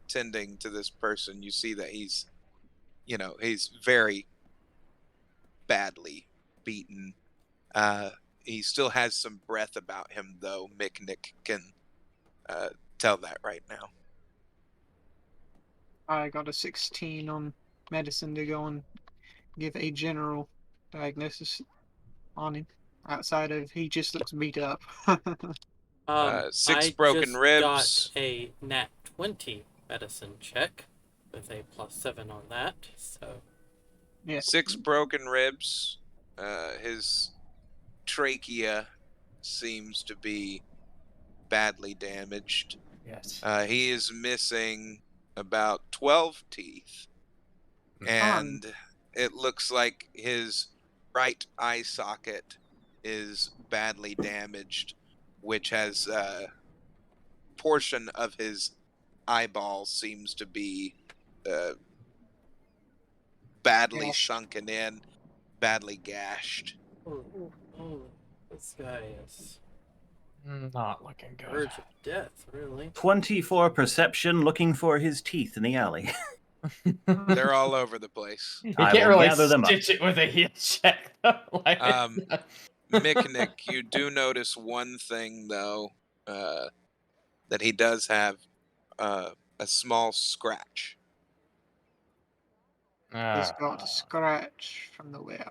tending to this person, you see that he's very badly beaten. He still has some breath about him, though. Mick can tell that right now. I got a 16 on medicine to go and give a general diagnosis on him. Outside of he just looks beat up. 6 I broken just got ribs. a nat 20 medicine check with a +7 on that, so Yeah. 6 broken ribs. His trachea seems to be badly damaged. Yes. He is missing about 12 teeth. And it looks like his right eye socket is badly damaged, which has portion of his eyeball seems to be badly Gashed. sunken in, badly gashed. this guy is Not looking good. verge of death, really. 24 perception, looking for his teeth in the alley. They're all over the place. You I can't will really gather them up. stitch it with a heal check, though. Like, Mick, you do notice one thing, though, that he does have a small scratch. He's got a scratch from the where.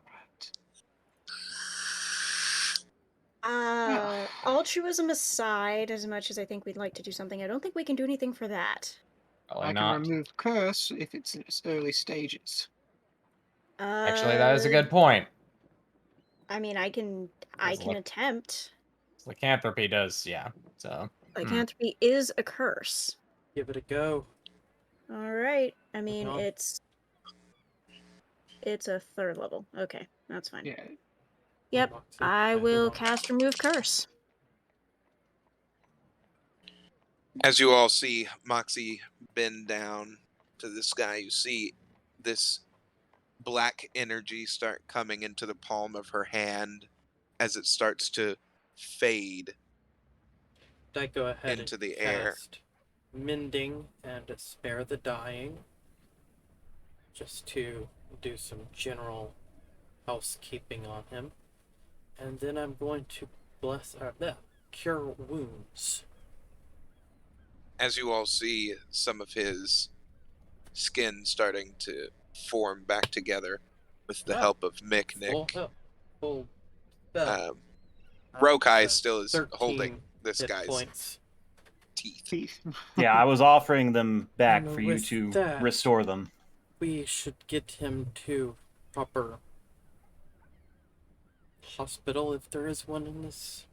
Altruism aside, as much as I think we'd like to do something, I don't think we can do anything for that. Probably I can not. remove curse if it's in its early stages. Actually, that is a good point. I mean, I can Look- attempt. Lycanthropy does, yeah. So Lycanthropy is a curse. Give it a go. All right. I mean, No. it's a 3rd level. Okay, that's fine. Yeah. Yep, Moxie, I move will on. cast remove curse. As you all see Moxie bend down to this guy, you see this black energy start coming into the palm of her hand as it starts to fade. I go ahead into and the air. cast mending and spare the dying, just to do some general housekeeping on him, and then I'm going to cure wounds. As you all see some of his skin starting to form back together with the help of Mick. Full spell. Rokai still is 13 holding this hit guy's points. teeth. Yeah, I was offering them back And for you with to that- restore them. We should get him to proper hospital if there is one in this.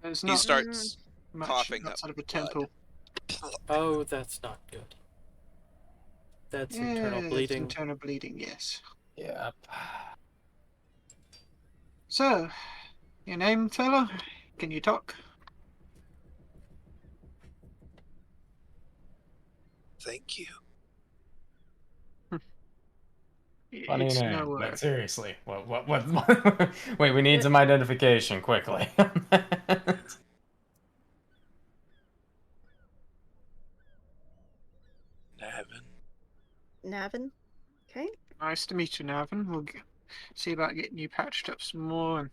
There's He not starts much coughing up outside of a blood. temple. Oh, that's not good. That's internal Yes, bleeding. Internal bleeding, yes. yeah. So, your name, fella? Can you talk? Thank you. Funny It's name, nowhere. but seriously, what? Wait, we need some identification quickly. Navin. Navin? Okay. Nice to meet you, Navin. We'll see about getting you patched up some more. And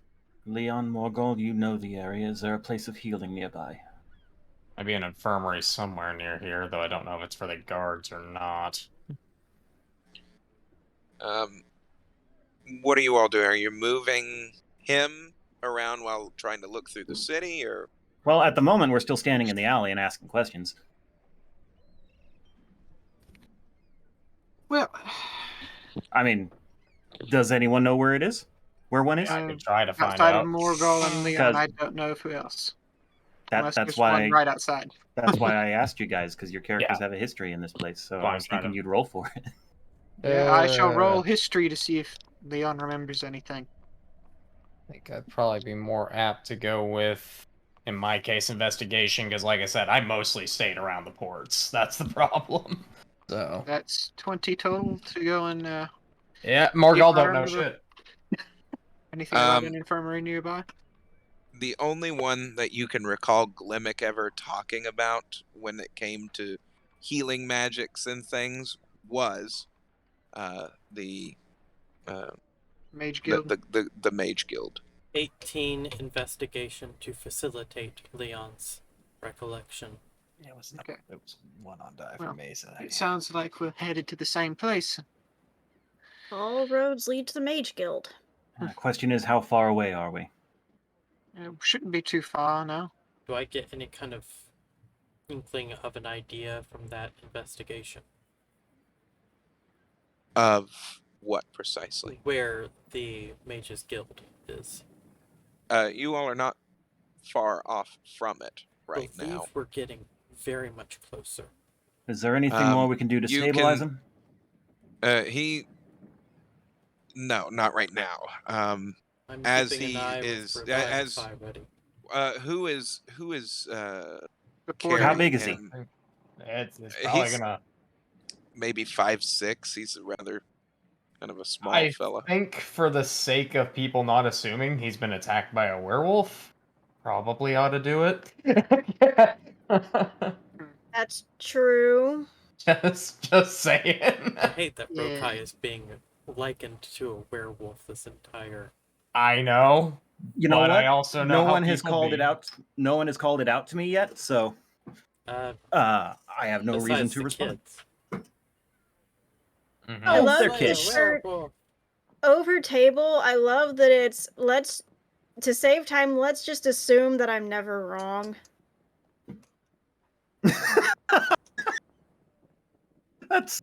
Leon Morgul, you know the area. Is there a place of healing nearby? Maybe an infirmary somewhere near here, though I don't know if it's for the guards or not. What are you all doing? Are you moving him around while trying to look through the city, or? Well, at the moment, we're still standing in the alley and asking questions. well, I mean, does anyone know where it is? Where one is? I could try to find outside out. of Morgul and Leon, 'Cause- I don't know of who else. Unless That's there's why one right outside. that's why I asked you guys, because your characters Yeah. have a history in this place. So Well, I I'm was trying thinking to- you'd roll for it. Yeah, I shall roll history to see if Leon remembers anything. I think I'd probably be more apt to go with, in my case, investigation, because like I said, I mostly stayed around the ports. That's the problem. So That's 20 total to go and Yeah, Morgul If I don't know remember shit. anything about Um, an infirmary nearby? the only one that you can recall Glimmick ever talking about when it came to healing magics and things was the Mage Guild. the Mage Guild. 18 investigation to facilitate Leon's recollection. Yeah, it was, Okay. it was one on die Well, for Mesa. It sounds like we're headed to the same place. All roads lead to the Mage Guild. Question is, how far away are we? Shouldn't be too far now. Do I get any kind of inkling of an idea from that investigation? Of what precisely? Where the Mages Guild is? You all are not far off from it right I believe now. we're getting very much closer. Is there anything more we can do to you stabilize can- him? No, not right now. I'm As keeping he an eye is with Revivify as ready. who is Before How carrying big is he? him? It's probably He's gonna. maybe 5'6". He's a rather kind of a small I fella. think for the sake of people not assuming he's been attacked by a werewolf, probably ought to do it. That's true. just saying. I hate that Yeah. Rokai is being likened to a werewolf this entire. I know. You know but what? I also know no how one has people called be. it out. No one has called it out to me yet, so I have no reason Besides to the respond. kids. Mhm. I Oh, love they're that kids. it's over table. I love that it's to save time, let's just assume that I'm never wrong. That's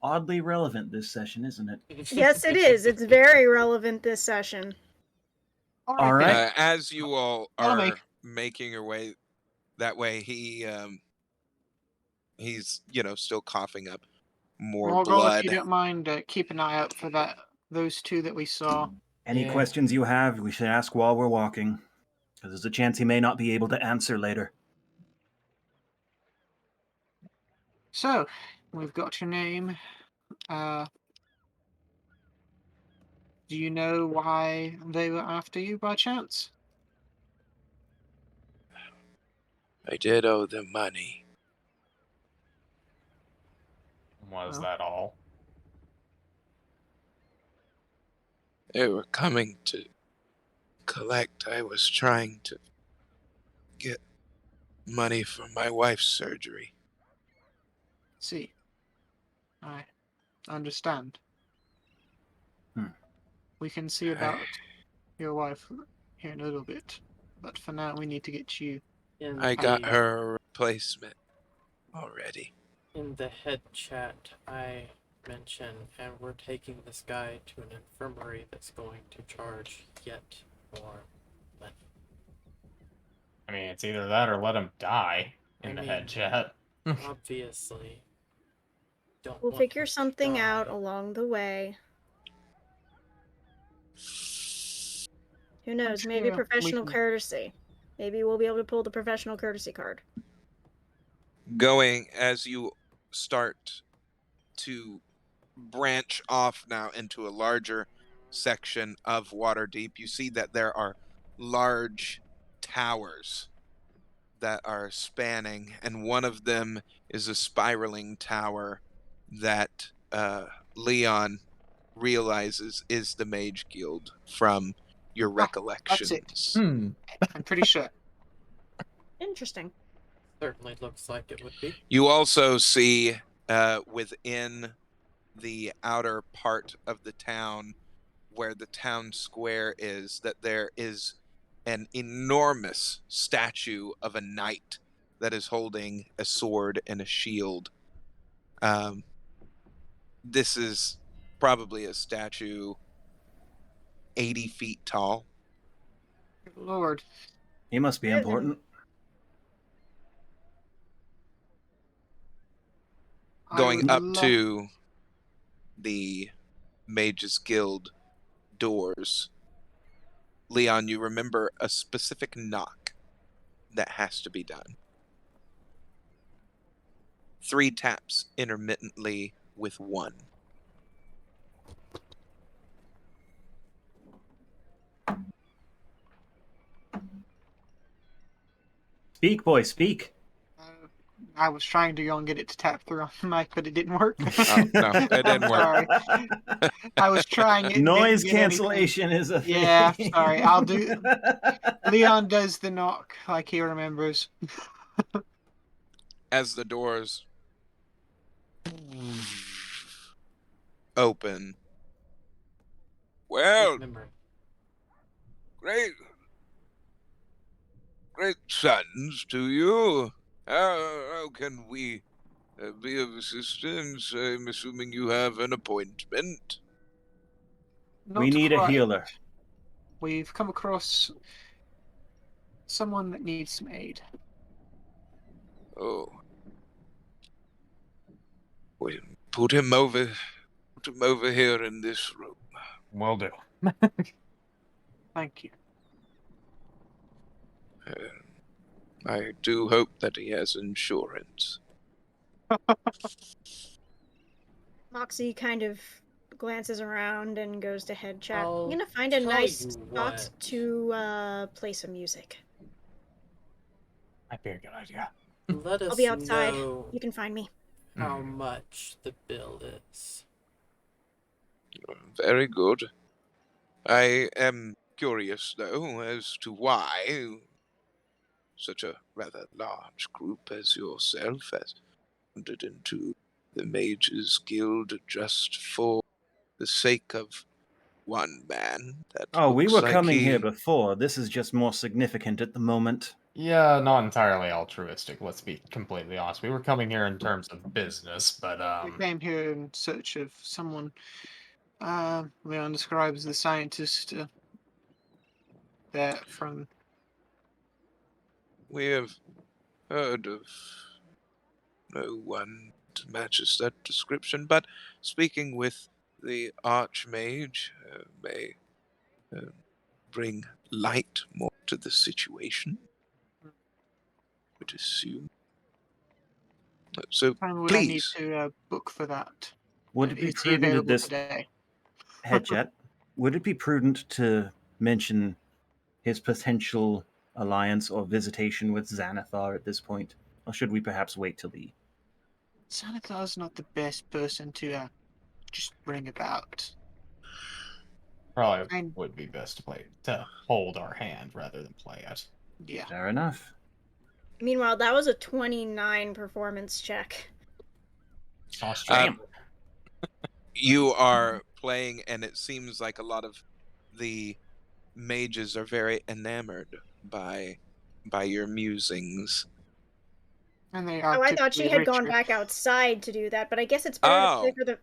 oddly relevant this session, isn't it? Yes, it is. It's very relevant this session. All right. As you all Follow are me. making your way that way, he's still coughing up more Morgul, if you blood. don't mind, keep an eye out for those two that we saw. Any Yeah. questions you have, we should ask while we're walking, because there's a chance he may not be able to answer later. So, we've got your name. Do you know why they were after you by chance? I did owe them money. Was Well. that all? They were coming to collect. I was trying to get money for my wife's surgery. See. I understand. We can see about your wife here in a little bit. But for now, we need to get you. I got her a replacement already. In the head chat, I mentioned, and we're taking this guy to an infirmary that's going to charge yet more money. I mean, it's either that or let him die in I the head mean, chat. Obviously, don't We'll want figure him to something out die. along the way. Who knows? Maybe sure we professional can- courtesy. Maybe we'll be able to pull the professional courtesy card. Going as you start to branch off now into a larger section of Waterdeep, you see that there are large towers that are spanning, and one of them is a spiraling tower that Leon realizes is the Mage Guild from your recollections. I'm pretty sure. Interesting. Certainly looks like it would be. You also see within the outer part of the town where the town square is that there is an enormous statue of a knight that is holding a sword and a shield. This is probably a statue 80 feet tall. Good Lord. He must be Isn't- important. I Going would up love- to the Mages Guild doors. Leon, you remember a specific knock that has to be done. 3 taps intermittently with 1. Speak, boy, speak. I was trying to go and get it to tap through on the mic, but it didn't work. Oh, no, it didn't work. Sorry. I was trying it. Noise didn't get anything. cancellation is a thing. Yeah, sorry. I'll do. Leon does the knock like he remembers. As the doors open. Well, Remember. great sons to you. How can we be of assistance? I'm assuming you have an appointment. We Not need a quite. healer. We've come across someone that needs some aid. Oh. We put him over here in this room. Will do. Thank you. I do hope that he has insurance. Moxie kind of glances around and goes to head chat. I'll I'm gonna find a tell nice you spot what. to play some music. Might be a good idea. Let us I'll be outside. know You can find me. how much the bill is. Very good. I am curious, though, as to why such a rather large group as yourself has entered into the Mages Guild just for the sake of one man. That Oh, we looks were like coming he... here before. This is just more significant at the moment. Yeah, not entirely altruistic, let's be completely honest. We were coming here in terms of business, but We came here in search of someone Leon describes the scientist there from. We have heard of no one matches that description, but speaking with the Archmage may bring light more to the situation. I would assume. So, How time would I need please. to book for that? Would it be Is he prudent at available this today? headset? Would it be prudent to mention his potential alliance or visitation with Xanathar at this point? Or should we perhaps wait till the... Xanathar's not the best person to just bring about. probably I'm- would be best to hold our hand rather than play it. Yeah. Fair enough. Meanwhile, that was a 29 performance check. Australian. You are playing, and it seems like a lot of the mages are very enamored by your musings. And they are Oh, I thought she had typically gone richer. back outside to do that, but I guess it's better to play for the.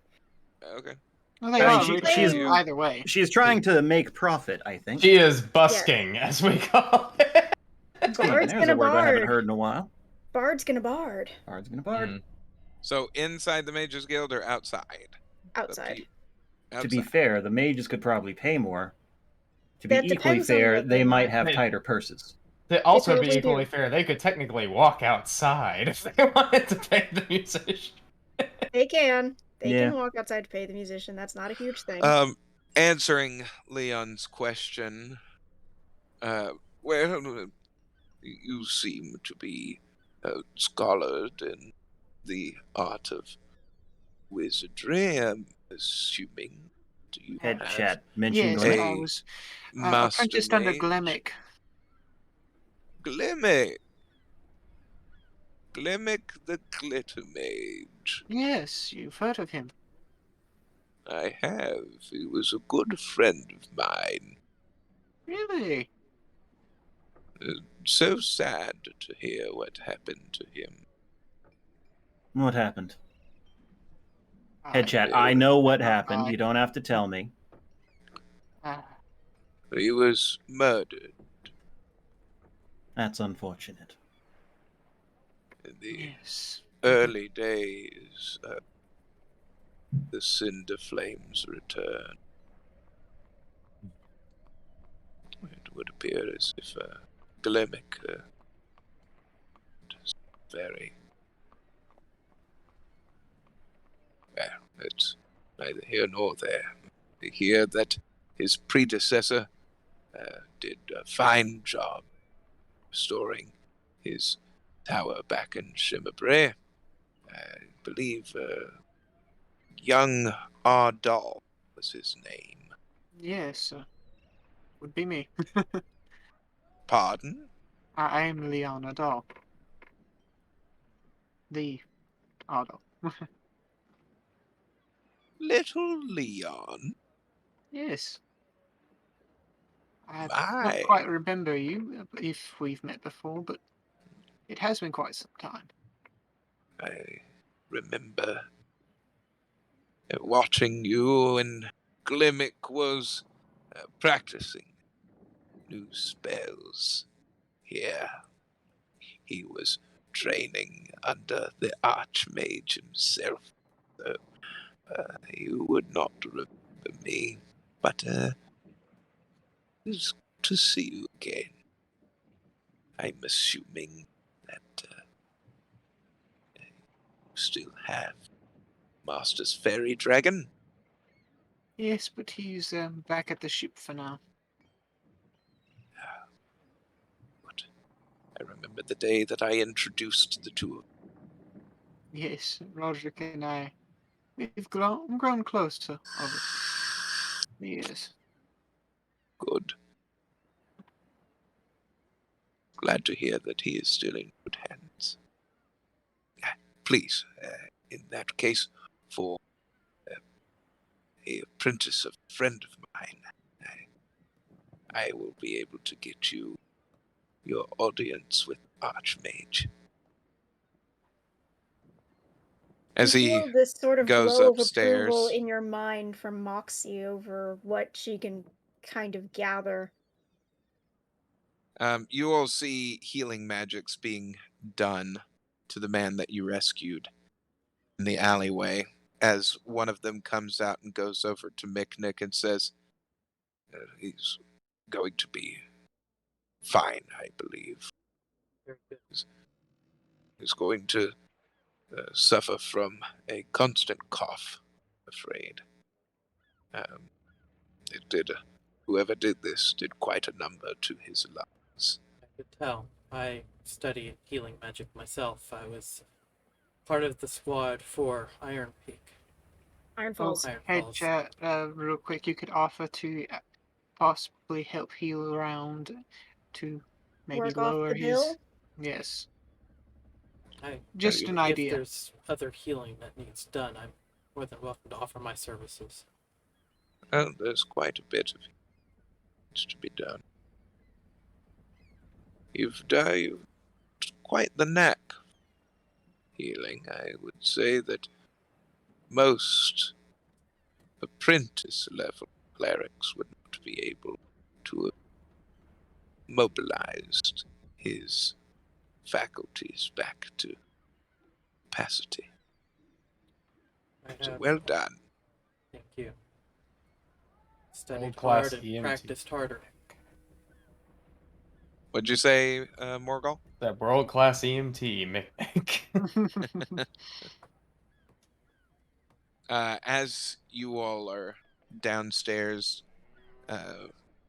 Okay. Well, they I mean, are she- richer she's- either way. She's trying to make profit, I think. She is busking, as we call it. Bard's There's gonna a word I haven't bard. heard in a while. Bard's gonna bard. Bard's gonna bard. Mm. So inside the Mages Guild or outside? Outside. To be fair, the mages could probably pay more. To be That equally depends on fair, what they they might want. have They- tighter purses. To also be totally equally do. fair, they could technically walk outside if they wanted to pay the musician. They can. They Yeah. can walk outside to pay the musician. That's not a huge thing. Answering Leon's question, well, you seem to be scholared in the art of wizardry, I'm assuming. Do you Head have chat. Mention Yes, Glimmick. I was master apprenticed under mage? Glemick. Glimmick. Glimmick the Glitter Mage. Yes, you've heard of him. I have. He was a good friend of mine. Really? So sad to hear what happened to him. What happened? Ah, Head chat. I know what happened. I- You don't have to tell me. ah, He was murdered That's unfortunate. in the yes. early days. The cinder flames return. It would appear as if Glimmick is very... Well, it's neither here nor there. We hear that his predecessor did a fine job restoring his tower back in Shimmerbray. I believe young Ardal was his name. Yes, would be me. Pardon? I am Leon Adol. The Adol. Little Leon? Yes. I don't My, quite remember you, if we've met before, but it has been quite some time. I remember watching you when Glimmick was practicing new spells here. He was training under the Archmage himself, so you would not remember me, but it's good to see you again. I'm assuming that you still have Master's Fairy Dragon. Yes, but he's back at the ship for now. But I remember the day that I introduced the two of you. Yes, Roderick and we've grown closer over the years. Good. Glad to hear that he is still in good hands. Please, in that case, for a apprentice of a friend of mine, I will be able to get you your audience with Archmage. As You he feel this sort of goes glow of approval upstairs, in your mind from Moxie over what she can kind of gather. you all see healing magics being done to the man that you rescued in the alleyway, as one of them comes out and goes over to Micknick and says, he's going to be fine, I believe. Very good. He's going to suffer from a constant cough, I'm afraid. It did. Whoever did this did quite a number to his lungs. I could tell. I studied healing magic myself. I was part of the squad for Iron Peak. Iron Oh, Falls. Iron hey, Falls. chat, real quick, you could offer to possibly help heal around to maybe Work off lower the his. bill? Yes, I, just you- an if idea. there's other healing that needs done, I'm more than welcome to offer my services. Well, there's quite a bit of needs to be done. You've quite the knack of healing. I would say that most apprentice level clerics would not be able to have mobilized his faculties back to capacity. I So have, well done. thank you. Studied World-class hard and EMT. practiced harder. What'd you say, Morgul? That world-class EMT, Mick. As you all are downstairs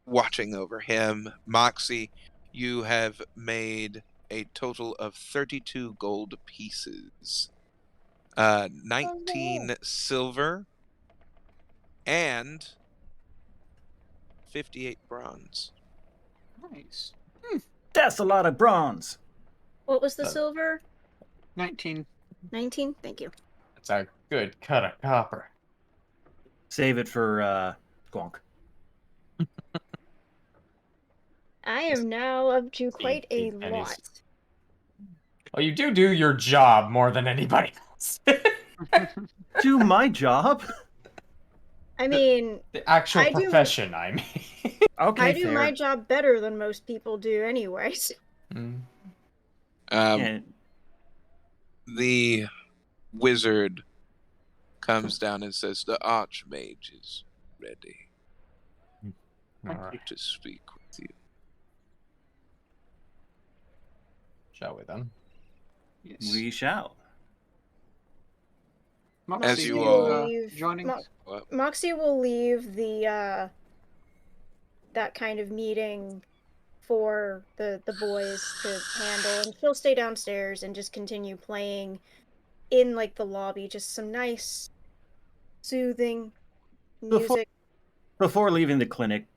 watching over him, Moxie, you have made a total of 32 gold pieces, 19 silver, and 58 bronze. Nice. That's a lot of bronze. What was the Uh, silver? 19. 19? Thank you. That's a good cut of copper. Save it for Gwonk. I am now up to quite a 18 pennies. lot. Well, you do your job more than anybody else. Do my job? I mean, The actual I do- profession, I mean. Okay, I do fair. my job better than most people do anyways. Mm. And The wizard comes down and says, "The Archmage is ready All right. to speak with you." Shall we then? Yes. we shall. Moxie, As you you, all- joining Mo- us? What? Moxie will leave the that kind of meeting for the boys to handle, and she'll stay downstairs and just continue playing in like the lobby, just some nice, soothing Before music. before leaving the clinic,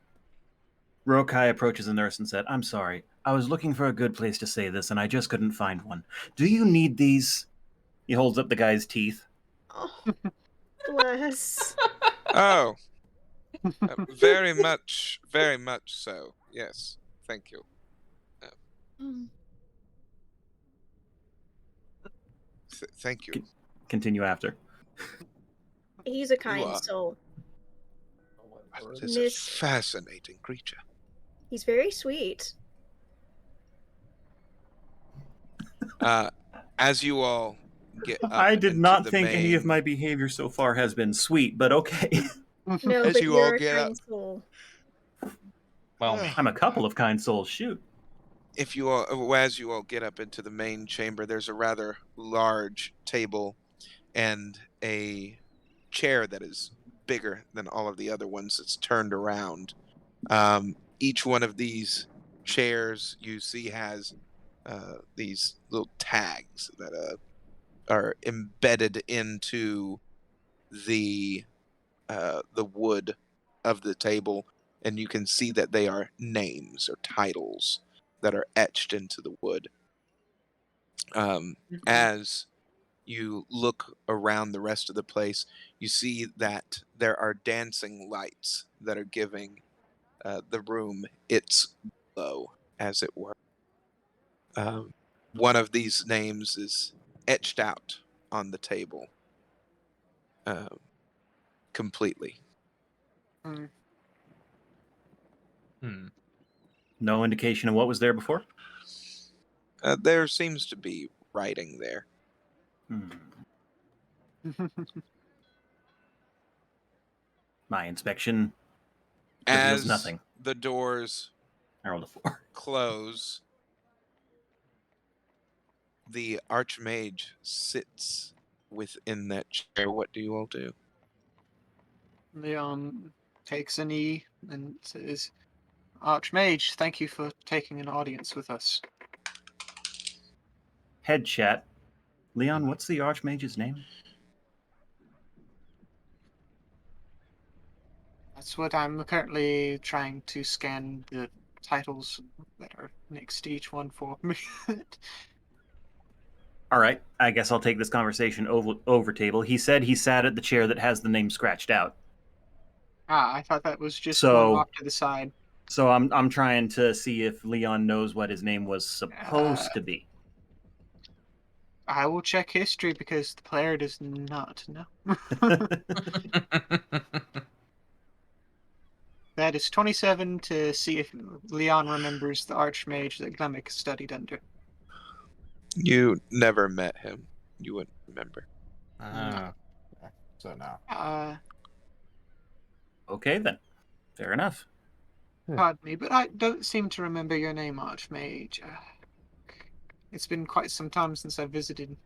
Rokai approaches the nurse and said, "I'm sorry. I was looking for a good place to say this, and I just couldn't find one. Do you need these?" He holds up the guy's teeth. Oh, bless. Oh, very much so. Yes, thank you. Mm. Thank you. Continue after. He's a You kind are. soul. It is a Miss, fascinating creature. he's very sweet. As you all get up I did into not the think any of my main, behavior so far has been sweet, but okay. No, as but you all you're a get up, kind soul. Well, me. I'm a couple of kind souls. Shoot. if you all, as you all get up into the main chamber, there's a rather large table and a chair that is bigger than all of the other ones that's turned around. Each one of these chairs you see has these little tags that are embedded into the wood of the table, and you can see that they are names or titles that are etched into the wood. As you look around the rest of the place, you see that there are dancing lights that are giving the room its glow, as it were. Um, One of these names is etched out on the table um, completely. Mm. Hmm. No indication of what was there before? There seems to be writing there. Hmm. My inspection reveals As nothing. the doors I rolled a 4. close, the Archmage sits within that chair. What do you all do? Leon takes a knee and says, Archmage, thank you for taking an audience with us. Head chat. Leon, what's the Archmage's name? That's what I'm currently trying to scan the titles that are next to each one for me. All right, I guess I'll take this conversation over table. He said he sat at the chair that has the name scratched out. I thought that was just one So, off to the side. I'm trying to see if Leon knows what his name was Uh, supposed to be. I will check history because the player does not know. That is 27 to see if Leon remembers the Archmage that Glemick studied under. You never met him. You wouldn't remember. Ah. So now. Okay, then. Fair enough. Pardon me, but I don't seem to remember your name, Archmage. It's been quite some time since I visited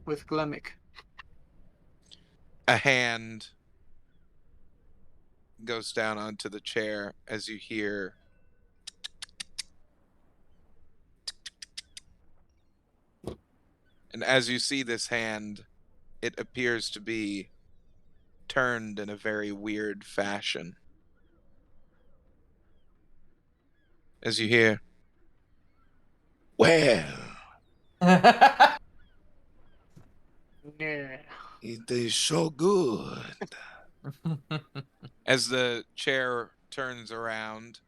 with Glemick. A hand goes down onto the chair as you hear and as you see this hand, it appears to be turned in a very weird fashion. As you hear, well, Yeah. it is so good. As the chair turns around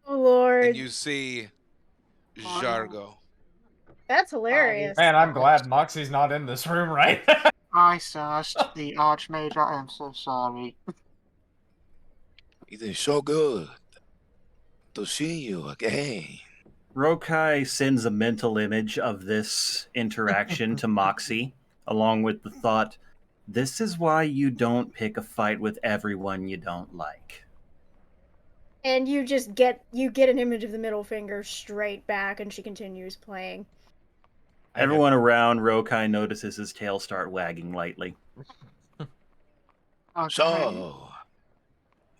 Oh Lord, and you see Oh, no. Jargo. that's hilarious. Man, I'm glad Moxie's not in this room, right? I searched the Archmage. I am so sorry. It is so good to see you again. Rokai sends a mental image of this interaction to Moxie, along with the thought, this is why you don't pick a fight with everyone you don't like. And you just get an image of the middle finger straight back, and she continues playing. Everyone around Rokai notices his tail start wagging lightly. Okay. So,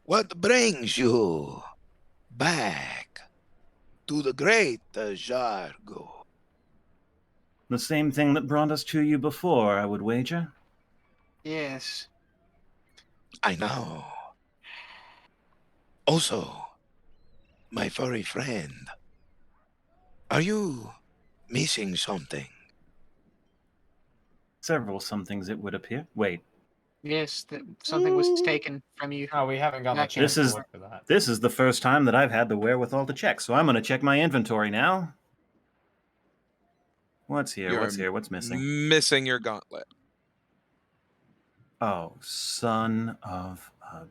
what brings you back? To the great Jargo. The same thing that brought us to you before, I would wager. Yes. I know. Also, my furry friend, are you missing something? Several somethings, it would appear. Wait, Yes, that something was taken from you. Oh, we haven't gotten a Back in- chance this to is look for that. this is the first time that I've had the wherewithal to check, so I'm going to check my inventory now. What's here? You're What's here? What's missing? missing your gauntlet. Oh, son of a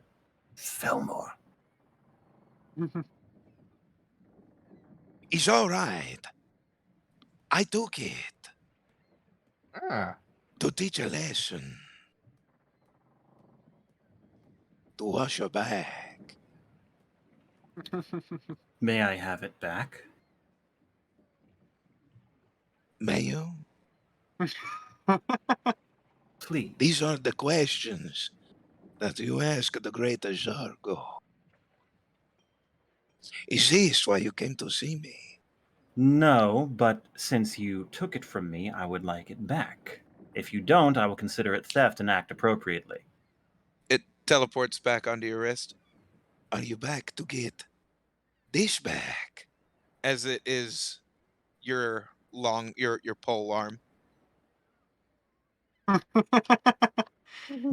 Fillmore. It's all right. I took it Ah, to teach a lesson. To wash your back. May I have it back? May you? Please. These are the questions that you ask the great Jargo. Is this why you came to see me? No, but since you took it from me, I would like it back. If you don't, I will consider it theft and act appropriately. It teleports back onto your wrist. Are you back to get this back? As it is your your pole arm.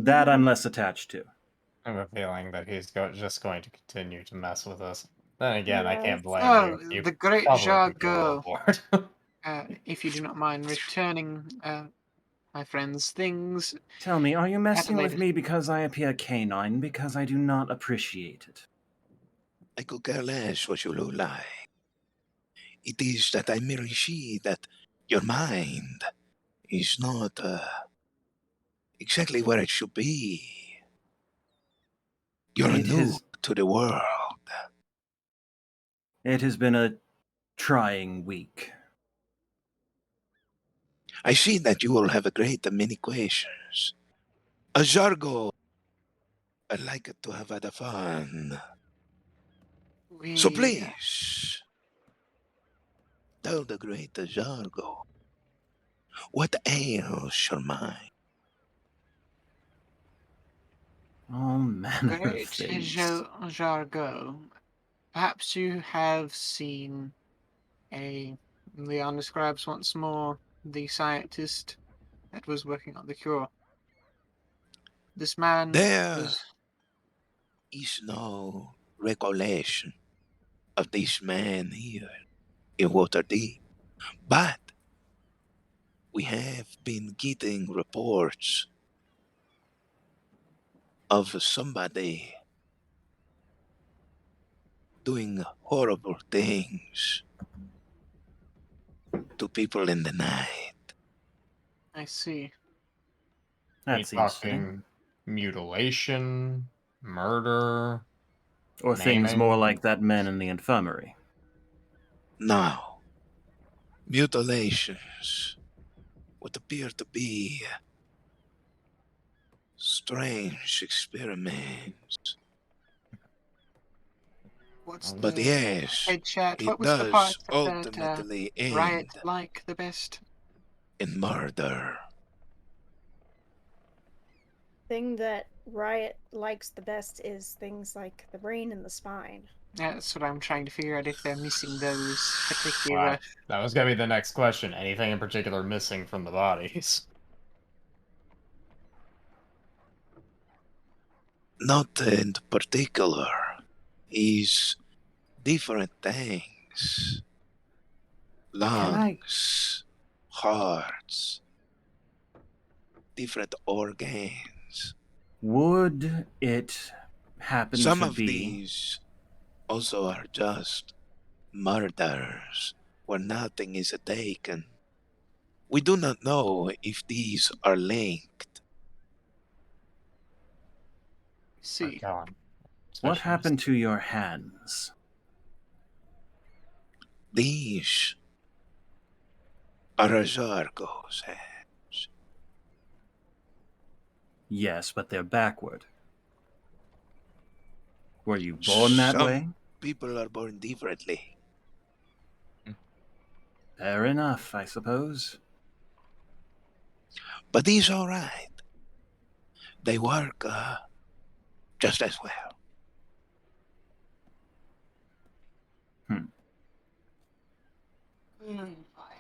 That I'm less attached to. I have a feeling that he's just going to continue to mess with us. Then again, I Yes. can't blame Oh, you. You the great probably could get a little Jargo. bored. If you do not mind returning my friend's things Tell me, are you at a messing with later. me because I appear canine? Because I do not appreciate it. I could care less what you look like. It is that I merely see that your mind is not exactly where it should be. You're It new has, to the world. it has been a trying week. I see that you will have a great many questions. A Jargo, I like it to have had a fun. So We please, tell the great Jargo, what ails your mind? All manner of great things. Jargo. Perhaps you have seen a. Leon describes once more the scientist that was working on the cure. This man There was. is no recollection of this man here in Waterdeep, but we have been getting reports of somebody doing horrible things to people in the night. I see. Are you That seems fitting. talking mutilation, murder, Or things more maiming? like that man in the infirmary. Now, mutilations what appear to be strange experiments. What's But the yes, head chat? What it was the part does that ultimately Riot end like the best? in murder. Thing that Riot likes the best is things like the brain and the spine. That's what I'm trying to figure out if they're missing those particular. Wow, that was gonna be the next question. Anything in particular missing from the bodies? Not in particular. Is different things. Can I Lungs, hearts, different organs. Would it happen Some to of be these also are just murders where nothing is taken. We do not know if these are linked. Are See, gone. what Especially happened to your hands? These are Azargo's hands. Yes, but they're backward. Were you born that Some way? people are born differently. Fair enough, I suppose. But he's all right. They work just as well. I'm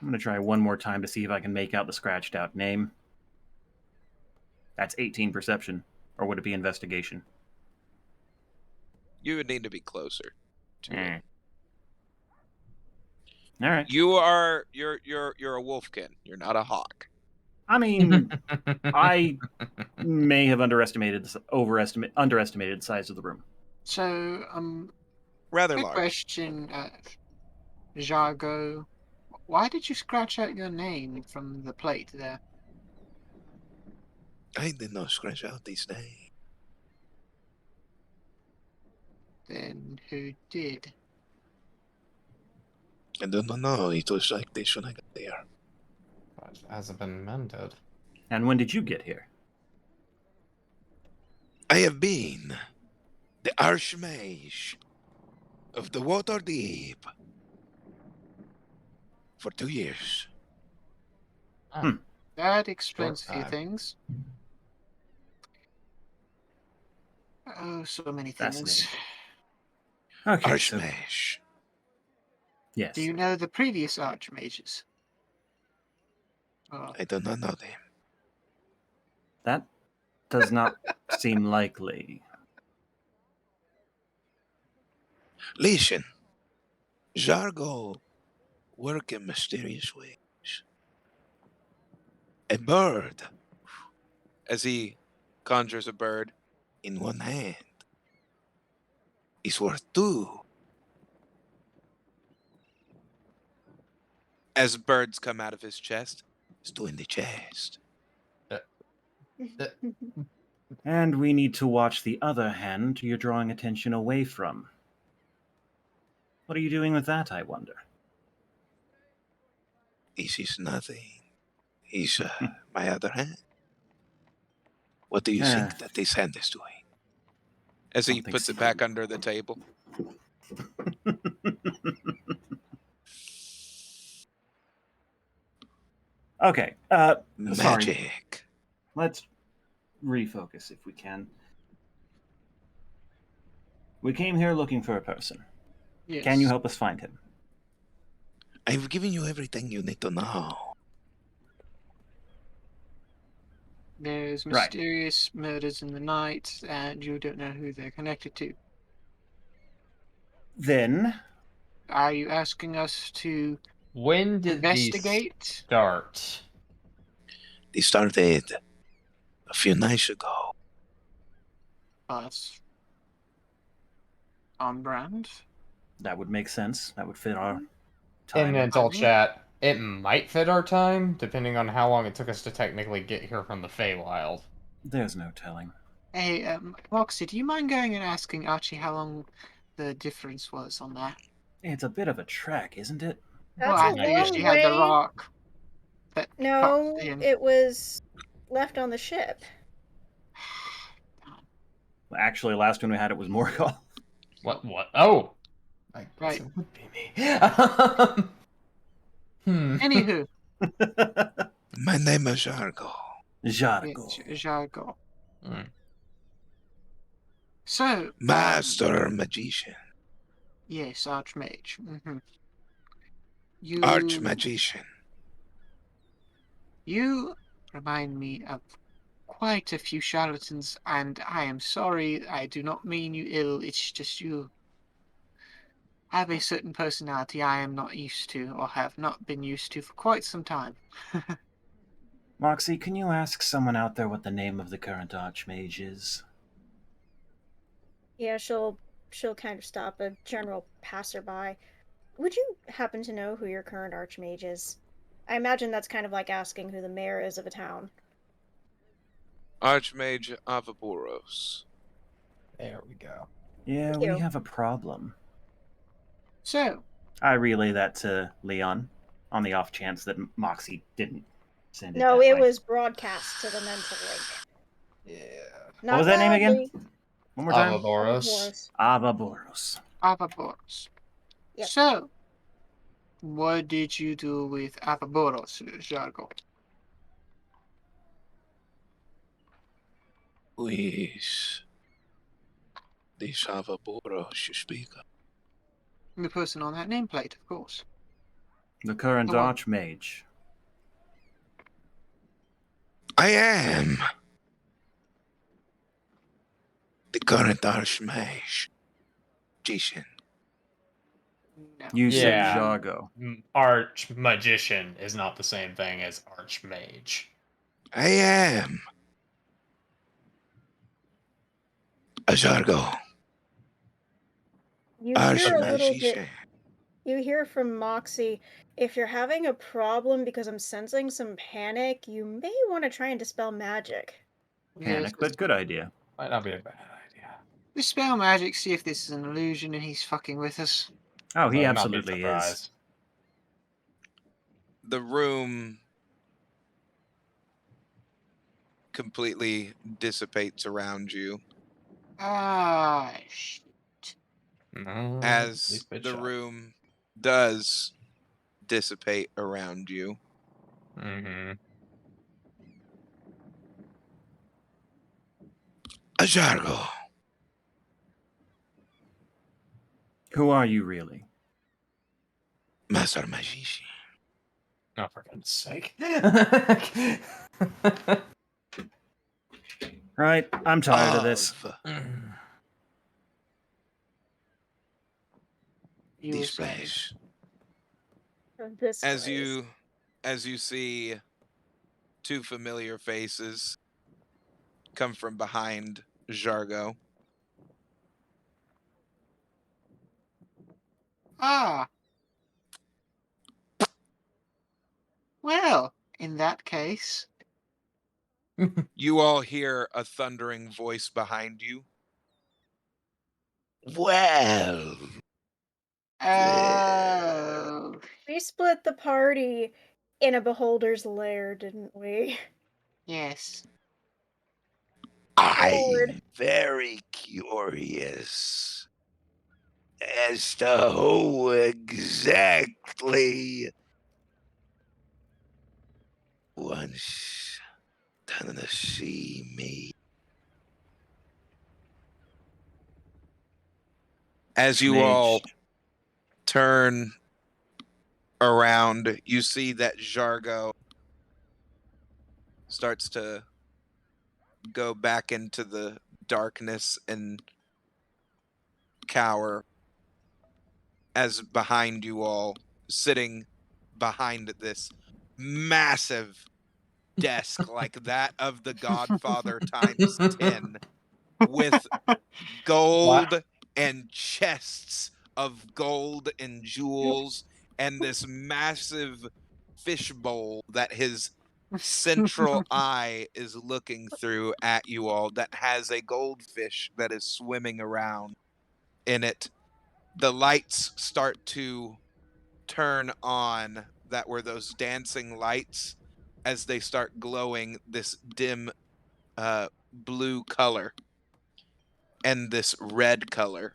going to try one more time to see if I can make out the scratched out name. That's 18 perception. Or would it be investigation? You would need to be closer to it. All right. You're a wolfkin. You're not a hawk. I mean, I may have underestimated the size of the room. So, Rather quick large. question, Jargo. Why did you scratch out your name from the plate there? I did not scratch out his name. Then who did? I don't know. It was like this when I got there. But it hasn't been mended. And when did you get here? I have been the Archmage of the Waterdeep for 2 years. That explains a Short few time. things. Oh, so many things. Fascinating. Okay, so Archmage. yes. Do you know the previous archmages? Oh, I do not know them. That does not seem likely. Listen, Jargo work in mysterious ways. A bird, as he conjures a bird in one hand, is worth two. As birds come out of his chest, it's two in the chest. And we need to watch the other hand you're drawing attention away from. What are you doing with that, I wonder? This is nothing. He's my other hand. What do you think that this hand is doing? As he Something puts it secret. back under the table. Okay, sorry. Magic. Let's refocus if we can. We came here looking for a person. yes. Can you help us find him? I've given you everything you need to know. There's Right. mysterious murders in the night, and you don't know who they're connected to. Then, Are you asking us to When did investigate? these start? They started a few nights ago. Us. On brand? that would make sense. That would fit our In time. mental Timing? chat, it might fit our time, depending on how long it took us to technically get here from the Feywild. There's no telling. Hey, Moxie, do you mind going and asking Archie how long the difference was on that? It's a bit of a trek, isn't it? That's Well, a I figured long she had the way. rock that No, popped in. it was left on the ship. Well, actually, last one we had it was Morgul. What? Oh! I guess Right. it would be me. Anywho, My name is Jargo. Jargo. Jargo. Hmm. So, Master Magician. yes, Archmage. You, Archmagician. you remind me of quite a few charlatans, and I am sorry, I do not mean you ill, it's just you have a certain personality I am not used to, or have not been used to for quite some time. Moxie, can you ask someone out there what the name of the current Archmage is? Yeah, she'll kind of stop a general passerby. Would you happen to know who your current archmage is? I imagine that's kind of like asking who the mayor is of a town. Archmage Avaboros. There we go. Yeah, Thank we you. have a problem. So, I relay that to Leon on the off chance that Moxie didn't send it. No, that it way. was broadcast to the mental link. Yeah. Not What was that name again? loudly. One more time. Avaboros. Boris. Avaboros. Avaboros. Yep. So, What did you do with Apaboros, Jargo? Please. The Savaboros you speak of. The person on that nameplate, of course. The current The one- Archmage. I am the current Archmage. Jishin. No. You said Yeah. Jargo. Arch magician is not the same thing as archmage. I am a Jargo. You hear a little Archmagician. bit. You hear from Moxie, if you're having a problem because I'm sensing some panic, you may want to try and dispel magic. Panic, but good idea. Might not be a bad idea. Dispel magic, see if this is an illusion and he's fucking with us. Oh, he I would not be absolutely is. surprised. The room completely dissipates around you Ah, No, at as least bit the shot. room does dissipate around you. Mm-hmm. A Jargo. Who are you really? Master Magician. Oh, for goodness sake. Right, I'm tired of this. you were This saying. place. This As place. you see two familiar faces come from behind Jargo. Ah. Well, in that case, You all hear a thundering voice behind you. Well, oh, We split the party in a beholder's lair, didn't we? yes. Lord. I'm very curious as to who exactly wants to see me. As you Mage. all turn around, you see that Jargo starts to go back into the darkness and cower as behind you all, sitting behind this massive desk like that of the Godfather times 10 with gold and chests of gold and jewels and this massive fishbowl that his central eye is looking through at you all that has a goldfish that is swimming around in it. The lights start to turn on that were those dancing lights as they start glowing this dim blue color and this red color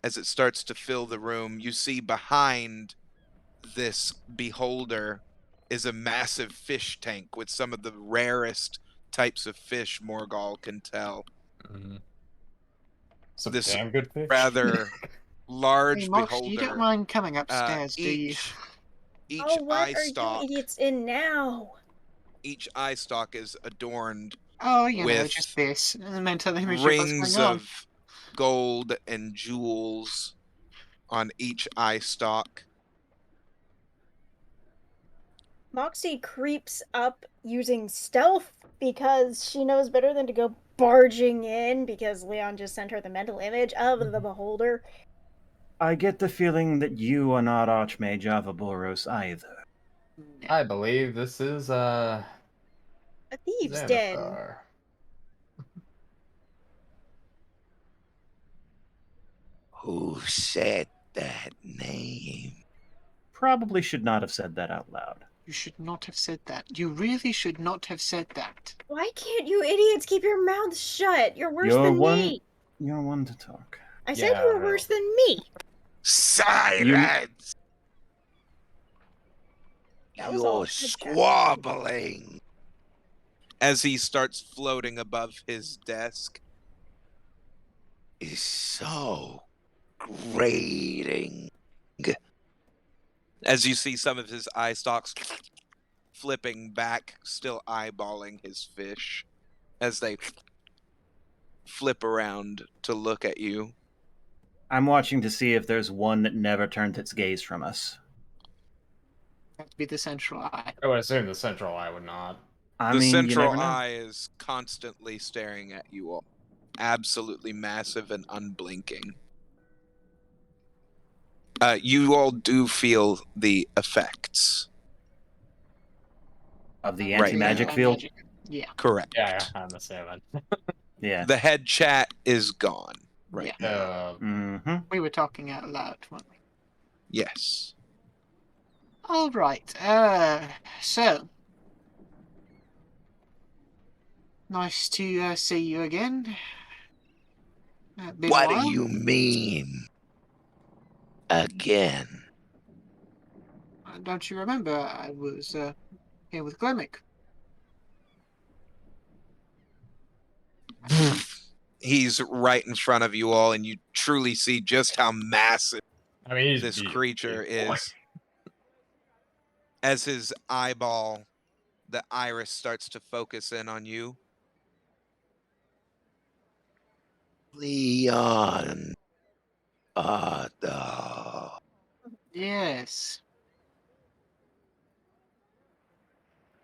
as it starts to fill the room. You see behind this beholder is a massive fish tank with some of the rarest types of fish Morgall can tell. Some This damn good fish. rather Hey, large Mox, you don't beholder, mind coming upstairs, do you? each Oh, what eye are you stalk idiots in now? each eye stalk is adorned Oh, you know, with just this. A mental image of what's rings going on. of gold and jewels on each eye stalk. Moxie creeps up using stealth because she knows better than to go barging in because Leon just sent her the mental image of the beholder. I get the feeling that you are not Archmage Avaboros either. No. I believe this is A thieves' den. Xanathar. Who said that name? Probably should not have said that out loud. You should not have said that. You really should not have said that. Why can't you idiots keep your mouths shut? You're worse You're than one. me. You're one to talk. I said you were worse than me. Silence! That was all You're head chat. squabbling. As he starts floating above his desk, is so grating. As you see some of his eye stalks flipping back, still eyeballing his fish as they flip around to look at you. I'm watching to see if there's one that never turns its gaze from us. That'd be the central eye. I would assume the central eye would not. I The mean, you central never know. eye is constantly staring at you all. Absolutely massive and unblinking. You all do feel the effects. Of the Right anti-magic now. field? Yeah. Correct. Yeah, I'm assuming. Yeah. The head chat is gone right Yeah. now. Mm-hmm. We were talking out loud, weren't we? Yes. All right. So nice to see you again. Been a What do while. you mean? Again? Don't you remember I was here with Glemic? He's right in front of you all, and you truly see just how massive I mean, he's this a creature big boy. is. As his eyeball, the iris starts to focus in on you. Leon. No. Yes.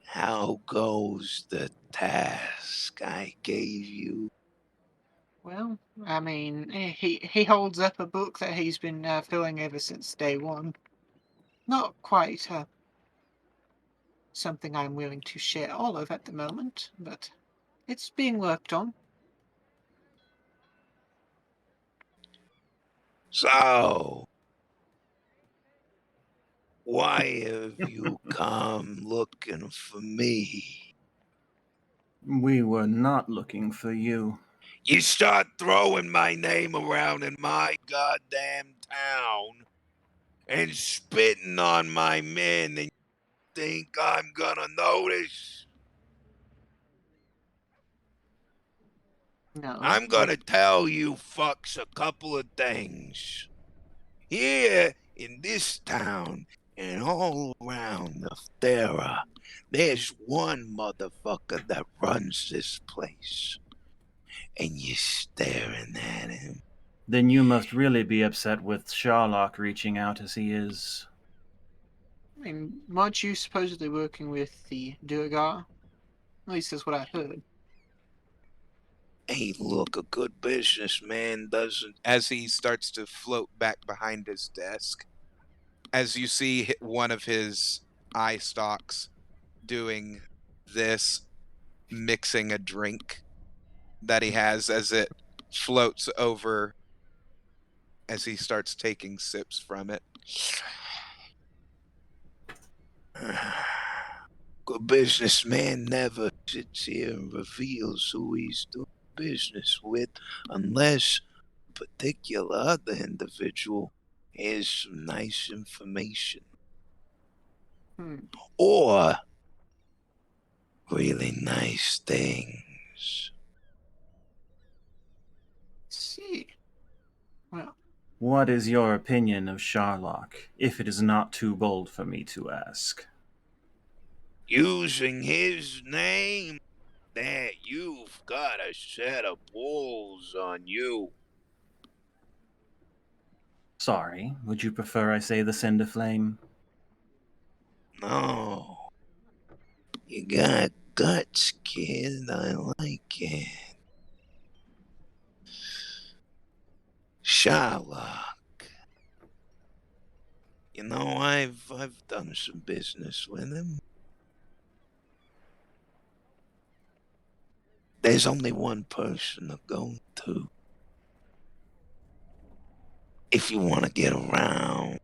How goes the task I gave you? Well, I mean, he holds up a book that he's been filling ever since day one. Not quite something I'm willing to share all of at the moment, but it's being worked on. So, why have you come looking for me? We were not looking for you. You start throwing my name around in my goddamn town and spitting on my men, and you think I'm gonna notice? No. I'm gonna tell you fucks a couple of things. Here in this town and all around the Thera, there's one motherfucker that runs this place. And you're staring at him. Then you must really be upset with Sharlock reaching out as he is. I mean, weren't you supposedly working with the Durgar? At least that's what I heard. Hey, look, a good businessman doesn't. As he starts to float back behind his desk, as you see one of his eye stalks doing this, mixing a drink that he has as it floats over, as he starts taking sips from it. Good businessman never sits here and reveals who he's doing business with unless a particular other individual has some nice information. Or really nice things. See. Well, What is your opinion of Sharlock, if it is not too bold for me to ask? Using his name, that you've got a set of balls on you. Sorry, would you prefer I say the Cinder Flame? No. You got guts, kid. I like it. Shylock. You know, I've done some business with him. There's only one person to go to. If you want to get around.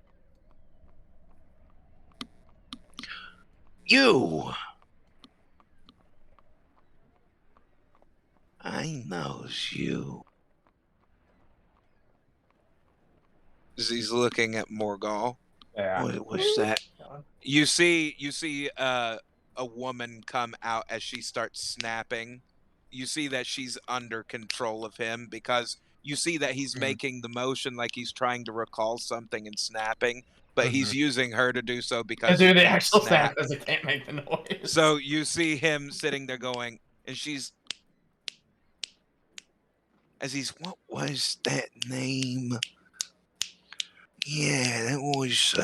You! I knows you. As he's looking at Morgal. Yeah. What's that? You see a woman come out as she starts snapping. You see that she's under control of him because you see that he's making the motion like he's trying to recall something and snapping, but he's using her to do so And because he do the can't actual snap snap. because it can't make the noise. So you see him sitting there going, and she's as he's, what was that name? Yeah, that was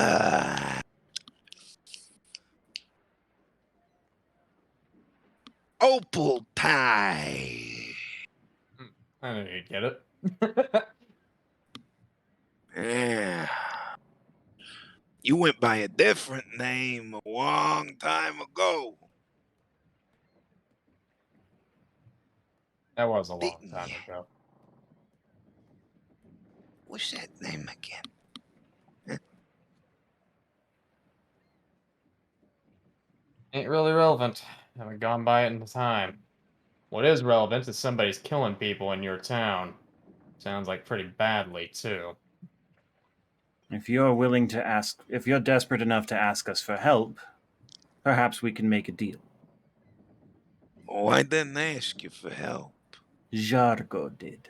Opal Tie. I don't even get it. Yeah. You went by a different name a long time ago. That was a long Didn't time you? ago. What's that name again? Ain't really relevant. Haven't gone by it in time. What is relevant is somebody's killing people in your town. Sounds like pretty badly, too. If you're willing to ask, if you're desperate enough to ask us for help, perhaps we can make a deal. Oh, I didn't ask you for help. Jargo did.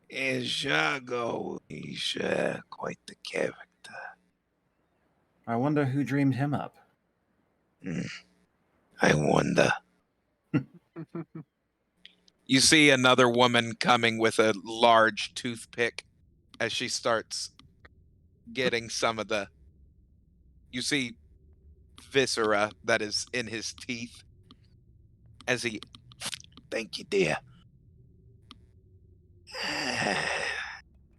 Jago, he's quite the character. I wonder who dreamed him up. I wonder. You see another woman coming with a large toothpick as she starts getting some of the. You see viscera that is in his teeth as he. Thank you, dear.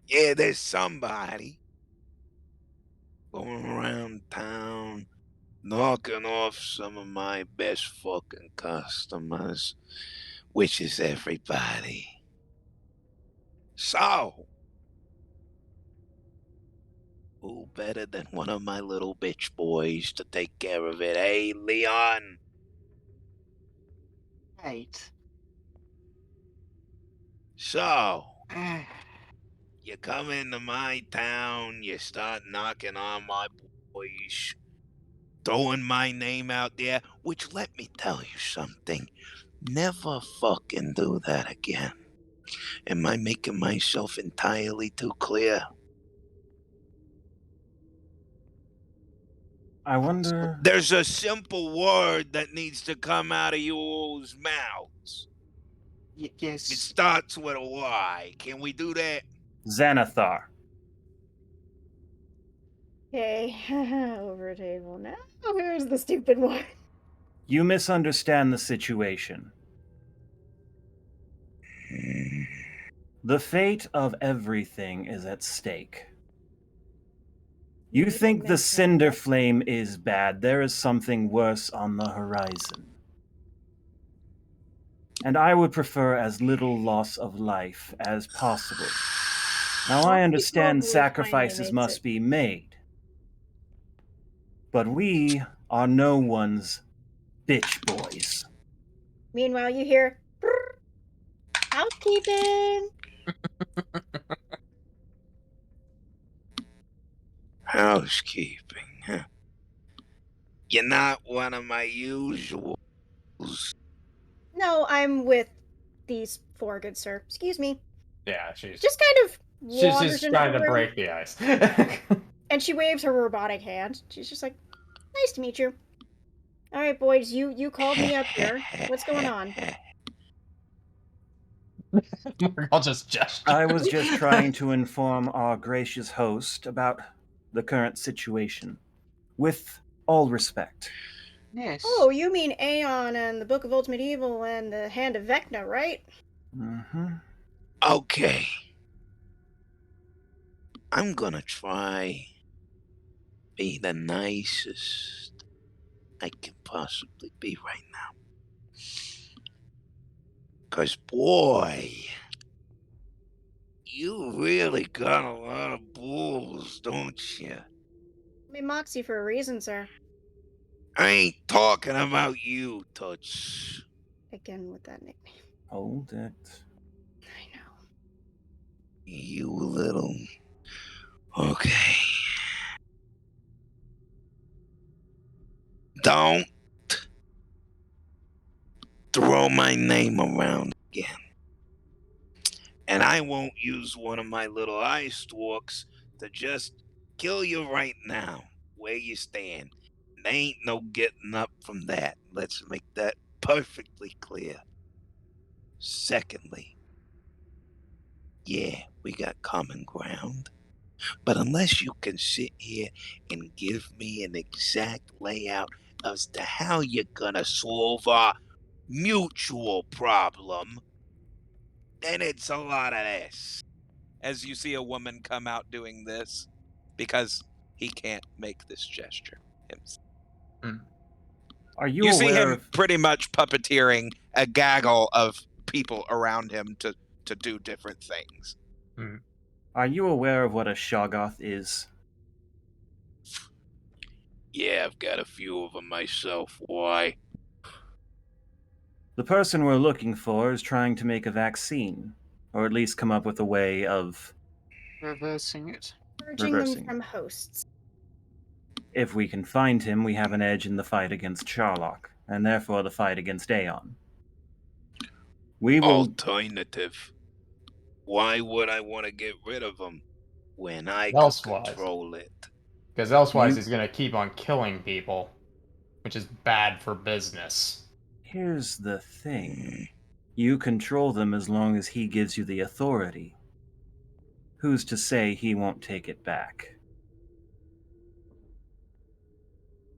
Yeah, there's somebody going around town knocking off some of my best fucking customers, which is everybody. So, who better than one of my little bitch boys to take care of it, hey, Leon? Right. So, you come into my town, you start knocking on my boys, throwing my name out there, which, let me tell you something, never fucking do that again. Am I making myself entirely too clear? I wonder. There's a simple word that needs to come out of yours mouths. It Yes. starts with a Y. Can we do that? Xanathar. Okay, over a table now. Here's the stupid one. You misunderstand the situation. The fate of everything is at stake. You think the cinder flame is bad. There is something worse on the horizon. And I would prefer as little loss of life as possible. Now I understand sacrifices must be made. But we are no one's bitch boys. Meanwhile, you hear housekeeping. Housekeeping, huh? You're not one of my usuals. No, I'm with these four, good sir. Excuse me. Yeah, she's Just kind of she's wanders just into trying the to room, break the ice. and she waves her robotic hand. She's just like, "Nice to meet you." All right, boys, you called me up here. What's going on? I'll just gesture. I was just trying to inform our gracious host about the current situation. With all respect. Yes. Oh, you mean Aeon and the Book of Ultimate Evil and the Hand of Vecna, right? Mm-hmm. Okay. I'm gonna try be the nicest I can possibly be right now. 'Cause boy, you really got a lot of balls, don't you? I made Moxie for a reason, sir. I ain't talking about you, Toots. Again with that nickname. Hold it. I know. You little... Okay. Don't throw my name around again. And I won't use one of my little eye stalks to just kill you right now, where you stand. There ain't no getting up from that. Let's make that perfectly clear. Secondly, yeah, we got common ground. But unless you can sit here and give me an exact layout as to how you're gonna solve our mutual problem, then it's a lot of this. As you see a woman come out doing this, because he can't make this gesture himself. Are you You see aware him of pretty much puppeteering a gaggle of people around him to do different things. Are you aware of what a Shoggoth is? Yeah, I've got a few of them myself. Why? The person we're looking for is trying to make a vaccine, or at least come up with a way of Reversing it. Purging them reversing it. from hosts. If we can find him, we have an edge in the fight against Charlock, and therefore the fight against Aeon. We will. Alternative. Why would I want to get rid of him when I could Elsewise. control it? Because elsewise You- he's going to keep on killing people, which is bad for business. Here's the thing. You control them as long as he gives you the authority. Who's to say he won't take it back?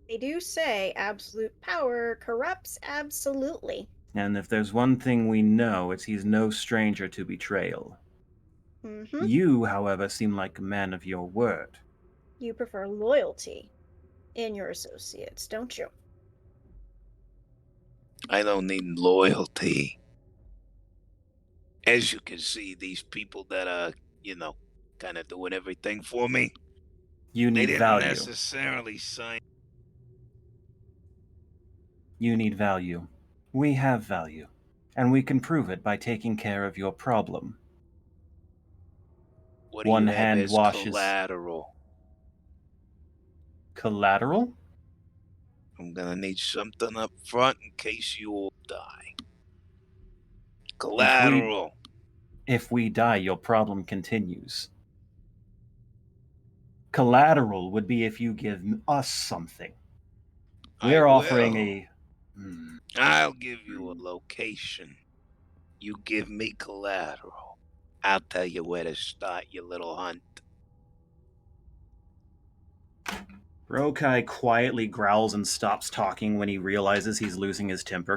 They do say absolute power corrupts absolutely. And if there's one thing we know, it's he's no stranger to betrayal. Mm-hmm. You, however, seem like a man of your word. You prefer loyalty in your associates, don't you? I don't need loyalty. As you can see, these people that are, kind of doing everything for me, You they need didn't value. necessarily sign. You need value. We have value. And we can prove it by taking care of your problem. What do One you have hand as washes. collateral? Collateral? I'm gonna need something up front in case you all die. Collateral. If we die, your problem continues. Collateral would be if you give us something. We're offering a. I'll give you a location. You give me collateral. I'll tell you where to start your little hunt. Rokai quietly growls and stops talking when he realizes he's losing his temper.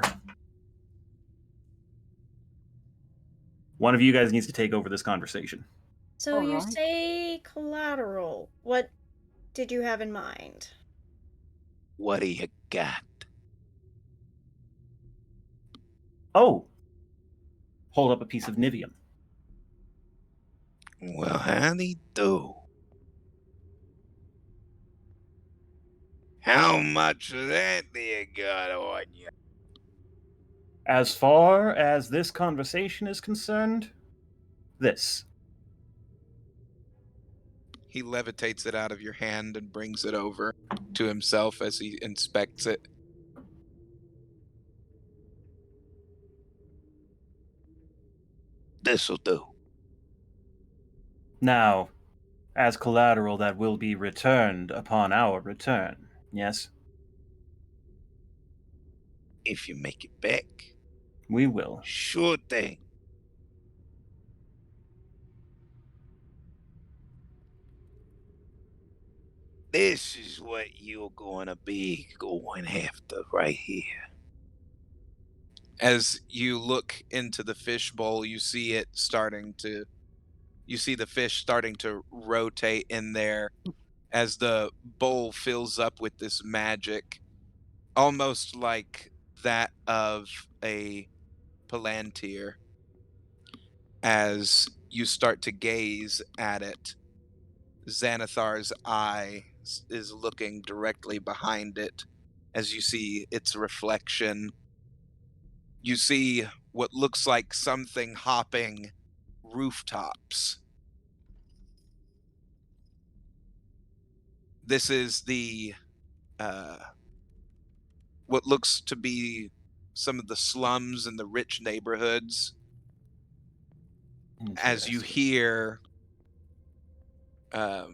One of you guys needs to take over this conversation. So you Alright. say collateral. What did you have in mind? What do you got? Oh! Hold up a piece of Nivium. Well, howdy do. How much of that do you got on you? As far as this conversation is concerned, this. He levitates it out of your hand and brings it over to himself as he inspects it. This'll do. Now, as collateral that will be returned upon our return, yes? If you make it back. We will. Sure thing. This is what you're gonna be going after right here. As you look into the fishbowl, you see the fish starting to rotate in there as the bowl fills up with this magic, almost like that of a palantir. As you start to gaze at it, Xanathar's eye is looking directly behind it. As you see its reflection, you see what looks like something hopping rooftops. This is the what looks to be some of the slums in the rich neighborhoods as you Interesting. hear a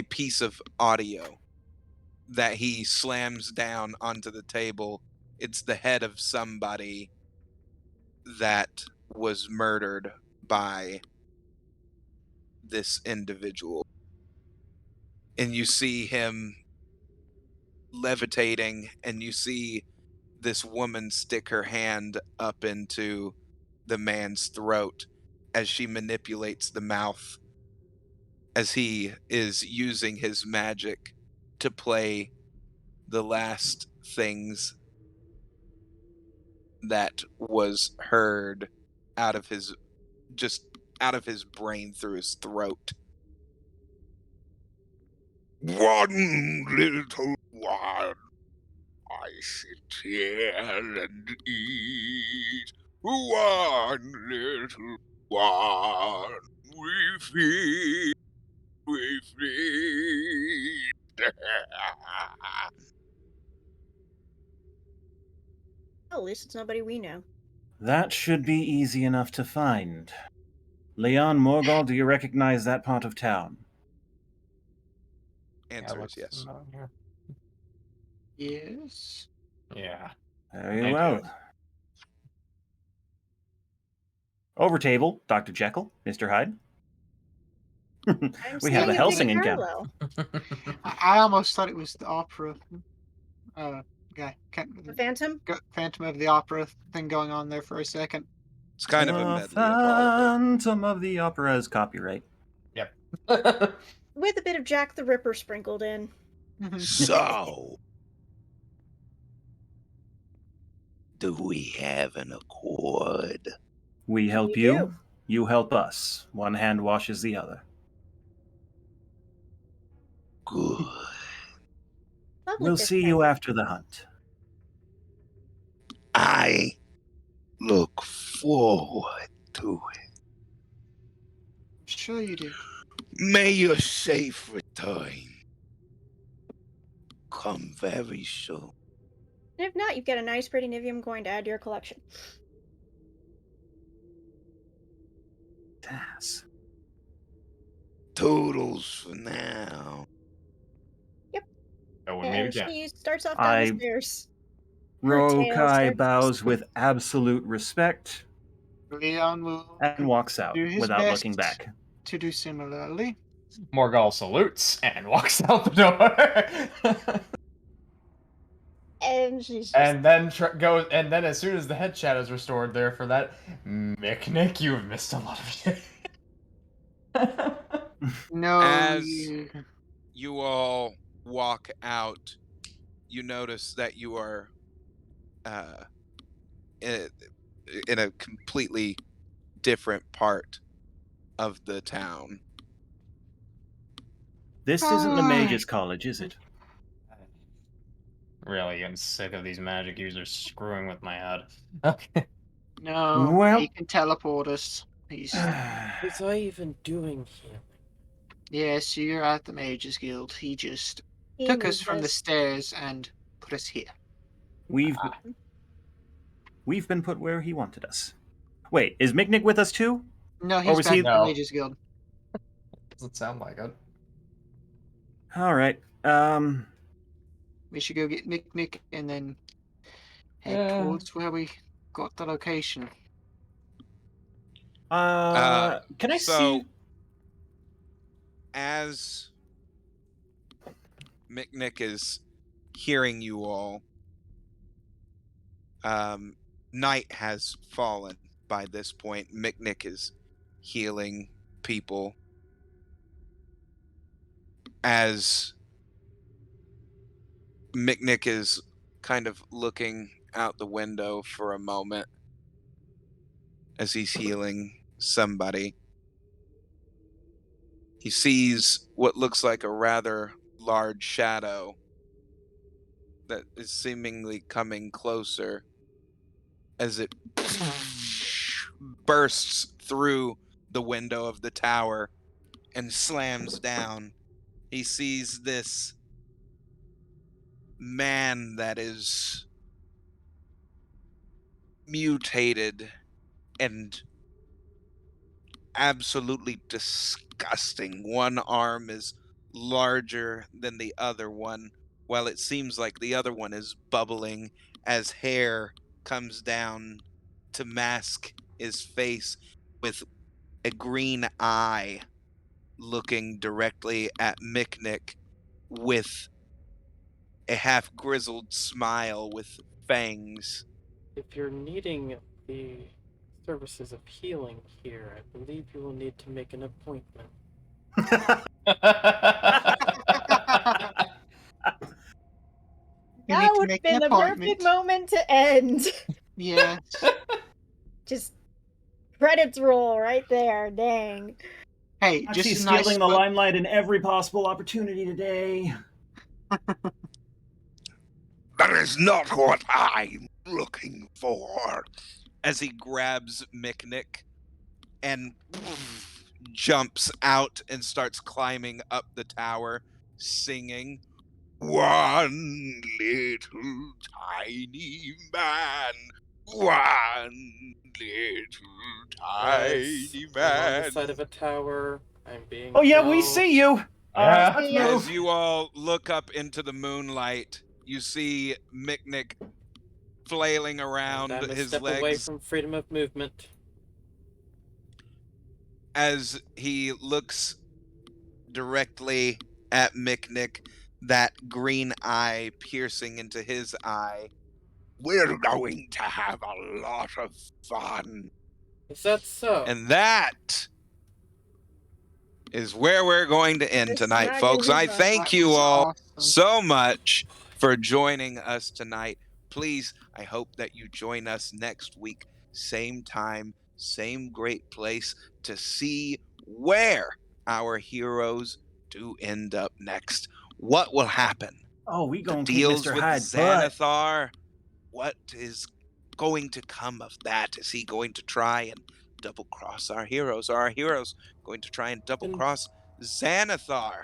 piece of audio that he slams down onto the table. It's the head of somebody that was murdered by this individual. And you see him levitating, and you see this woman stick her hand up into the man's throat as she manipulates the mouth as he is using his magic to play the last things that was heard out of his out of his brain through his throat. One little one, I sit here and eat. One little one, we feed. Well, at least it's nobody we know. That should be easy enough to find. Leon Morgul, do you recognize that part of town? Answer is looks yes. familiar. Yes. Yeah. Very I do. well. Over table, Dr. Jekyll, Mr. Hyde. I'm We have seeing a a Helsing big encounter. parallel. I almost thought it was the opera guy. The Phantom? Phantom of the Opera thing going on there for a second. It's kind of a The medley of all of it. Phantom of the Opera is copyright. Yep. With a bit of Jack the Ripper sprinkled in. So, do we have an accord? We help We you, do. you help us. One hand washes the other. Good. Lovely We'll fish see cake. you after the hunt. I look forward to it. Sure you do. May your safe return come very soon. And if not, you've got a nice, pretty Nivium coin to add to your collection. Yes. Toodles for now. Oh, we meet And again. she starts off down the I- stairs. Her tail Rokai starts- bows with absolute respect Leon will and walks out do his without best looking back. to do similarly. Morgul salutes and walks out the door. And she's just... and then goes. And then, as soon as the head shadow is restored, there for that, Mick, you've missed a lot of it. No, As- you... You all walk out. You notice that you are in a completely different part of the town. This isn't the Mages College, is it? Really getting sick of these magic users screwing with my head. Okay. No, Well- he can teleport us. He's... Was I even doing healing? Yes, you're at the Mages Guild. He just He took us moved from the stairs and put us here. We've been put where he wanted us. Wait, is Miknik with us too? No, Or he's was back he- at the No. Mages Guild. Doesn't sound like it. All right. We should go get Nick and then head Yeah. towards where we got the location. Can I So, see? as Mick is hearing you all, night has fallen by this point. Mick is healing people. As Mick is kind of looking out the window for a moment as he's healing somebody, he sees what looks like a rather large shadow that is seemingly coming closer as it bursts through the window of the tower and slams down. He sees this man that is mutated and absolutely disgusting. One arm is larger than the other one, while it seems like the other one is bubbling as hair comes down to mask his face with a green eye looking directly at Miknik with a half grizzled smile with fangs. If you're needing the services of healing here, I believe you will need to make an appointment. You That need to would make have an been the appointment. perfect moment to end. Yes. Just credits roll right there. Dang. Hey, She's just a nice stealing the smoke. limelight in every possible opportunity today. That is not what I'm looking for. As he grabs Miknik and jumps out and starts climbing up the tower, singing, "One little tiny man, one little Guys, tiny I'm on the man." side of a tower. I'm being Oh yeah, we followed. see you. Yeah. Let's Yeah. As move. you all look up into the moonlight, you see Miknik flailing And around, I'm a his step away legs from freedom of movement. as he looks directly at Miknik, that green eye piercing into his eye. "We're going to have a lot of fun." Is that so? And that is where we're going to end This tonight, not gonna folks. be I fun. thank That you was all awesome. so much for joining us tonight. Please, I hope that you join us next week, same time, same great place, to see where our heroes do end up next. What will happen? Oh, we The gonna kick deals Mr. with Hyde's butt. Xanathar? What is going to come of that? Is he going to try and double cross our heroes? Are our heroes going to try and double cross Xanathar?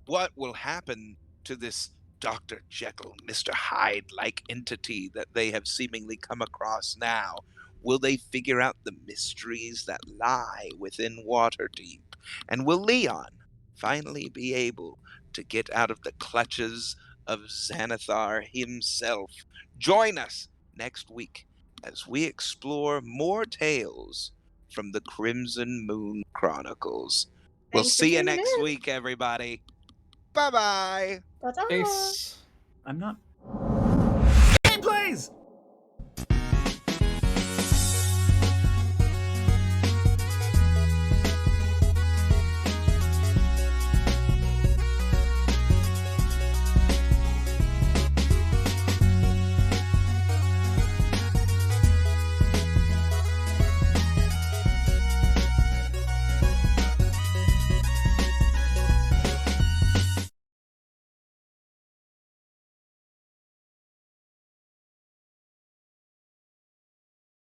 What will happen to this Dr. Jekyll, Mr. Hyde like entity that they have seemingly come across now? Will they figure out the mysteries that lie within Waterdeep? And will Leon finally be able to get out of the clutches of Xanathar himself? Join us next week as we explore more tales from the Crimson Moon Chronicles. We'll Thanks for see you tuning next in. week, everybody. Bye bye. Ta-ta. Peace. I'm not. Gameplays!